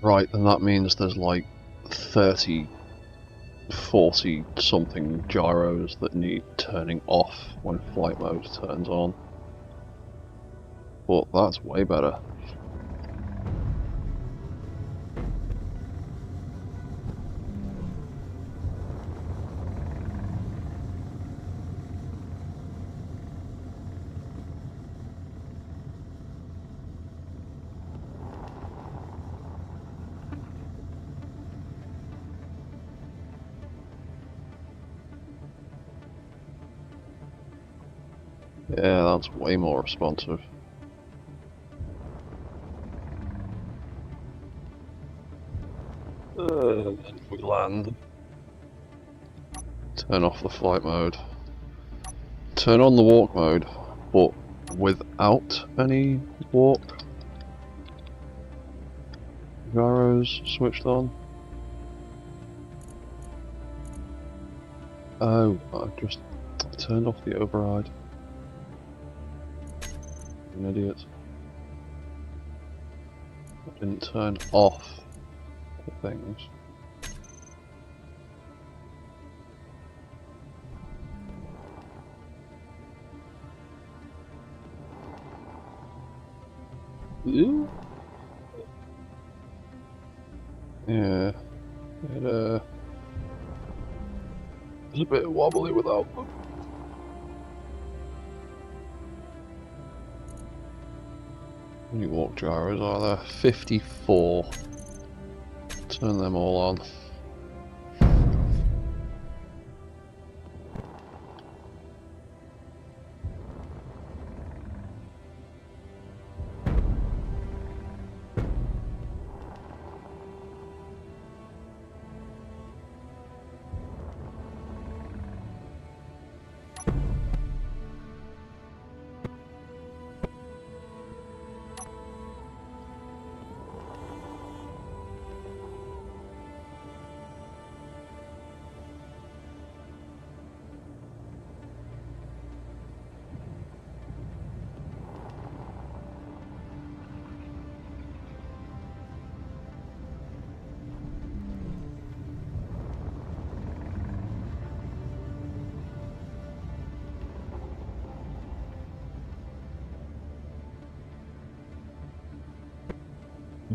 Right, then that means there's like 30, 40 something gyros that need turning off when flight mode turns on. But that's way better. Yeah, that's way more responsive. If we land, turn off the flight mode. Turn on the walk mode, but without any walk gyros switched on. Oh, I just turned off the override. I'm an idiot. I didn't turn off the things. Yeah, it was a bit wobbly without them. How many walk gyros are there? 54. Turn them all on.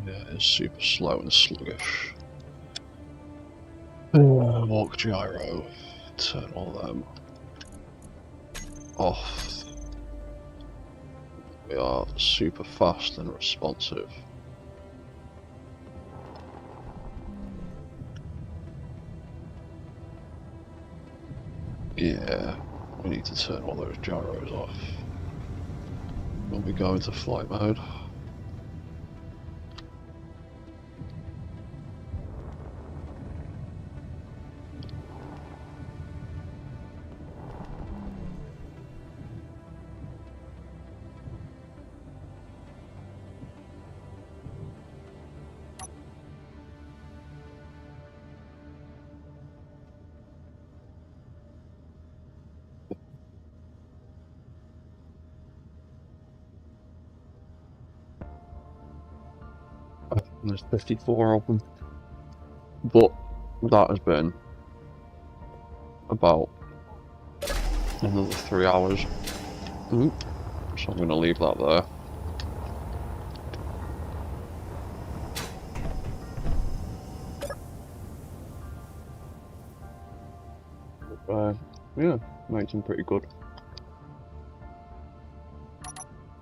Yeah, it's super slow and sluggish. Walk gyro. Turn all them off. We are super fast and responsive. Yeah, we need to turn all those gyros off when we go into flight mode. There's 54 of them, but that has been about another 3 hours. So I'm going to leave that there. Yeah, making pretty good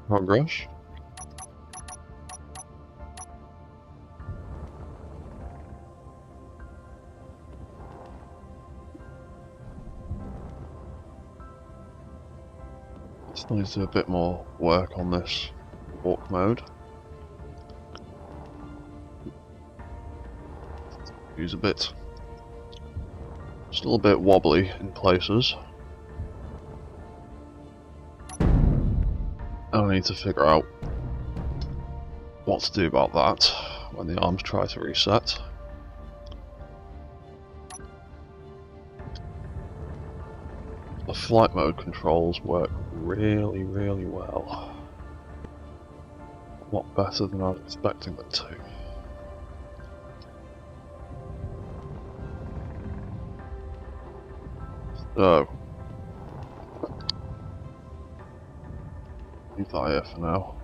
progress. Still needs to do a bit more work on this walk mode. Use a bit. Still a bit wobbly in places. I need to figure out what to do about that when the arms try to reset. The flight mode controls work really, really well. A lot better than I was expecting them to. So, leave that here for now.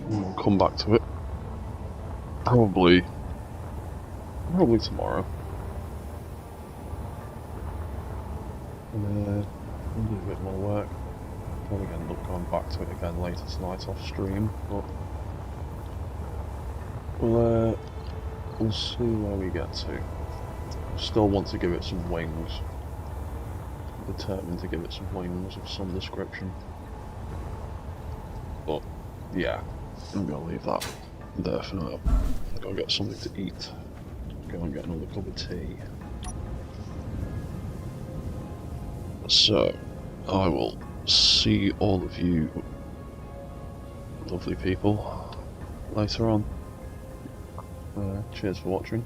We'll come back to it. Probably tomorrow. And we'll do a bit more work. Probably end up going back to it again later tonight off stream, but we'll see where we get to. Still want to give it some wings. Determined to give it some wings of some description. But yeah, I'm gonna leave that there for now. I've got to get something to eat. Go and get another cup of tea. So, I will see all of you lovely people later on. Cheers for watching,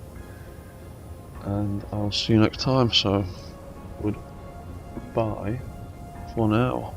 and I'll see you next time, so goodbye for now.